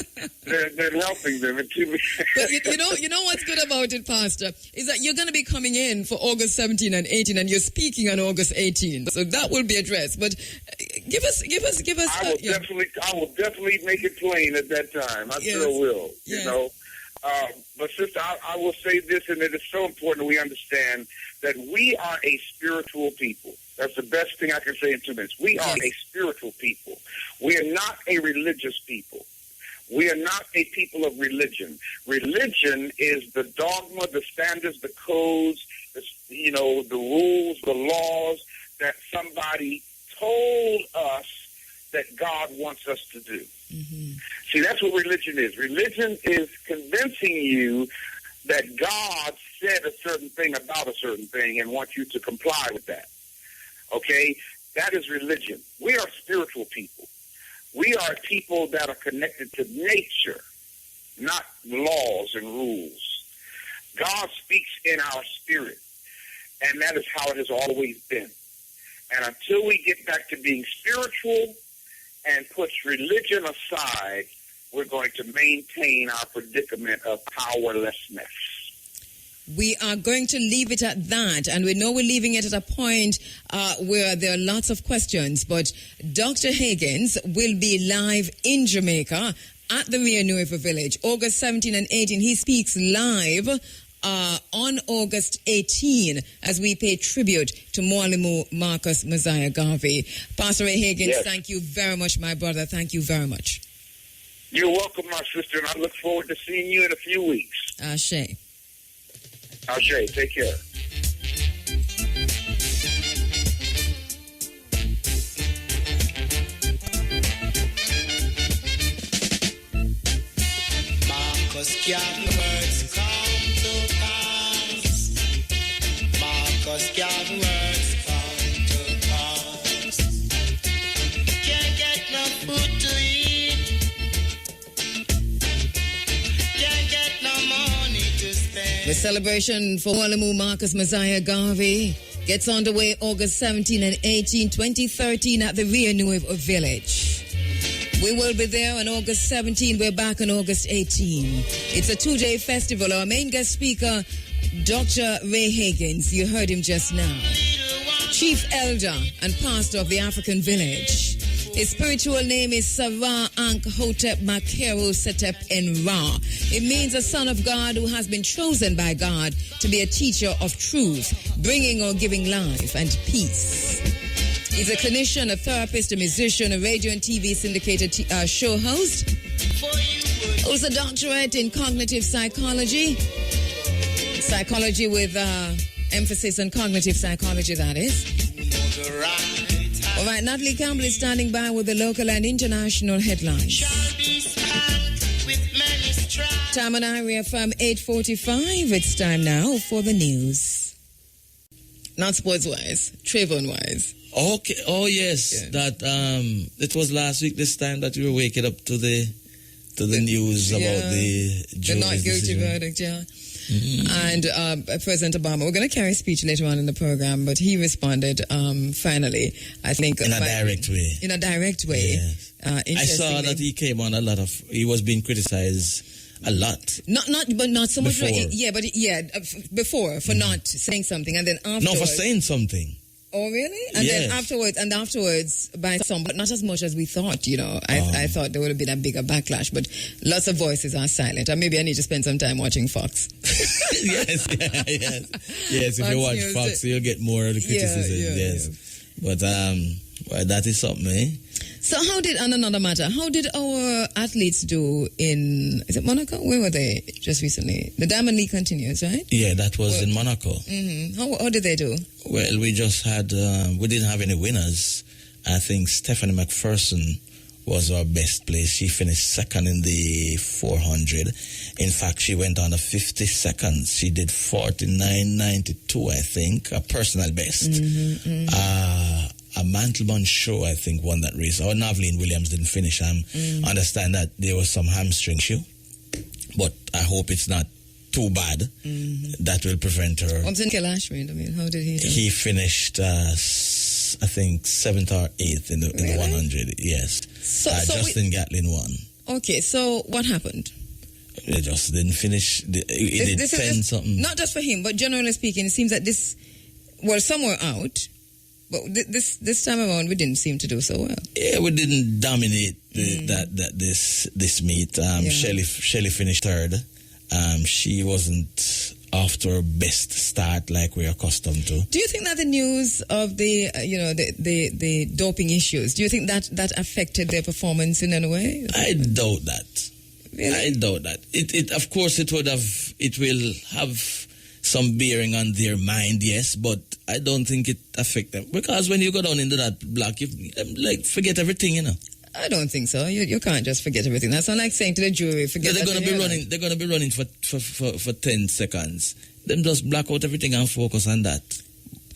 than helping them in 2 minutes. But you know what's good about it, Pastor, is that you're going to be coming in for August 17 and 18, and you're speaking on August 18. So that will be addressed. But give us. I will definitely make it plain at that time. I sure will. Yes. You know. But sister, I will say this, and it is so important we understand that we are a spiritual people. That's the best thing I can say in 2 minutes. We are a spiritual people. We are not a religious people. We are not a people of religion. Religion is the dogma, the standards, the codes, the rules, the laws that somebody told us that God wants us to do. Mm-hmm. See, that's what religion is. Religion is convincing you that God said a certain thing about a certain thing and wants you to comply with that. Okay? That is religion. We are spiritual people. We are people that are connected to nature, not laws and rules. God speaks in our spirit, and that is how it has always been. And until we get back to being spiritual and puts religion aside, we're going to maintain our predicament of powerlessness. We are going to leave it at that, and we know we're leaving it at a point where there are lots of questions, but Dr. Higgins will be live in Jamaica at the Rio Nuevo Village, August 17 and 18. He speaks live on August 18 as we pay tribute to Mwalimu Marcus Messiah Garvey. Pastor Ray Higgins, Thank you very much, my brother. Thank you very much. You're welcome, my sister, and I look forward to seeing you in a few weeks. Ashe. Ashe, take care. Marcus can words come to pass. Marcus can words come to pass. Can't get no food to eat. Can't get no money to spend. The celebration for Walamu Marcus Messiah Garvey gets underway August 17 and 18, 2013 at the Rio Nuevo Village. We will be there on August 17. We're back on August 18. It's a 2-day festival. Our main guest speaker, Dr. Ray Higgins. You heard him just now. Chief Elder and Pastor of the African Village. His spiritual name is Sarah Ankh Hotep Kheru Setep En Ra. It means a son of God who has been chosen by God to be a teacher of truth, bringing or giving life and peace. He's a clinician, a therapist, a musician, a radio and TV syndicated show host. Holds a doctorate in cognitive psychology. Psychology with emphasis on cognitive psychology, that is. All right, Natalie Campbell is standing by with the local and international headlines. Time on area from 8:45. It's time now for the news. Not sports-wise, Trayvon-wise. Okay. Oh yes, that it was last week. This time that you were waking up to the news about the not guilty verdict. Yeah. Mm-hmm. And President Obama, we're going to carry a speech later on in the program, but he responded finally, I think. In a direct way. In a direct way. Yes. I saw that he came on he was being criticized a lot. Not so much. Before. Before, for not saying something, and then afterwards. No, for saying something. Oh, really? And then afterwards by some, but not as much as we thought, I thought there would have been a bigger backlash, but lots of voices are silent. Or maybe I need to spend some time watching Fox. Yes. Yes, if you watch Fox, you'll get more of the criticism. Yes. But that is something, eh? So on another matter, how did our athletes do is it Monaco? Where were they just recently? The Diamond League continues, right? Yeah, that was in Monaco. Mm-hmm. How did they do? Well, we just had, we didn't have any winners. I think Stephanie McPherson was our best place. She finished second in the 400. In fact, she went on a 50 seconds. She did 49.92, I think, a personal best. A Mantelman Show, I think, won that race. Or Naveline Williams didn't finish. I understand that there was some hamstring issue, but I hope it's not too bad. That will prevent her. How did he do? He finished, I think, 7th or 8th in the 100. Yes. Justin Gatlin won. Okay, so what happened? They just didn't finish. He did 10 something. Not just for him, but generally speaking, it seems that some were out. But this time around, we didn't seem to do so well. Yeah, we didn't dominate this meet. Shelley finished third. She wasn't off to her best start like we're accustomed to. Do you think that the news of the doping issues, do you think that affected their performance in any way? I doubt that. Really? I doubt that. It of course it will have some bearing on their mind, yes, but I don't think it affects them. Because when you go down into that block, you forget everything, I don't think so. You can't just forget everything. That's not like saying to the jury, forget they're going to be running. They're going to be running for 10 seconds. Them just block out everything and focus on that.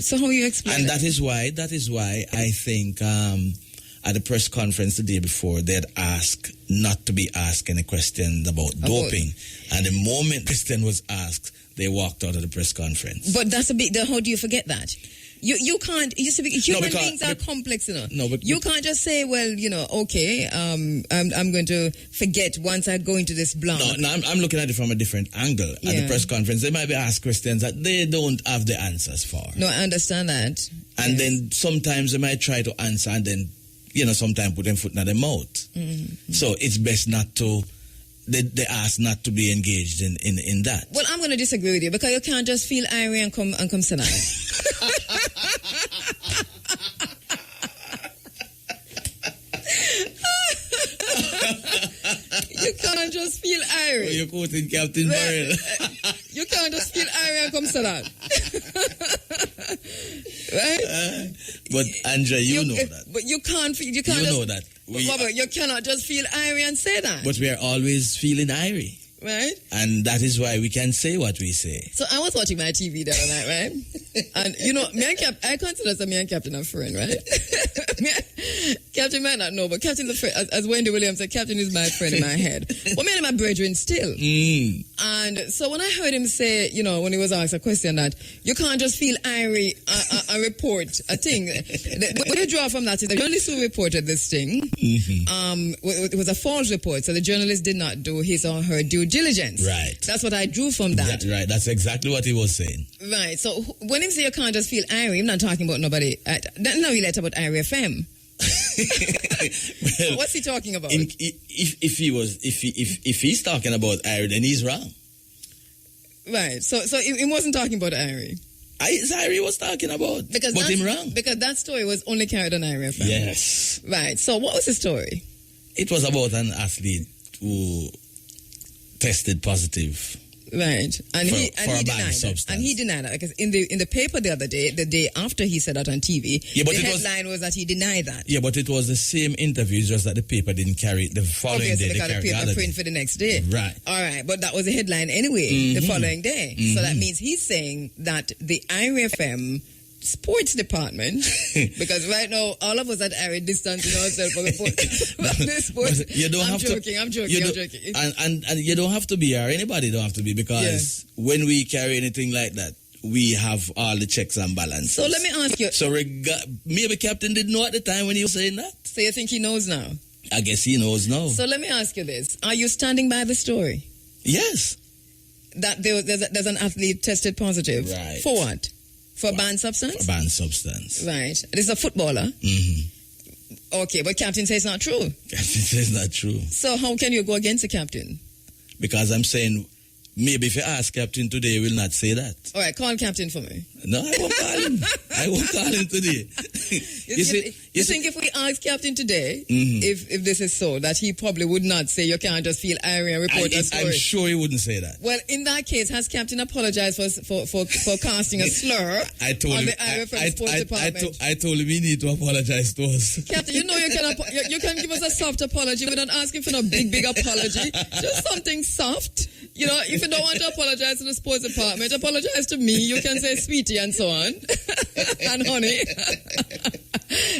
So how you explain? And that is why I think at the press conference the day before they'd asked not to be asked any questions about doping, and the moment question was asked, they walked out of the press conference. But that's how do you forget that? You can't. Human beings are complex, No, but you can't just say, well, okay, I'm going to forget once I go into this block. No, I'm looking at it from a different angle. At the press conference, they might be asked questions that they don't have the answers for. No, I understand that. And then sometimes they might try to answer, and then sometimes put them foot in their mouth. Mm-hmm. So it's best not to. They ask not to be engaged in that. Well, I'm going to disagree with you because you can't just feel irate and come sit down. You can't just feel irie. Oh, you're quoting Captain Burrell. You can't just feel irie and come say that. Right? But Andrea, you know that. But you can't feel, you can't You just, know that. Robert, you cannot just feel irie and say that. But we are always feeling irie. Right? And that is why we can say what we say. So I was watching my TV the other night, right? And you know, I consider me and Captain a friend, right? Captain might not know, but Captain's a friend. As Wendy Williams said, Captain is my friend in my head. But me and my brethren still. And so when I heard him say, you know, when he was asked a question that you can't just feel irie and report a thing. What you draw from that is the journalist who reported this thing, it was a false report. So the journalist did not do his or her due diligence. Right. That's what I drew from that. Right. That's exactly what he was saying. Right. So when he say you can't just feel irie, I'm not talking about nobody. No, you let about Irie FM. Well, what's he talking about? If he's talking about irie, then he's wrong. Right. So he wasn't talking about irie. Irie was talking about, but him wrong. Because that story was only carried on Irie FM. Yes. Right. So what was the story? It was about an athlete who tested positive. Right, and he denied that. And he denied that because in the paper the other day, the day after he said that on TV, the headline was that he denied that. Yeah, but it was the same interview, just that the paper didn't carry it the following Obviously, day. They got a paper print for the next day. Right. All right, but that was the headline anyway. The following day, so that means he's saying that the Irie FM sports department, because right now all of us at Irie distancing ourselves from the sports. I'm joking. And you don't have to be, or anybody don't have to be, because when we carry anything like that, we have all the checks and balances. So let me ask you. So maybe Captain didn't know at the time when he was saying that. So you think he knows now? I guess he knows now. So let me ask you this: are you standing by the story? Yes. That there's an athlete tested positive. Right. For what? For banned substance? For banned substance. Right. This is a footballer? Okay, but Captain says it's not true. Captain says not true. So how can you go against the Captain? Because I'm saying, maybe if you ask Captain today, he will not say that. All right, call Captain for me. No, I won't call him. I won't call him today. You think if we ask Captain today, if this is so, that he probably would not say you can't just feel irie and report a story? I'm sure he wouldn't say that. Well, in that case, has Captain apologized for casting a slur on the Irie from Sports Department? I told him he need to apologize to us. Captain, you know you can give us a soft apology without asking for no big apology. Just something soft. You know, if you don't want to apologize to the sports department, apologize to me. You can say sweetie and so on, and honey.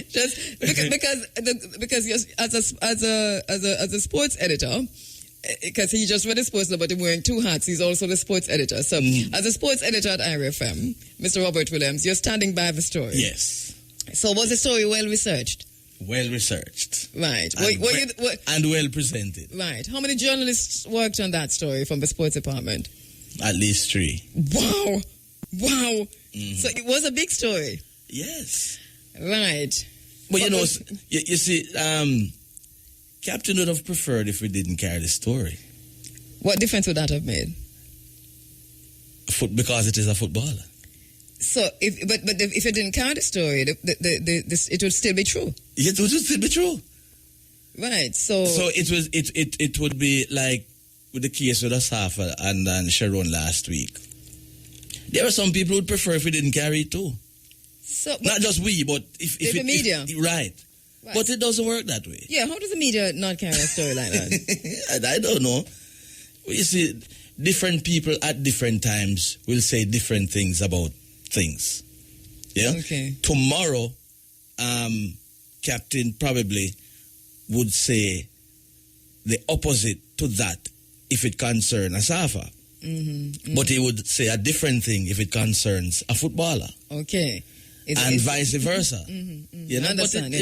Just because you're, as a sports editor, because he just read the sports, but he's wearing two hats. He's also the sports editor. So, as a sports editor at Irie FM, Mr. Robert Williams, you're standing by the story. Yes. So, was the story well researched? Well researched. Right. And well presented. Right. How many journalists worked on that story from the sports department? At least 3. Wow. So it was a big story. Yes. Right. But you see, Captain would have preferred if we didn't carry the story. What difference would that have made? Because it is a footballer. So, if you didn't carry the story, it would still be true. It would still be true. Right. So it would be like with the case with Asafa and Sharon last week. There are some people who would prefer if we didn't carry it too. So, not just we, but if the media. Right. But it doesn't work that way. Yeah, how does the media not carry a story like that? I don't know. You see, different people at different times will say different things about things. Yeah? Okay. Tomorrow, Captain probably would say the opposite to that if it concerns Asafa. But he would say a different thing if it concerns a footballer. Okay. And vice versa. You know,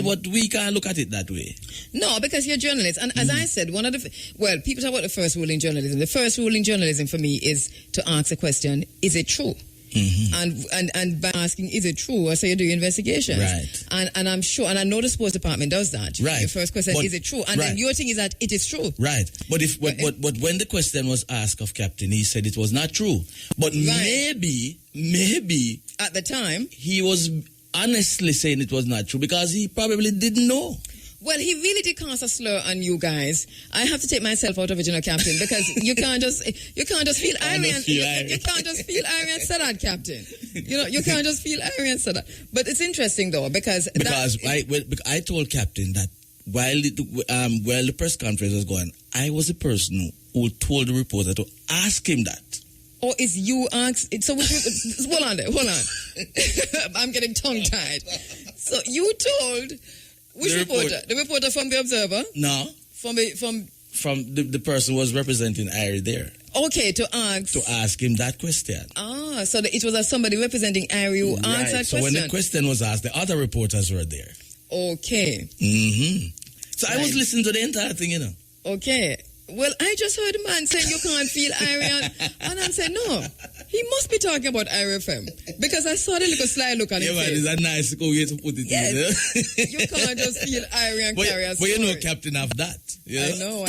but we can't look at it that way. No, because you're journalists. And as I said, people talk about the first rule in journalism. The first rule in journalism for me is to ask a question, is it true? And by asking, is it true? I say you do your investigations. Right. And I'm sure, and I know the sports department does that. Right. The first question, is it true? And then your thing is that it is true. Right. But when the question was asked of Captain, he said it was not true. But maybe at the time he was honestly saying it was not true because he probably didn't know. Well, he really did cast a slur on you guys. I have to take myself out of it, Captain, because you can't just feel irony. You can't just feel irony and say that, Captain. You can't just feel irony and say that. But it's interesting though because I told Captain that while the press conference was going, I was the person who told the reporter to ask him that. Or is you ask? So hold on. I'm getting tongue-tied. So you told which reporter? The reporter from the Observer? No. From the person who was representing Irie there. Okay, to ask him that question. So it was somebody representing Irie who asked that question. So when the question was asked, the other reporters were there. Okay. So I was listening to the entire thing, Okay. Well, I just heard a man saying you can't feel Irie, and I'm saying, no, he must be talking about Irie FM, because I saw the little sly look on his face. It's a nice way to put it. Yes. You can't just feel Irie and carry a story. But Captain, have that. I know.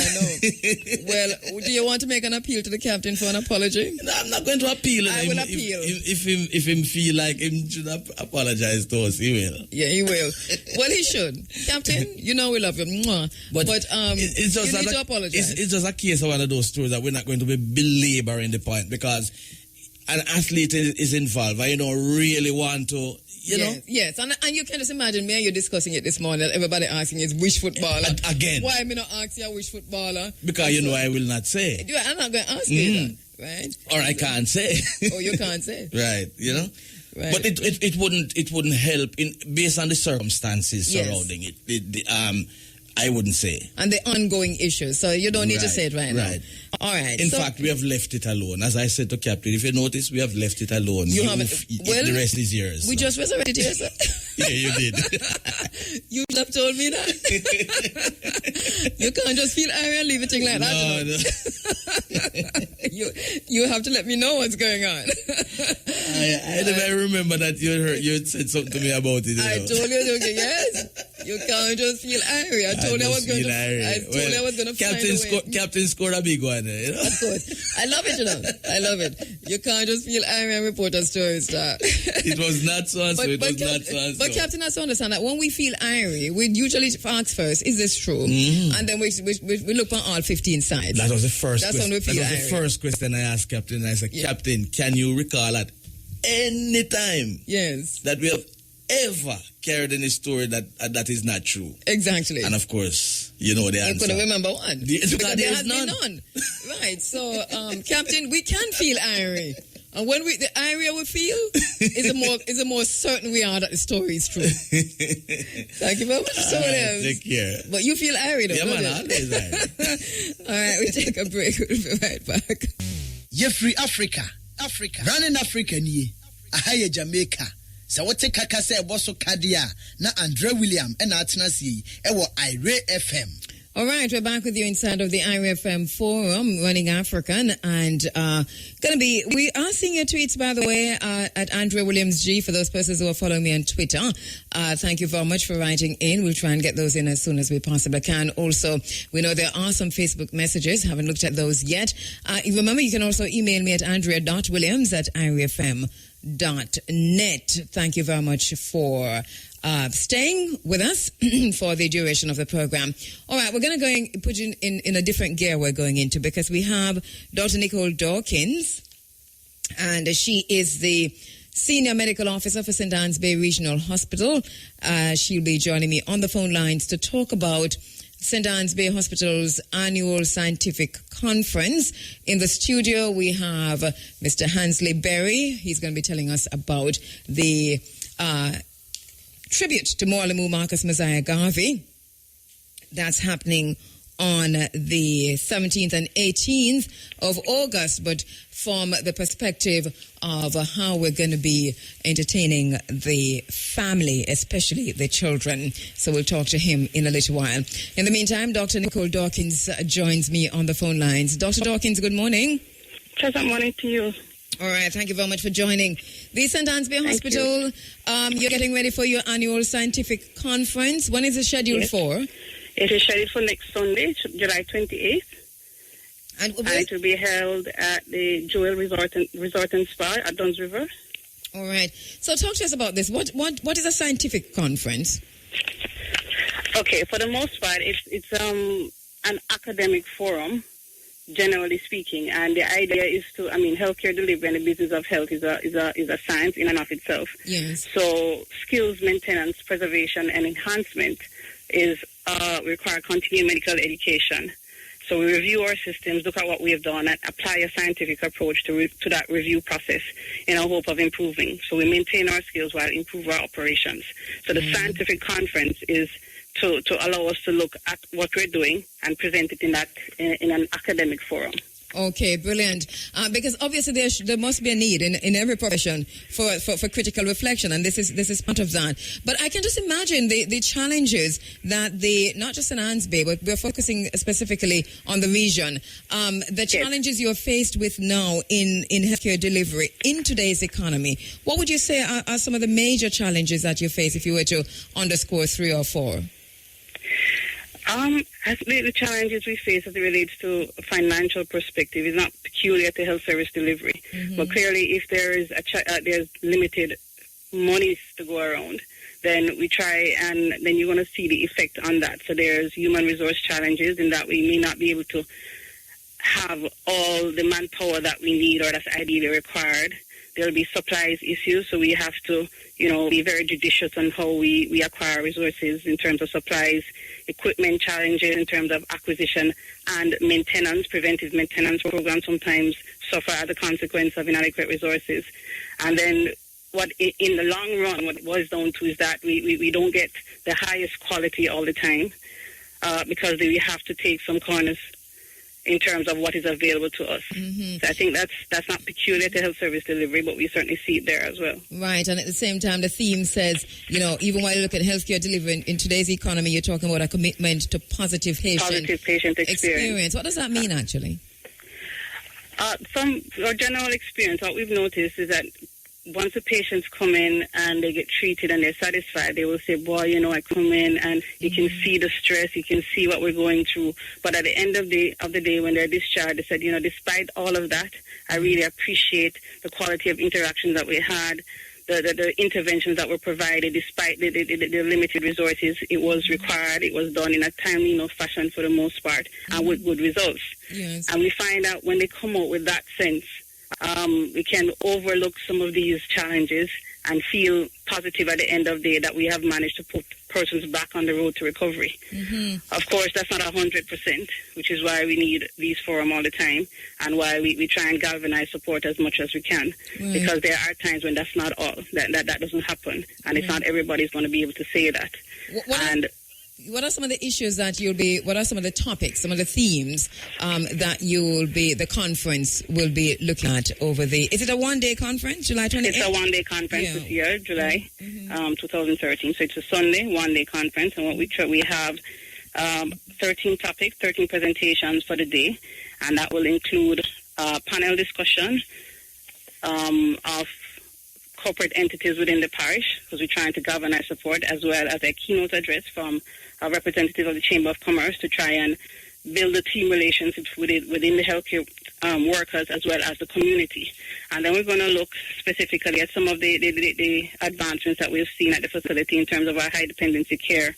Well, do you want to make an appeal to the Captain for an apology? No, I'm not going to appeal. I will appeal. If him feel like him should apologize to us, he will. Yeah, he will. Well, he should. Captain, we love him. But it's just you need to apologize. It's just a case of one of those stories that we're not going to be belaboring the point, because an athlete is involved and you don't really want to, know? Yes, and you can just imagine me and you discussing it this morning, everybody asking is which footballer. Again. Why me not ask you which footballer? Because I will not say. I'm not going to ask you that, right? Or I can't say. Oh, you can't say. Right, Right. But it wouldn't help based on the circumstances surrounding it. I wouldn't say. And the ongoing issues. So you don't need to say it right now. All right. In fact, we have left it alone. As I said to Captain, if you notice, we have left it alone. You haven't. Well, the rest is yours. We just resurrected here, sir. Yeah, you did. You should have told me that. You can't just feel Irie and leave it like that. No. You have to let me know what's going on. I never remember that you said something to me about it. I told you, yes. You can't just feel Irie. I told you I was going to find a way. Captain scored a big one. Of course. I love it, I love it. You can't just feel Irie and report a story star. It was not so and so. But Captain has to understand that when we feel Irie, we usually ask first, is this true? And then we look on all 15 sides. That was the first question. That was the first question I asked Captain. I said, Captain, can you recall at any time that we have ever carried any story that is not true? Exactly. And of course, the answer. You couldn't remember one. Because there has been none. Right. So, Captain, we can feel Irie. And when the Irie we feel is a more certain we are that the story is true. Thank you very much. Take care. But you feel Irie though, yeah, man, always Irie. All right, we take a break. We'll be right back. You're free Africa. Running Africa ni. Ahaya Jamaica. So what take kaka say boso kadia na Andre William and Atnasi ewo Irie FM. All right, we're back with you inside of the Irie FM forum, Running African, and we are seeing your tweets, by the way, at Andre Williams G, for those persons who are following me on Twitter. Thank you very much for writing in. We'll try and get those in as soon as we possibly can. Also, we know there are some Facebook messages. Haven't looked at those yet. Remember, you can also email me at andrea.williams@iriefm.net. Thank you very much for staying with us for the duration of the program. All right, we're going to put in a different gear we're going into, because we have Dr. Nicole Dawkins, and she is the Senior Medical Officer for St. Anne's Bay Regional Hospital. She'll be joining me on the phone lines to talk about St. Anne's Bay Hospital's annual scientific conference. In the studio, we have Mr. Hansley Berry. He's going to be telling us about the tribute to Morlamu Marcus Messiah Garvey. That's happening on the 17th and 18th of August, but from the perspective of how we're going to be entertaining the family, especially the children. So we'll talk to him in a little while. In the meantime, Dr. Nicole Dawkins joins me on the phone lines. Dr. Dawkins, good morning. Pleasant morning to you. All right, thank you very much for joining. The St. Anne's Bay Hospital, you're getting ready for your annual scientific conference. When is it scheduled for? It is scheduled for next Sunday, July 28th. And it will be held at the Joel Resort and Spa at Duns River. All right. So talk to us about this. What is a scientific conference? Okay, for the most part, it's an academic forum, generally speaking, and the idea is to, healthcare delivery and the business of health is a science in and of itself. Yes. So skills maintenance, preservation, and enhancement require continuing medical education. So we review our systems, look at what we have done, and apply a scientific approach to that review process in a hope of improving. So we maintain our skills while improve our operations. So the scientific conference is to allow us to look at what we're doing and present it in an academic forum. Okay, brilliant. Because obviously there must be a need in every profession for critical reflection, and this is part of that. But I can just imagine the challenges that not just in Ansbay, but we're focusing specifically on the region. The challenges you're faced with now in healthcare delivery in today's economy. What would you say are some of the major challenges that you face if you were to underscore 3 or 4? The challenges we face as it relates to a financial perspective is not peculiar to health service delivery. But clearly, if there is there's limited monies to go around, then we try, and then you're going to see the effect on that. So there's human resource challenges in that we may not be able to have all the manpower that we need or that's ideally required. There'll be supplies issues, so we have to, be very judicious on how we acquire resources in terms of supplies, equipment challenges in terms of acquisition and maintenance. Preventive maintenance programs sometimes suffer as a consequence of inadequate resources. And then in the long run, what it boils down to is that we don't get the highest quality all the time because we have to take some corners in terms of what is available to us. So I think that's not peculiar to health service delivery, but we certainly see it there as well. Right, and at the same time, the theme says, even while you look at healthcare delivery in today's economy, you're talking about a commitment to positive patient experience. What does that mean, actually? From our general experience, what we've noticed is that once the patients come in and they get treated and they're satisfied, they will say, boy, I come in and you can see the stress, you can see what we're going through. But at the end of the day, when they're discharged, they said, despite all of that, I really appreciate the quality of interactions that we had, the interventions that were provided, despite the limited resources. It was required, it was done in a timely enough fashion for the most part, and with good results. Yes. And we find out when they come out with that sense, we can overlook some of these challenges and feel positive at the end of the day that we have managed to put persons back on the road to recovery. Of course, that's not 100%, which is why we need these forums all the time and why we try and galvanize support as much as we can. Right. Because there are times when that's not all, that doesn't happen, and it's not everybody's going to be able to say that. What are some of the issues that what are some of the topics, some of the themes that the conference will be looking at is it a one-day conference, July 28th? It's a one-day conference this year, July 2013. So it's a Sunday, one-day conference, and what we have 13 topics, 13 presentations for the day, and that will include panel discussion of corporate entities within the parish, because we're trying to galvanize support, as well as a keynote address from a representative of the Chamber of Commerce to try and build the team relationships within the healthcare workers as well as the community. And then we're going to look specifically at some of the advancements that we've seen at the facility in terms of our high dependency care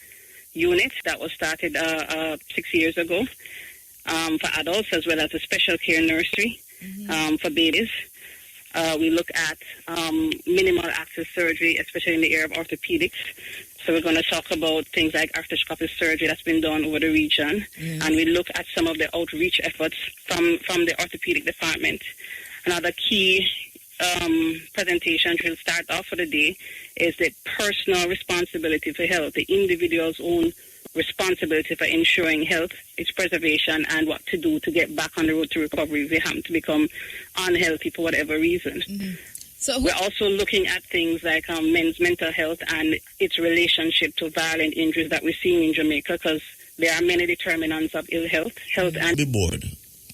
unit that was started 6 years ago for adults, as well as a special care nursery for babies. We look at minimal access surgery, especially in the area of orthopedics. So we're going to talk about things like arthroscopic surgery that's been done over the region. And we look at some of the outreach efforts from the orthopedic department. Another key presentation we'll start off for the day is the personal responsibility for health, the individual's own responsibility for ensuring health, its preservation, and what to do to get back on the road to recovery if we happen to become unhealthy for whatever reason. So we're also looking at things like men's mental health and its relationship to violent injuries that we're seeing in Jamaica, because there are many determinants of ill health. And the board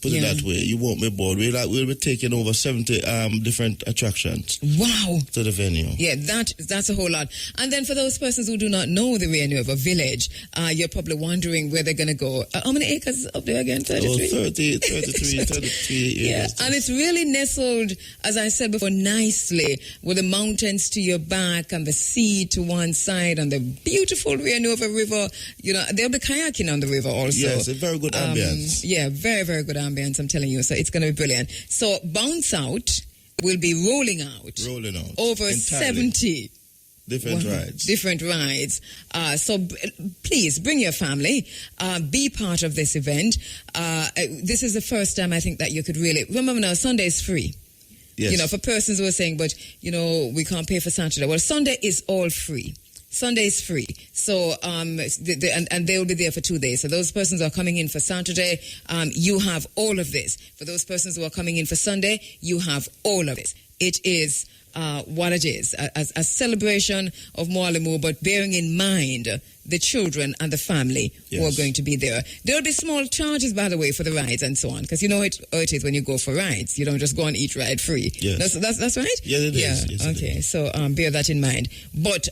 Put it that way. You won't be bored. We'll be taking over 70 different attractions. Wow. To the venue. Yeah, that's a whole lot. And then for those persons who do not know the Rio Nuevo village, you're probably wondering where they're going to go. How many acres up there again? 33? 33 yeah, acres. and it's really nestled, as I said before, nicely with the mountains to your back and the sea to one side and the beautiful Rio Nuevo River. You know, there'll be kayaking on the river also. Yes, a very good ambience. Yeah, very, very good ambience, I'm telling you. So it's going to be brilliant. So Bounce Out will be rolling out over entirely. 70 different rides. So please bring your family, be part of this event. This is the first time I think that you could really remember now. Sunday is free. Yes. You know, for persons who are saying, but you know, we can't pay for Saturday. Well, Sunday is all free. Sunday is free. So, and they will be there for 2 days. So those persons who are coming in for Saturday, you have all of this. For those persons who are coming in for Sunday, you have all of this. It is what it is, a celebration of Mwalimu, but bearing in mind the children and the family who are going to be there. There will be small charges, by the way, for the rides and so on, because you know it is when you go for rides. You don't just go and eat ride free. Yes. That's right? Yes, it is. Yeah. Yes, okay, so bear that in mind. But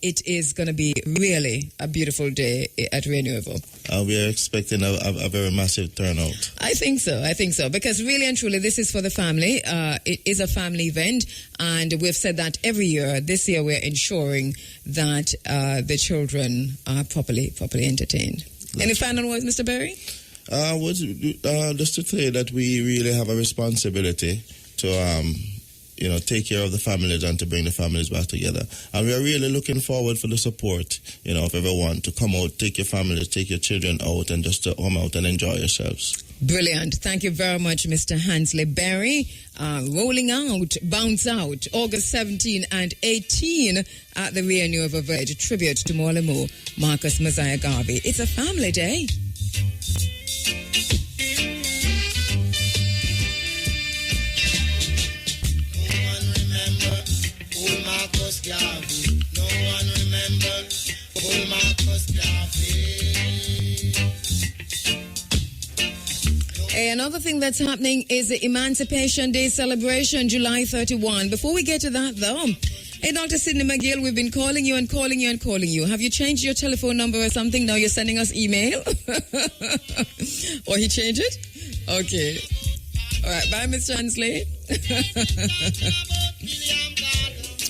it is going to be really a beautiful day at Rio Nuevo. We are expecting a very massive turnout. I think so, because really and truly, this is for the family. It is a family event, and we've said that every year. This year, we're ensuring that the children are properly entertained. Any final words, Mr. Berry? Just to say that we really have a responsibility to take care of the families and to bring the families back together. And we are really looking forward for the support, of everyone to come out, take your families, take your children out, and just to come out and enjoy yourselves. Brilliant. Thank you very much, Mr. Hansley Berry. Rolling out, Bounce Out, August 17 and 18 at the Rio Nuevo Village. A tribute to Mwalimu Marcus Messiah Garvey. It's a family day. No one remember old Marcus Garvey. Hey, another thing that's happening is the Emancipation Day celebration, July 31. Before we get to that, though, hey, Dr. Sidney McGill, we've been calling you and calling you and calling you. Have you changed your telephone number or something? Now you're sending us email? Or he changed it? Okay. All right. Bye, Mr. Hansley.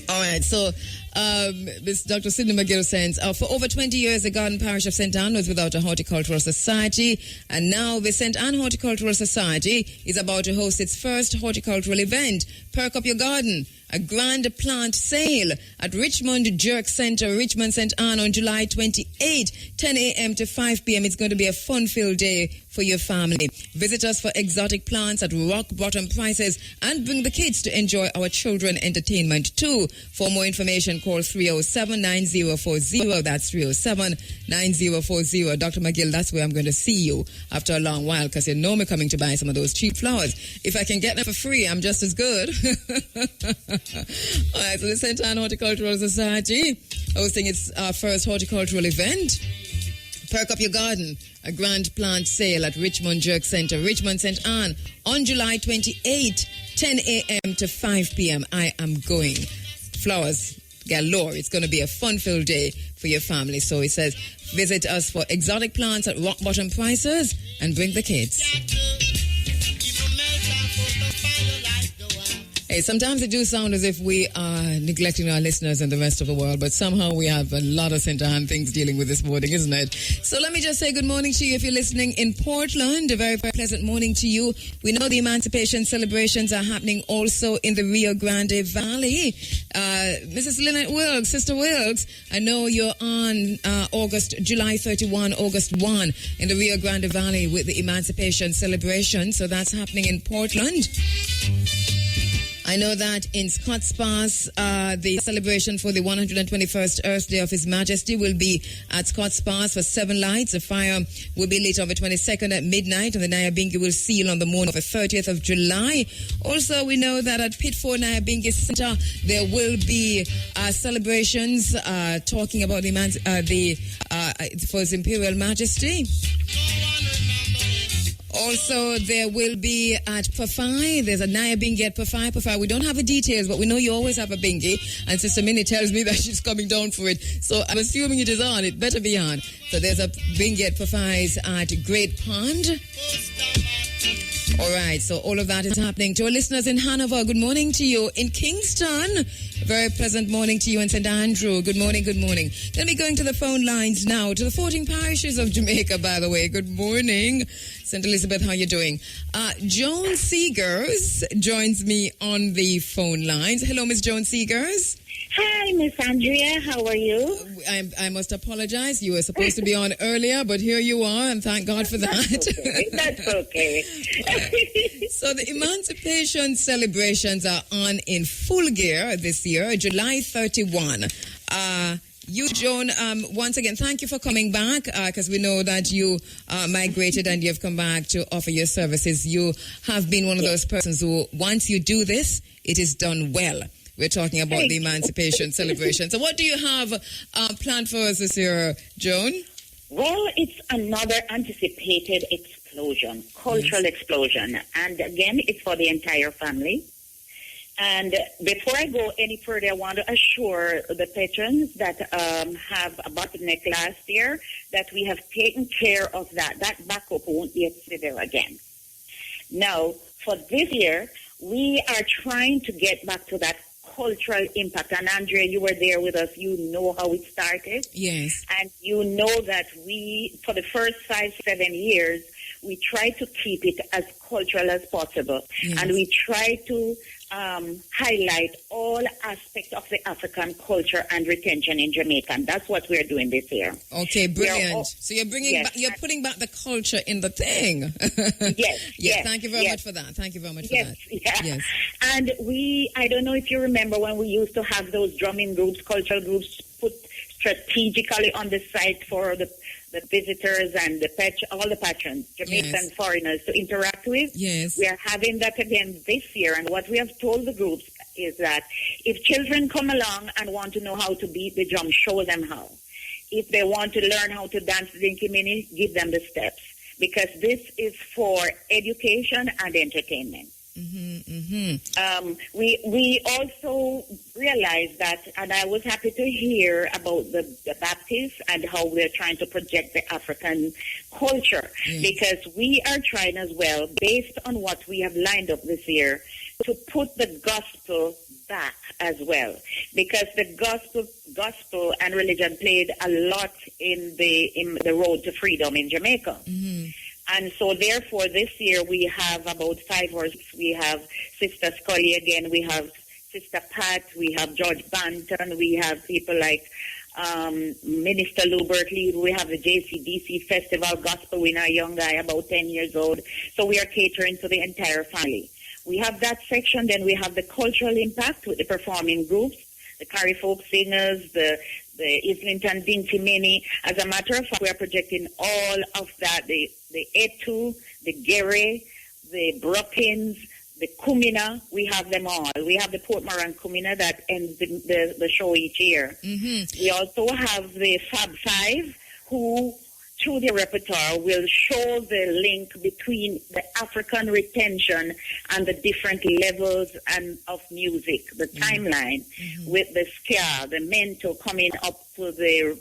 All right. So, Dr. Sidney McGill says, for over 20 years, the Garden Parish of St. Anne was without a horticultural society, and now the St. Anne Horticultural Society is about to host its first horticultural event, Perk Up Your Garden, a grand plant sale at Richmond Jerk Center, Richmond, St. Anne on July 28, 10 a.m. to 5 p.m. It's going to be a fun-filled day for your family. Visit us for exotic plants at rock-bottom prices and bring the kids to enjoy our children entertainment too. For more information, call 307-9040. That's 307-9040. Dr. McGill, that's where I'm going to see you after a long while, because you know me coming to buy some of those cheap flowers. If I can get them for free, I'm just as good. All right, so the St. Anne Horticultural Society hosting its first horticultural event. Perk Up Your Garden, a grand plant sale at Richmond Jerk Center, Richmond, St. Anne, on July 28, 10 a.m. to 5 p.m. I am going. Flowers galore. It's going to be a fun-filled day for your family. So it says, visit us for exotic plants at rock-bottom prices and bring the kids. Hey, sometimes it do sound as if we are neglecting our listeners and the rest of the world, but somehow we have a lot of St. Anne things dealing with this morning, isn't it? So let me just say good morning to you if you're listening in Portland. A very, very pleasant morning to you. We know the emancipation celebrations are happening also in the Rio Grande Valley. Mrs. Lynette Wilkes, Sister Wilkes, I know you're on July 31, August 1 in the Rio Grande Valley with the emancipation celebration. So that's happening in Portland. I know that in Scotts Pass, the celebration for the 121st Earth Day of His Majesty will be at Scotts Pass for 7 lights. The fire will be lit on the 22nd at midnight, and the Nyabingi will seal on the morning of the 30th of July. Also, we know that at Pitford Nyabingi Center, there will be celebrations talking about for His Imperial Majesty. Also, there will be at Pafai, there's a Naya Bingi at Pafai. We don't have the details, but we know you always have a Bingi. And Sister Minnie tells me that she's coming down for it. So I'm assuming it is on. It better be on. So there's a Bingi at Pafai's at Great Pond. All right, so all of that is happening. To our listeners in Hanover, good morning to you. In Kingston, a very pleasant morning to you. In St. Andrew, good morning, good morning. Let me going to the phone lines now. To the 14 parishes of Jamaica, by the way. Good morning. St. Elizabeth, how you doing? Joan Seegers joins me on the phone lines. Hello, Miss Joan Seegers. Hi, Miss Andrea. How are you? I must apologize. You were supposed to be on earlier, but here you are, and thank God for that. That's okay. So the Emancipation celebrations are on in full gear this year, July 31. You, Joan, once again, thank you for coming back, because we know that you migrated and you've come back to offer your services. You have been one of those persons who, once you do this, it is done well. We're talking about the Emancipation celebration. So what do you have planned for us this year, Joan? Well, it's another anticipated explosion, cultural explosion. And again, it's for the entire family. And before I go any further, I want to assure the patrons that have a bottleneck last year that we have taken care of that. That backup won't be severe again. Now, for this year, we are trying to get back to that cultural impact. And Andrea, you were there with us. You know how it started. Yes. And you know that we, for the first 5-7 years, we try to keep it as cultural as possible. Yes. And we try to highlight all aspects of the African culture and retention in Jamaica. And that's what we're doing this year. Okay, brilliant. So you're bringing you're putting back the culture in the thing. Yes. Thank you very much for that. Thank you very much for that. Yes. And I don't know if you remember when we used to have those drumming groups, cultural groups put strategically on the site for the visitors and all the patrons, Jamaican foreigners, to interact with. Yes. We are having that again this year. And what we have told the groups is that if children come along and want to know how to beat the drum, show them how. If they want to learn how to dance the Dinky Mini, give them the steps. Because this is for education and entertainment. We also realized that, and I was happy to hear about the Baptists and how we're trying to project the African culture, because we are trying as well, based on what we have lined up this year, to put the gospel back as well, because the gospel and religion played a lot in the road to freedom in Jamaica. And so, therefore, this year we have about 5 or 6. We have Sister Scully again. We have Sister Pat. We have George Banton. We have people like Minister Lubert Lee. We have the JCDC Festival Gospel. We know a young guy, about 10 years old. So we are catering to the entire family. We have that section. Then we have the cultural impact with the performing groups, the Carry Folk Singers, the Islington Dinky Mini. As a matter of fact, we are projecting all of that, the Etu, the Gere, the Brookins, the Kumina. We have them all. We have the Port Moran Kumina that ends the show each year. We also have the Fab Five, who, through their repertoire, will show the link between the African retention and the different levels of music, the timeline, with the ska, the mento coming up to the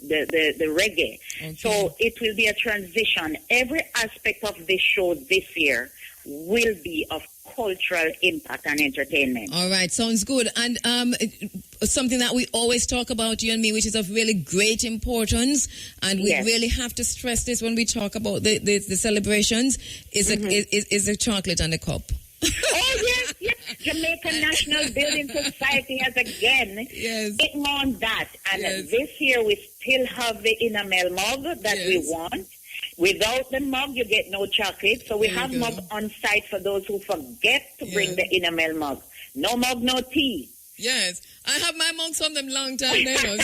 reggae. So it will be a transition. Every aspect of this show this year will be of cultural impact and entertainment. All right, sounds good. And something that we always talk about, you and me, which is of really great importance, and we really have to stress this when we talk about the celebrations, is the chocolate and the cup. Oh, yes. Jamaican National Building Society has again taken on that. And this year we still have the enamel mug that we want. Without the mug, you get no chocolate. So we have mug on site for those who forget to bring the enamel mug. No mug, no tea. Yes. I have my mugs from them long time now.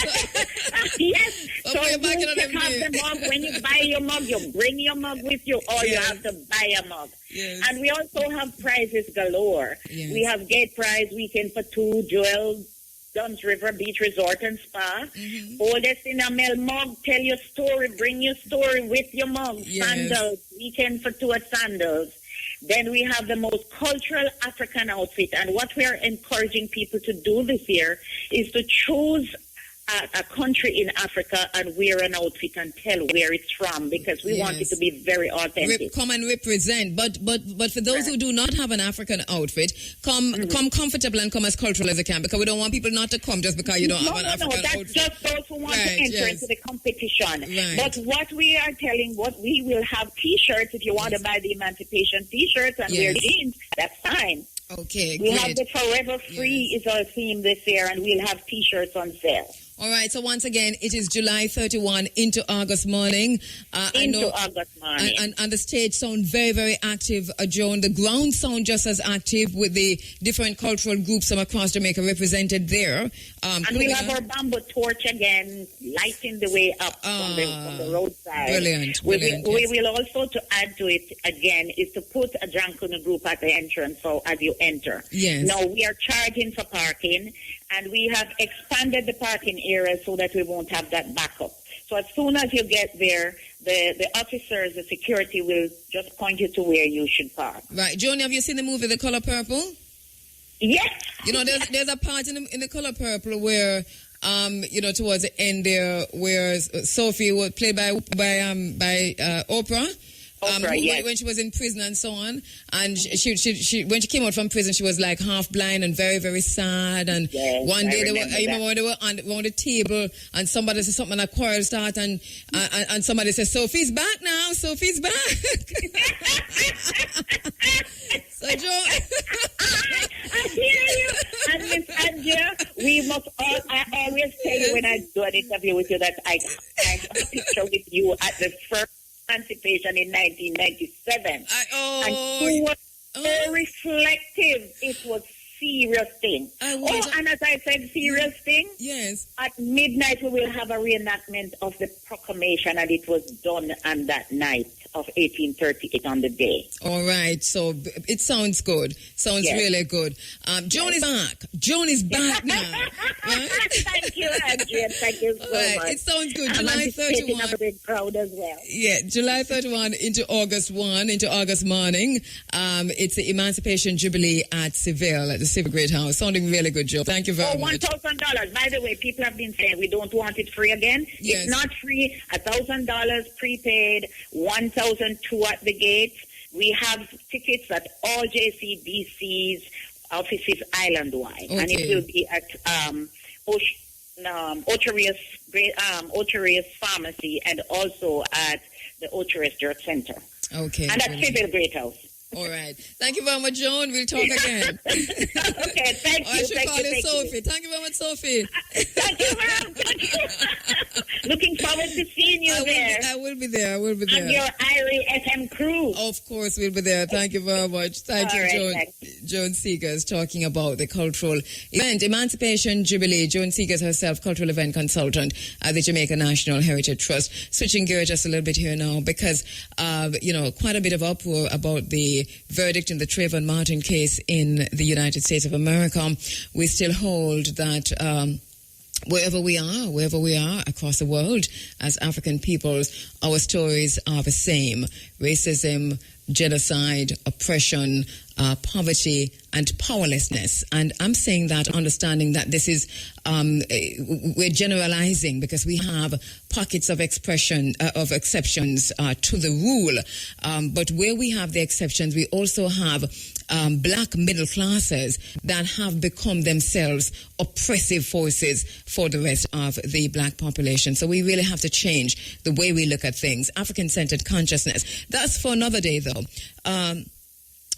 Yes. So you can have the mug. When you buy your mug, you bring your mug with you, or you have to buy a mug. Yes. And we also have prizes galore. Yes. We have gate prize weekend for 2, jewel Duns River Beach Resort and Spa. Oldest in a mug, tell your story, bring your story with your mug. Yes. Sandals, weekend for two at Sandals. Then we have the most cultural African outfit. And what we are encouraging people to do this year is to choose a country in Africa and wear an outfit and tell where it's from, because we want it to be very authentic. Come and represent. But for those who do not have an African outfit, come comfortable and come as cultural as they can, because we don't want people not to come just because you don't have an African outfit. That's just those who want to enter into the competition. Right. But what we are telling, what we will have T-shirts if you want to buy the Emancipation T-shirts and wear jeans, that's fine. Okay, we great. have the Forever Free is our theme this year, and we'll have T-shirts on sale. All right, so once again, it is July 31 into August morning. August morning. And the stage sound very, very active, Joan. The ground sound just as active with the different cultural groups from across Jamaica represented there. And we'll have our bamboo torch again, lighting the way up from the roadside. Brilliant. We will also, to add to it again, is to put a Jankuna group at the entrance so as you enter. Yes. Now, we are charging for parking, and we have expanded the parking area so that we won't have that backup. So as soon as you get there, the officers, the security will just point you to where you should park. Right. Joan, have you seen the movie The Color Purple? Yes. You know, there's a part in The Color Purple where, towards the end there, where Sophie was played by Oprah. When she was in prison and so on, and she when she came out from prison, she was like half blind and very, very sad. And one day I remember when they were on the table, and somebody said something, and a quarrel started, and somebody said, "Sophie's back now. Sophie's back." So Joe, I hear you. And Miss Andrea, we must all. I always tell you when I do an interview with you that I have a picture with you at the first Emancipation in 1997. And you were so reflective. It was serious thing. And as I said, serious thing. Yes. At midnight, we will have a reenactment of the proclamation, and it was done on that night of 1838 on the day. All right. So it sounds good. Sounds really good. Joan is back. Joan is back now. Right? Thank you, Andrea. Thank you so much. It sounds good. I'm July 31. I'm a big crowd as well. Yeah, July 31 into August 1, into August morning. It's the Emancipation Jubilee at Seville, at the Civil Great House. Sounding really good, Joe. Thank you very much. $1,000. By the way, people have been saying we don't want it free again. Yes. It's not free. $1,000 prepaid, $1,200 at the gate. We have tickets at all JCBC's offices island-wide. Okay. And it will be at Ocherius Pharmacy, and also at the Ocherius Dirt Center. Okay. And at Civil Great House. All right. Thank you very much, Joan. We'll talk again. Okay, thank you. I should call you Sophie. Thank you very much, Sophie. Thank you, ma'am. Thank you. Looking forward to seeing you there. I will be there. And your Irie FM crew. Of course, we'll be there. Thank you very much. Thank you, Joan. Joan Seegers talking about the cultural event, Emancipation Jubilee. Joan Seegers herself, cultural event consultant at the Jamaica National Heritage Trust. Switching gears just a little bit here now, because, quite a bit of uproar about the verdict in the Trayvon Martin case in the United States of America. We still hold that wherever we are across the world as African peoples, our stories are the same. Racism, genocide, oppression, poverty, and powerlessness. And I'm saying that, understanding that this is, we're generalizing because we have pockets of expression, of exceptions to the rule. But where we have the exceptions, we also have black middle classes that have become themselves oppressive forces for the rest of the black population. So we really have to change the way we look at things. African-centered consciousness. That's for another day, though.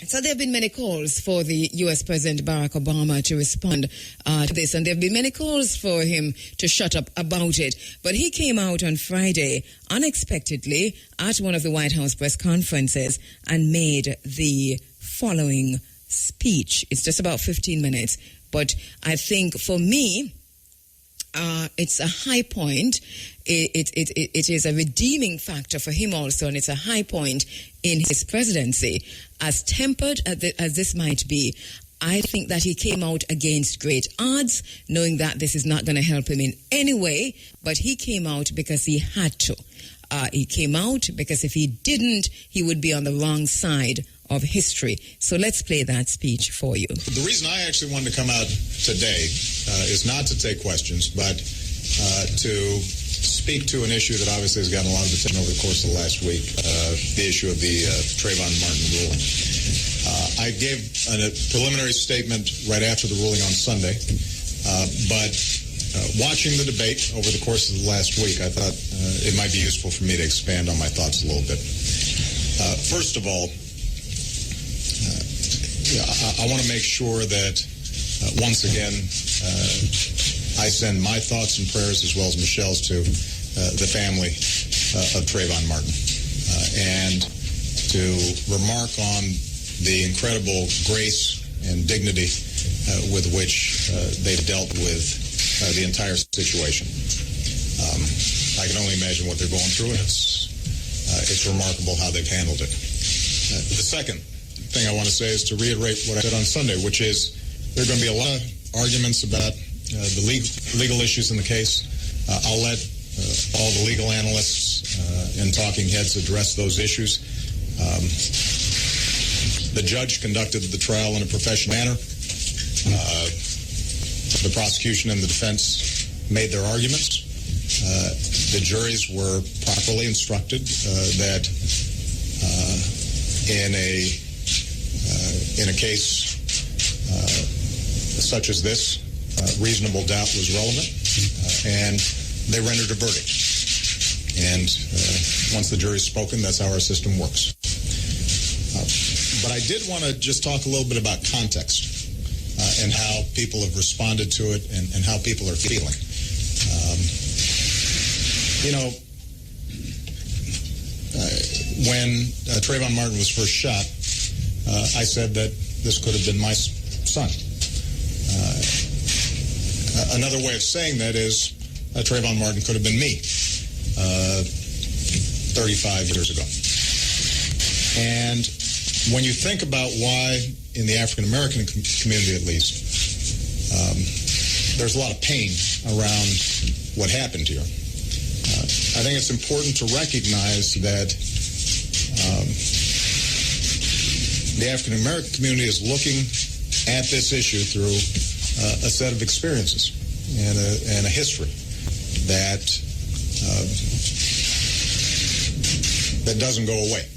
So there have been many calls for the U.S. President Barack Obama to respond to this, and there have been many calls for him to shut up about it. But he came out on Friday unexpectedly at one of the White House press conferences and made the following speech. It's just about 15 minutes, but I think for me, it's a high point. It is a redeeming factor for him also, and it's a high point in his presidency. As tempered as this might be, I think that he came out against great odds, knowing that this is not going to help him in any way, but he came out because he had to. He came out because if he didn't, he would be on the wrong side of history. So let's play that speech for you. The reason I actually wanted to come out today is not to take questions, but to speak to an issue that obviously has gotten a lot of attention over the course of the last week, the issue of the Trayvon Martin ruling. I gave a preliminary statement right after the ruling on Sunday, but watching the debate over the course of the last week, I thought it might be useful for me to expand on my thoughts a little bit. First of all, I want to make sure that once again I send my thoughts and prayers as well as Michelle's to the family of Trayvon Martin and to remark on the incredible grace and dignity with which they've dealt with the entire situation. I can only imagine what they're going through, and it's remarkable how they've handled it. The second thing I want to say is to reiterate what I said on Sunday, which is there are going to be a lot of arguments about the legal issues in the case. I'll let all the legal analysts and talking heads address those issues. The judge conducted the trial in a professional manner. The prosecution and the defense made their arguments. The juries were properly instructed that in a case such as this, reasonable doubt was relevant, and they rendered a verdict. And once the jury's spoken, that's how our system works. But I did want to just talk a little bit about context and how people have responded to it and how people are feeling. When Trayvon Martin was first shot, I said that this could have been my son. Another way of saying that is Trayvon Martin could have been me 35 years ago. And when you think about why, in the African-American community at least, there's a lot of pain around what happened here, I think it's important to recognize that the African-American community is looking at this issue through a set of experiences and a history that doesn't go away.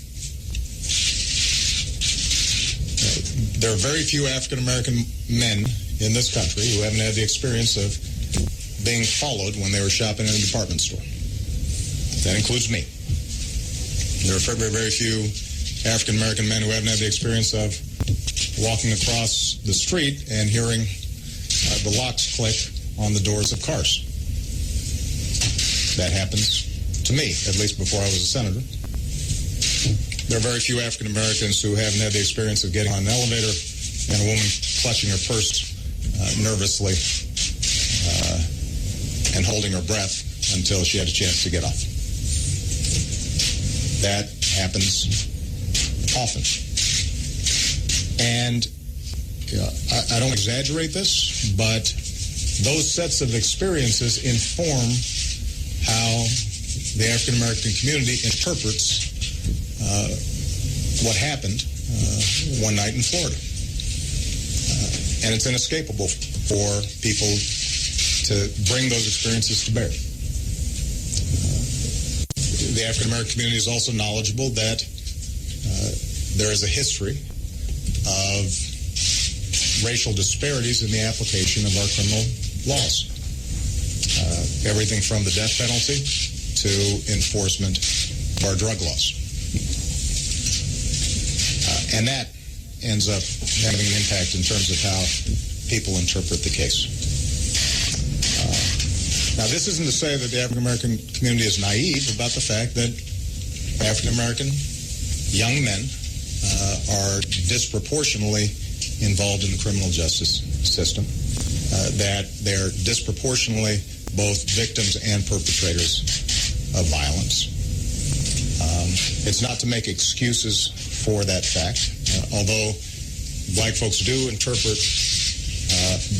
There are very few African-American men in this country who haven't had the experience of being followed when they were shopping in a department store. That includes me. There are very, very few African-American men who haven't had the experience of walking across the street and hearing the locks click on the doors of cars. That happens to me, at least before I was a senator. There are very few African Americans who haven't had the experience of getting on an elevator and a woman clutching her purse nervously and holding her breath until she had a chance to get off. That happens often. And I don't exaggerate this, but those sets of experiences inform how the African American community interprets what happened one night in Florida. And it's inescapable for people to bring those experiences to bear. The African American community is also knowledgeable that there is a history of racial disparities in the application of our criminal laws. Everything from the death penalty to enforcement of our drug laws. And that ends up having an impact in terms of how people interpret the case. Now, this isn't to say that the African-American community is naive about the fact that African-American young men are disproportionately involved in the criminal justice system, that they're disproportionately both victims and perpetrators of violence. It's not to make excuses for that fact, although black folks do interpret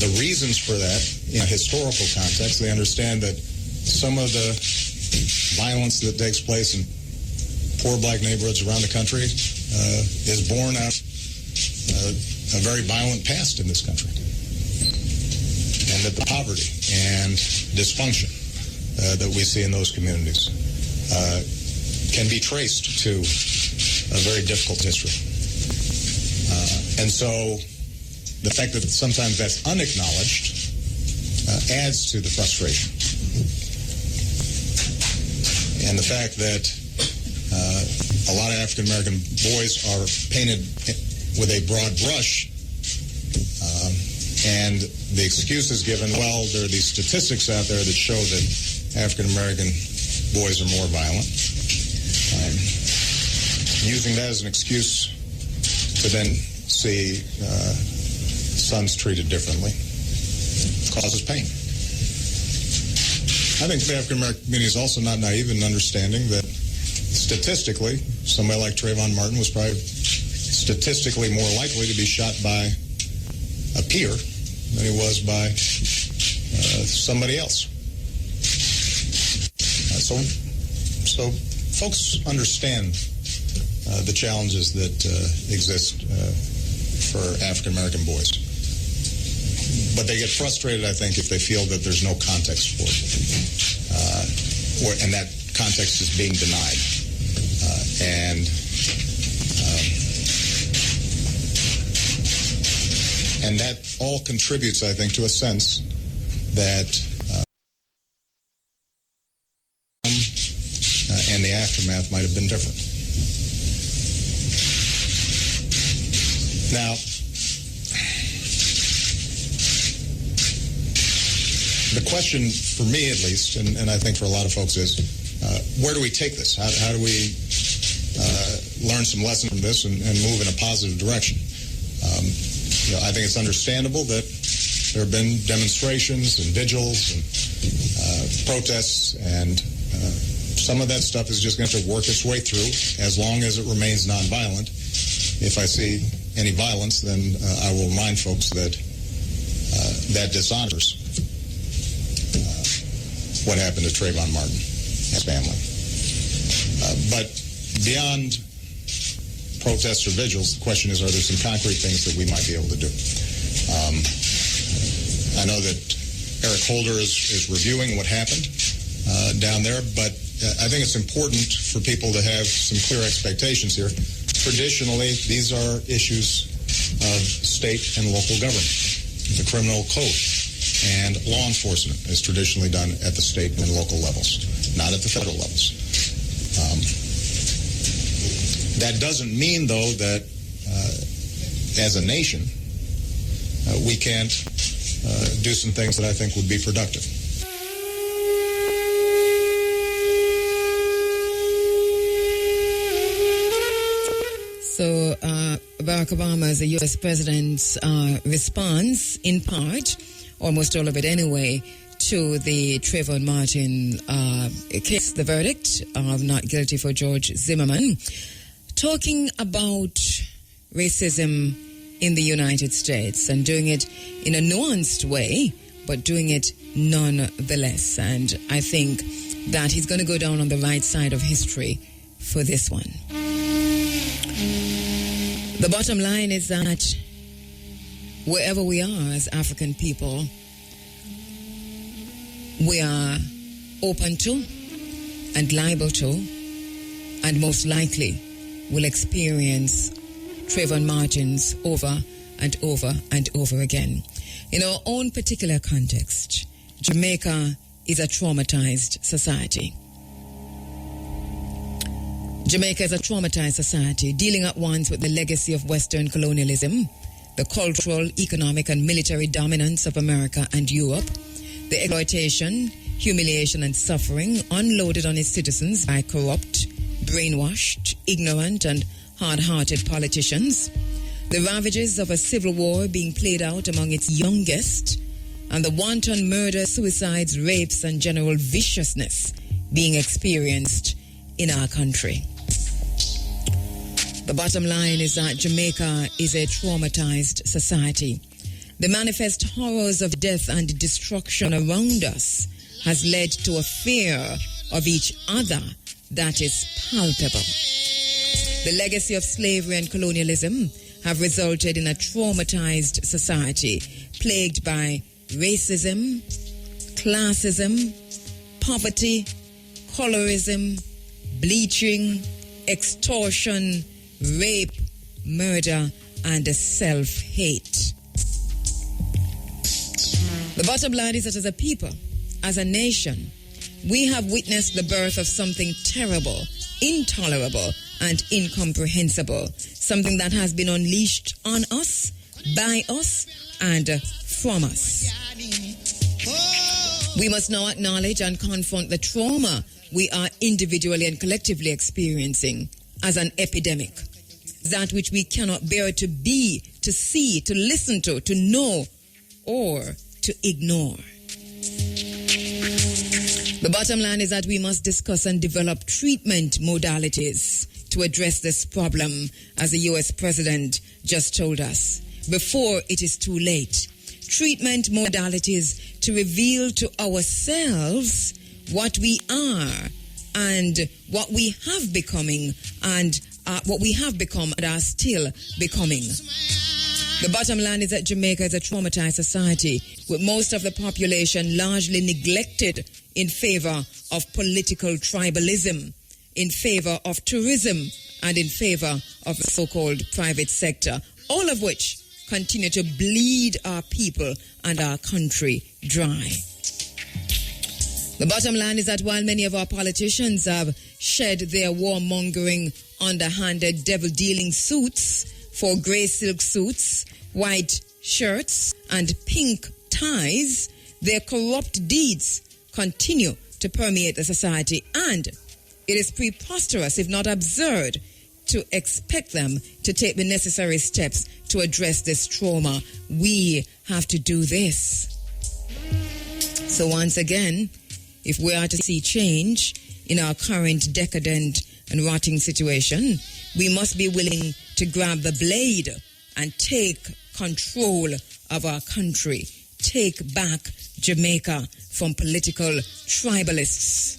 the reasons for that in a historical context. They understand that some of the violence that takes place in poor black neighborhoods around the country is born out of a very violent past in this country. And that the poverty and dysfunction that we see in those communities can be traced to a very difficult history. And so the fact that sometimes that's unacknowledged adds to the frustration. And the fact that a lot of African American boys are painted with a broad brush, and the excuse is given, well, there are these statistics out there that show that African American boys are more violent. Using that as an excuse to then see sons treated differently causes pain. I think the African American community is also not naive in understanding that statistically, somebody like Trayvon Martin was probably statistically more likely to be shot by a peer than he was by somebody else. So folks understand the challenges that exist for African American boys. But they get frustrated, I think, if they feel that there's no context for it, and that context is being denied. And that all contributes, I think, to a sense that and the aftermath might have been different. Now, the question for me, at least, and I think for a lot of folks is, where do we take this? How do we learn some lessons from this and move in a positive direction? I think it's understandable that there have been demonstrations and vigils and protests, and some of that stuff is just going to work its way through as long as it remains nonviolent. If I see any violence, then I will remind folks that that dishonors what happened to Trayvon Martin and his family. But beyond protests or vigils, the question is, are there some concrete things that we might be able to do? I know that Eric Holder is reviewing what happened down there, but I think it's important for people to have some clear expectations here. Traditionally, these are issues of state and local government. The criminal code and law enforcement is traditionally done at the state and local levels, not at the federal levels. That doesn't mean, though, that as a nation, we can't do some things that I think would be productive. So Barack Obama's the U.S. president's response, in part, almost all of it anyway, to the Trayvon Martin case, the verdict of not guilty for George Zimmerman, talking about racism in the United States and doing it in a nuanced way, but doing it nonetheless. And I think that he's going to go down on the right side of history for this one. The bottom line is that wherever we are as African people, we are open to and liable to and most likely will experience Trayvon Martin's over and over and over again. In our own particular context, Jamaica is a traumatized society. Jamaica is a traumatized society, dealing at once with the legacy of Western colonialism, the cultural, economic, and military dominance of America and Europe, the exploitation, humiliation, and suffering unloaded on its citizens by corrupt, brainwashed, ignorant, and hard-hearted politicians, the ravages of a civil war being played out among its youngest, and the wanton murder, suicides, rapes, and general viciousness being experienced in our country. The bottom line is that Jamaica is a traumatized society. The manifest horrors of death and destruction around us has led to a fear of each other that is palpable. The legacy of slavery and colonialism have resulted in a traumatized society plagued by racism, classism, poverty, colorism, bleaching, extortion, rape, murder, and self-hate. The bottom line is that as a people, as a nation, we have witnessed the birth of something terrible, intolerable, and incomprehensible, something that has been unleashed on us, by us, and from us. We must now acknowledge and confront the trauma we are individually and collectively experiencing as an epidemic, that which we cannot bear to be, to see, to listen to know, or to ignore. The bottom line is that we must discuss and develop treatment modalities to address this problem, as the U.S. President just told us, before it is too late. Treatment modalities to reveal to ourselves what we are and what we have becoming and what we have become and are still becoming. The bottom line is that Jamaica is a traumatized society, with most of the population largely neglected in favor of political tribalism, in favor of tourism, and in favor of the so-called private sector, all of which continue to bleed our people and our country dry. The bottom line is that while many of our politicians have shed their warmongering, underhanded, devil-dealing suits for grey silk suits, white shirts, and pink ties, their corrupt deeds continue to permeate the society, and it is preposterous, if not absurd, to expect them to take the necessary steps to address this trauma. We have to do this. So once again, if we are to see change in our current decadent and rotting situation, we must be willing to grab the blade and take control of our country, take back Jamaica from political tribalists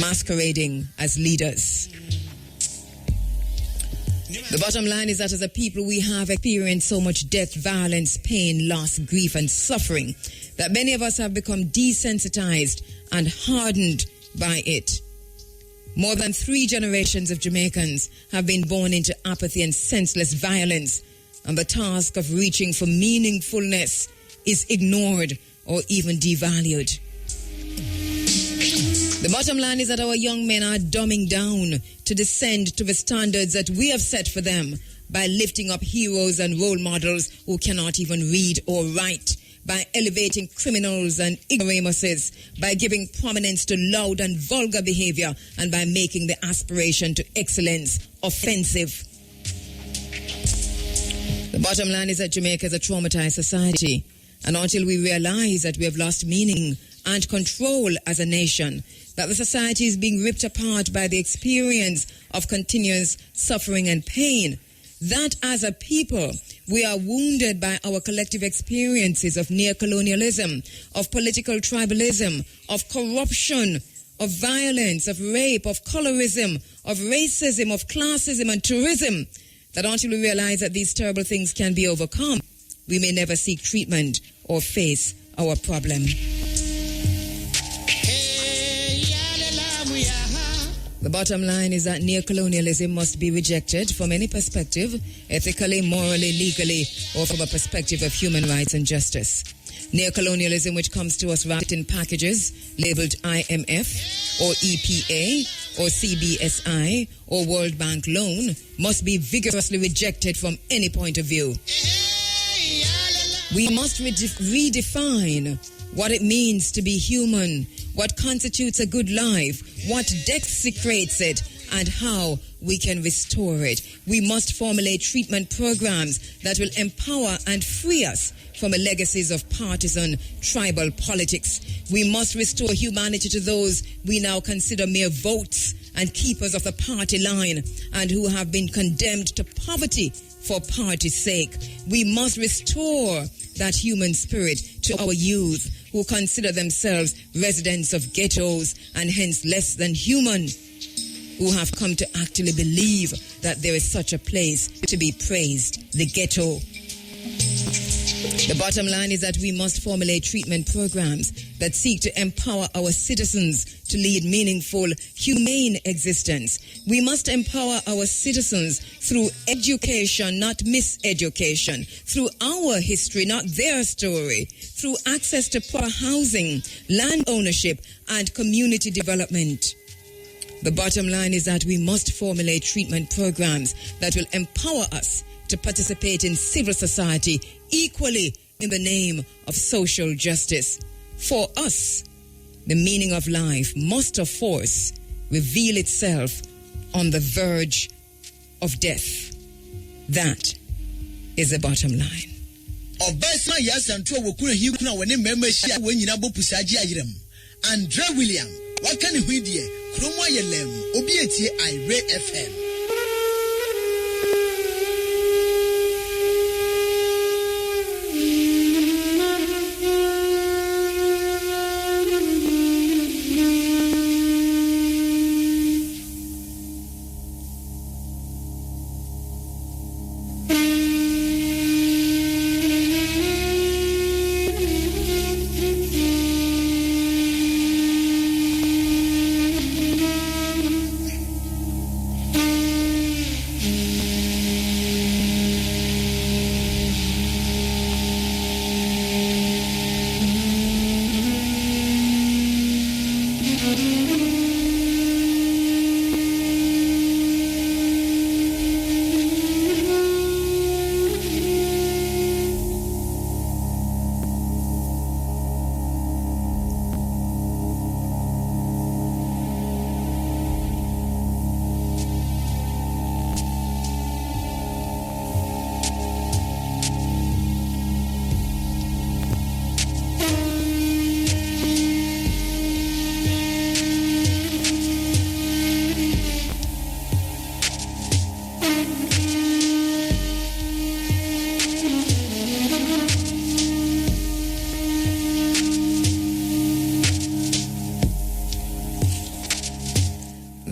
masquerading as leaders. The bottom line is that as a people, we have experienced so much death, violence, pain, loss, grief, and suffering that many of us have become desensitized and hardened by it. More than 3 generations of Jamaicans have been born into apathy and senseless violence, and the task of reaching for meaningfulness is ignored or even devalued. The bottom line is that our young men are dumbing down to descend to the standards that we have set for them by lifting up heroes and role models who cannot even read or write, by elevating criminals and ignoramuses, by giving prominence to loud and vulgar behavior, and by making the aspiration to excellence offensive. The bottom line is that Jamaica is a traumatized society, and until we realize that we have lost meaning and control as a nation, that the society is being ripped apart by the experience of continuous suffering and pain, that as a people we are wounded by our collective experiences of neocolonialism, of political tribalism, of corruption, of violence, of rape, of colorism, of racism, of classism and tourism, that until we realize that these terrible things can be overcome, we may never seek treatment or face our problem. The bottom line is that neocolonialism must be rejected from any perspective, ethically, morally, legally, or from a perspective of human rights and justice. Neocolonialism, which comes to us wrapped in packages labeled IMF or EPA or CBSI or World Bank loan, must be vigorously rejected from any point of view. We must redefine what it means to be human, what constitutes a good life, what desecrates it, and how we can restore it. We must formulate treatment programs that will empower and free us from the legacies of partisan tribal politics. We must restore humanity to those we now consider mere votes and keepers of the party line, and who have been condemned to poverty for party's sake. We must restore that human spirit to our youth, who consider themselves residents of ghettos and hence less than human, who have come to actually believe that there is such a place to be praised, the ghetto. The bottom line is that we must formulate treatment programs that seek to empower our citizens to lead meaningful, humane existence. We must empower our citizens through education, not miseducation, through our history, not their story, through access to proper housing, land ownership, and community development. The bottom line is that we must formulate treatment programs that will empower us to participate in civil society equally in the name of social justice. For us, the meaning of life must of force reveal itself on the verge of death. That is the bottom line. Andre William, what can you do? Kroma Yelem, Obieti Ire FM.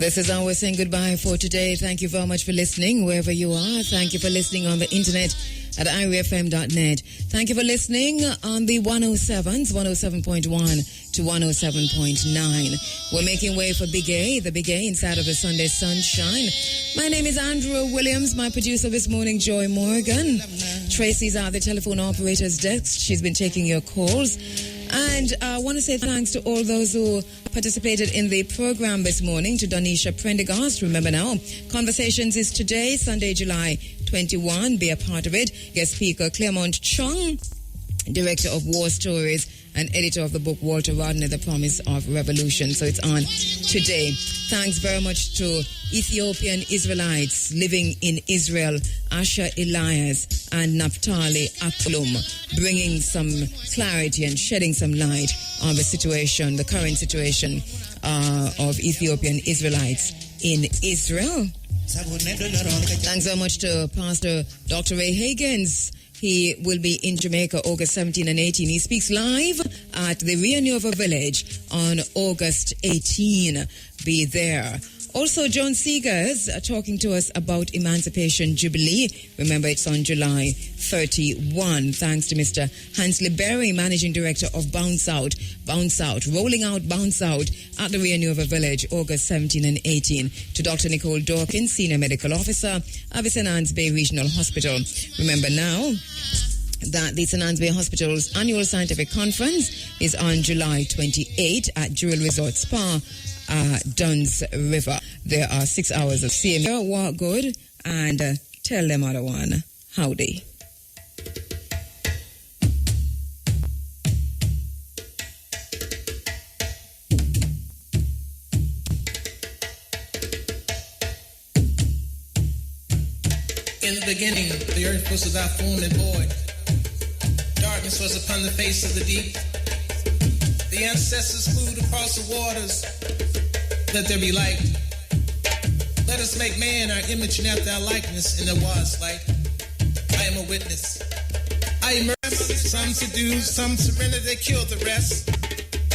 This is how we're saying goodbye for today. Thank you very much for listening, wherever you are. Thank you for listening on the internet at irefm.net. Thank you for listening on the 107s, 107.1 to 107.9. We're making way for Big A, the Big A inside of the Sunday Sunshine. My name is Andrew Williams. My producer this morning, Joy Morgan. Tracy's at the telephone operator's desk. She's been taking your calls. And I want to say thanks to all those who participated in the program this morning. To Donisha Prendergast, remember now, Conversations is today, Sunday, July 21. Be a part of it. Guest speaker Claremont Chung, Director of War Stories and editor of the book Walter Rodney, The Promise of Revolution. So it's on today. Thanks very much to Ethiopian Israelites living in Israel, Asher Elias and Naphtali Akulum, bringing some clarity and shedding some light on the situation, the current situation of Ethiopian Israelites in Israel. Thanks very much to Pastor Dr. Ray Higgins. He will be in Jamaica August 17 and 18. He speaks live at the Renova Village on August 18. Be there. Also, John Seegers talking to us about Emancipation Jubilee. Remember, it's on July 31. Thanks to Mr. Hansley Berry, Managing Director of Bounce Out, rolling out Bounce Out at the Renova Village, August 17 and 18. To Dr. Nicole Dawkins, Senior Medical Officer at the St. Anne's Bay Regional Hospital. Remember now that the St. Anne's Bay Hospital's annual scientific conference is on July 28 at Jewel Resort Spa, Duns River. There are 6 hours of CME. Walk good and tell them other one howdy. In the beginning, the earth was without form and void. Darkness was upon the face of the deep. The ancestors moved across the waters. Let there be light. Let us make man our image and after our likeness, and there was light. I am a witness. I murder, some seduce, some surrender, they kill the rest.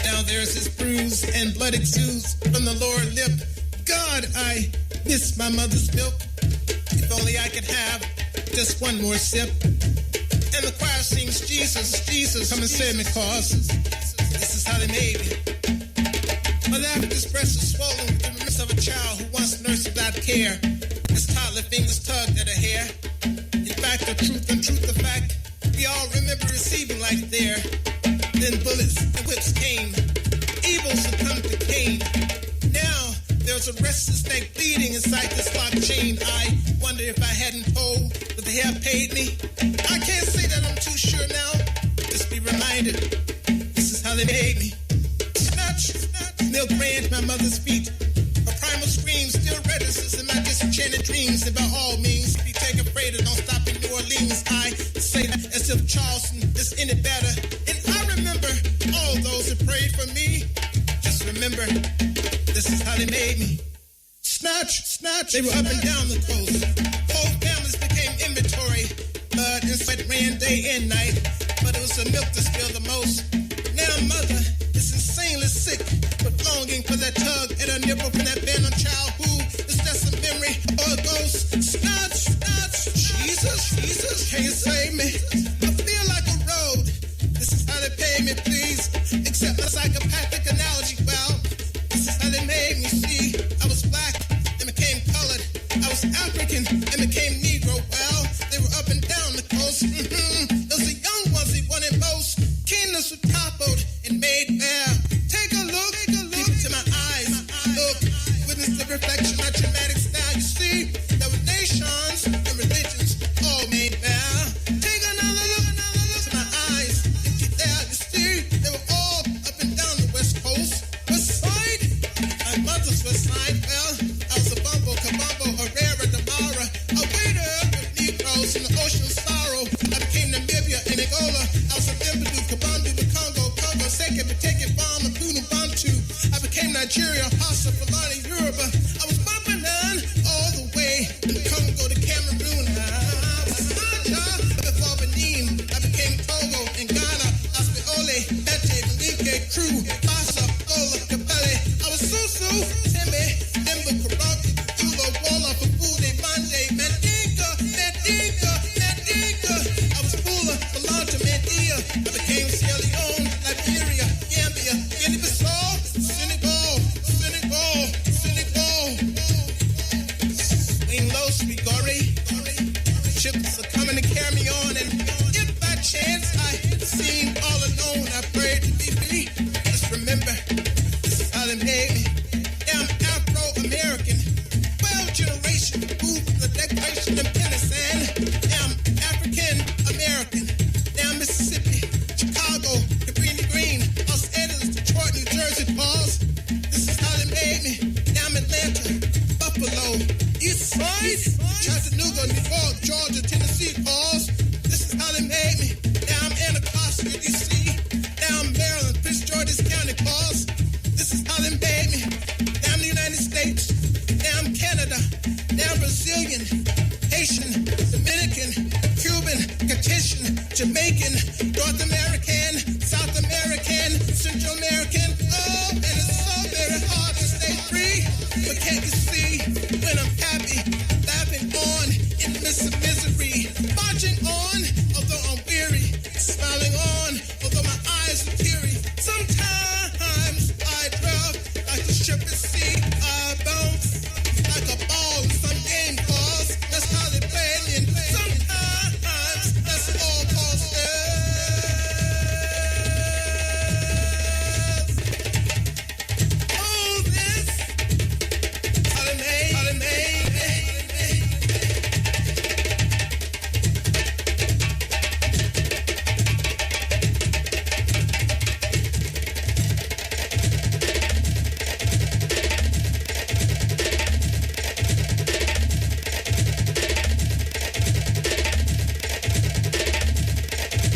Now there's this bruise and blood exudes from the lower lip. God, I miss my mother's milk. If only I could have just one more sip. And the choir sings, Jesus, Jesus, come and save me, cause this is how they made me. My Africa's breast is swollen with the remnants of a child who once nursed without care. His toddler fingers tugged at her hair. In fact, the truth and truth, the fact, we all remember receiving life there. Then bullets and whips came. Evil succumbed to Cain. Now there's a restless neck bleeding inside this locked chain. I wonder if I hadn't told, would they have paid me? I can't say that I'm too sure now. Just be reminded, this is how they made me. Snatch, milk ran to my mother's feet. Her primal scream still registers in my disenchanted dreams. And by all means, be taken afraid of don't stop in New Orleans. I say that as if Charleston is any better. And I remember all those who prayed for me. Just remember, this is how they made me. Snatch, they were up and down the coast. Whole families became inventory. Blood and sweat ran day and night. But it was the milk that spilled the most. Now mother is insanely sick, but longing for that tug at her nipple from that abandoned child who is just a memory or a ghost. Snatch, Jesus, can you save me? I feel like a road. This is how they pay me, please. Except my psychopathic analogy. Well, this is how they made me see. I was black and became colored. I was African and became Negro. Well, they were up and down the coast. Those are young ones they wanted most. Keenness was toppled and made bare. Take a look into my eyes. Look, witness the reflection of dramatic style. You see, there were nations and religions all made bare. Take another look to my eyes. If you're there, you see, they were all up and down the West Coast. West Side? My mother's West Side. Well, I was a bumbo, kabumbo, Herrera, Damara, a waiter with Negroes in the ocean of sorrow. I became Namibia and Angola. I was a Bimbadu, Kabandu, the Congo, Seke, Pateke, Bama, Bunu, Bantu. I became Nigeria, Hausa, Fulani, Yoruba. I was bumping on all the way from Congo to Cameroon. I was Aja, before Benin. I became Togo and Ghana, Aspeole, Ete, Malike, Crew, Basa, Ola, Capelle. I was Susu, Tembe, Demba, Karaki, Ulo, Walla, Fafude, Bande, Mandinka. I was Fula, Balanta, Mandia. I became Sierra Leone, Liberia, Gambia, Guinea-Bissau, Senegal. Swing low, sweet gory. Ships are coming to carry me on, and if by chance I seem all alone, I pray to be free. Just remember, this is how they made me. Yeah, I'm Afro-American, 12 generation, moved from the Declaration of Independence, and I'm African-American. Now Mississippi, Chicago, Cabrini Green, Los Angeles, Detroit, New Jersey, Falls. This is how they made me. Now I'm Atlanta, Buffalo, East Side, Chattanooga, New York, Georgia, Tennessee, Falls.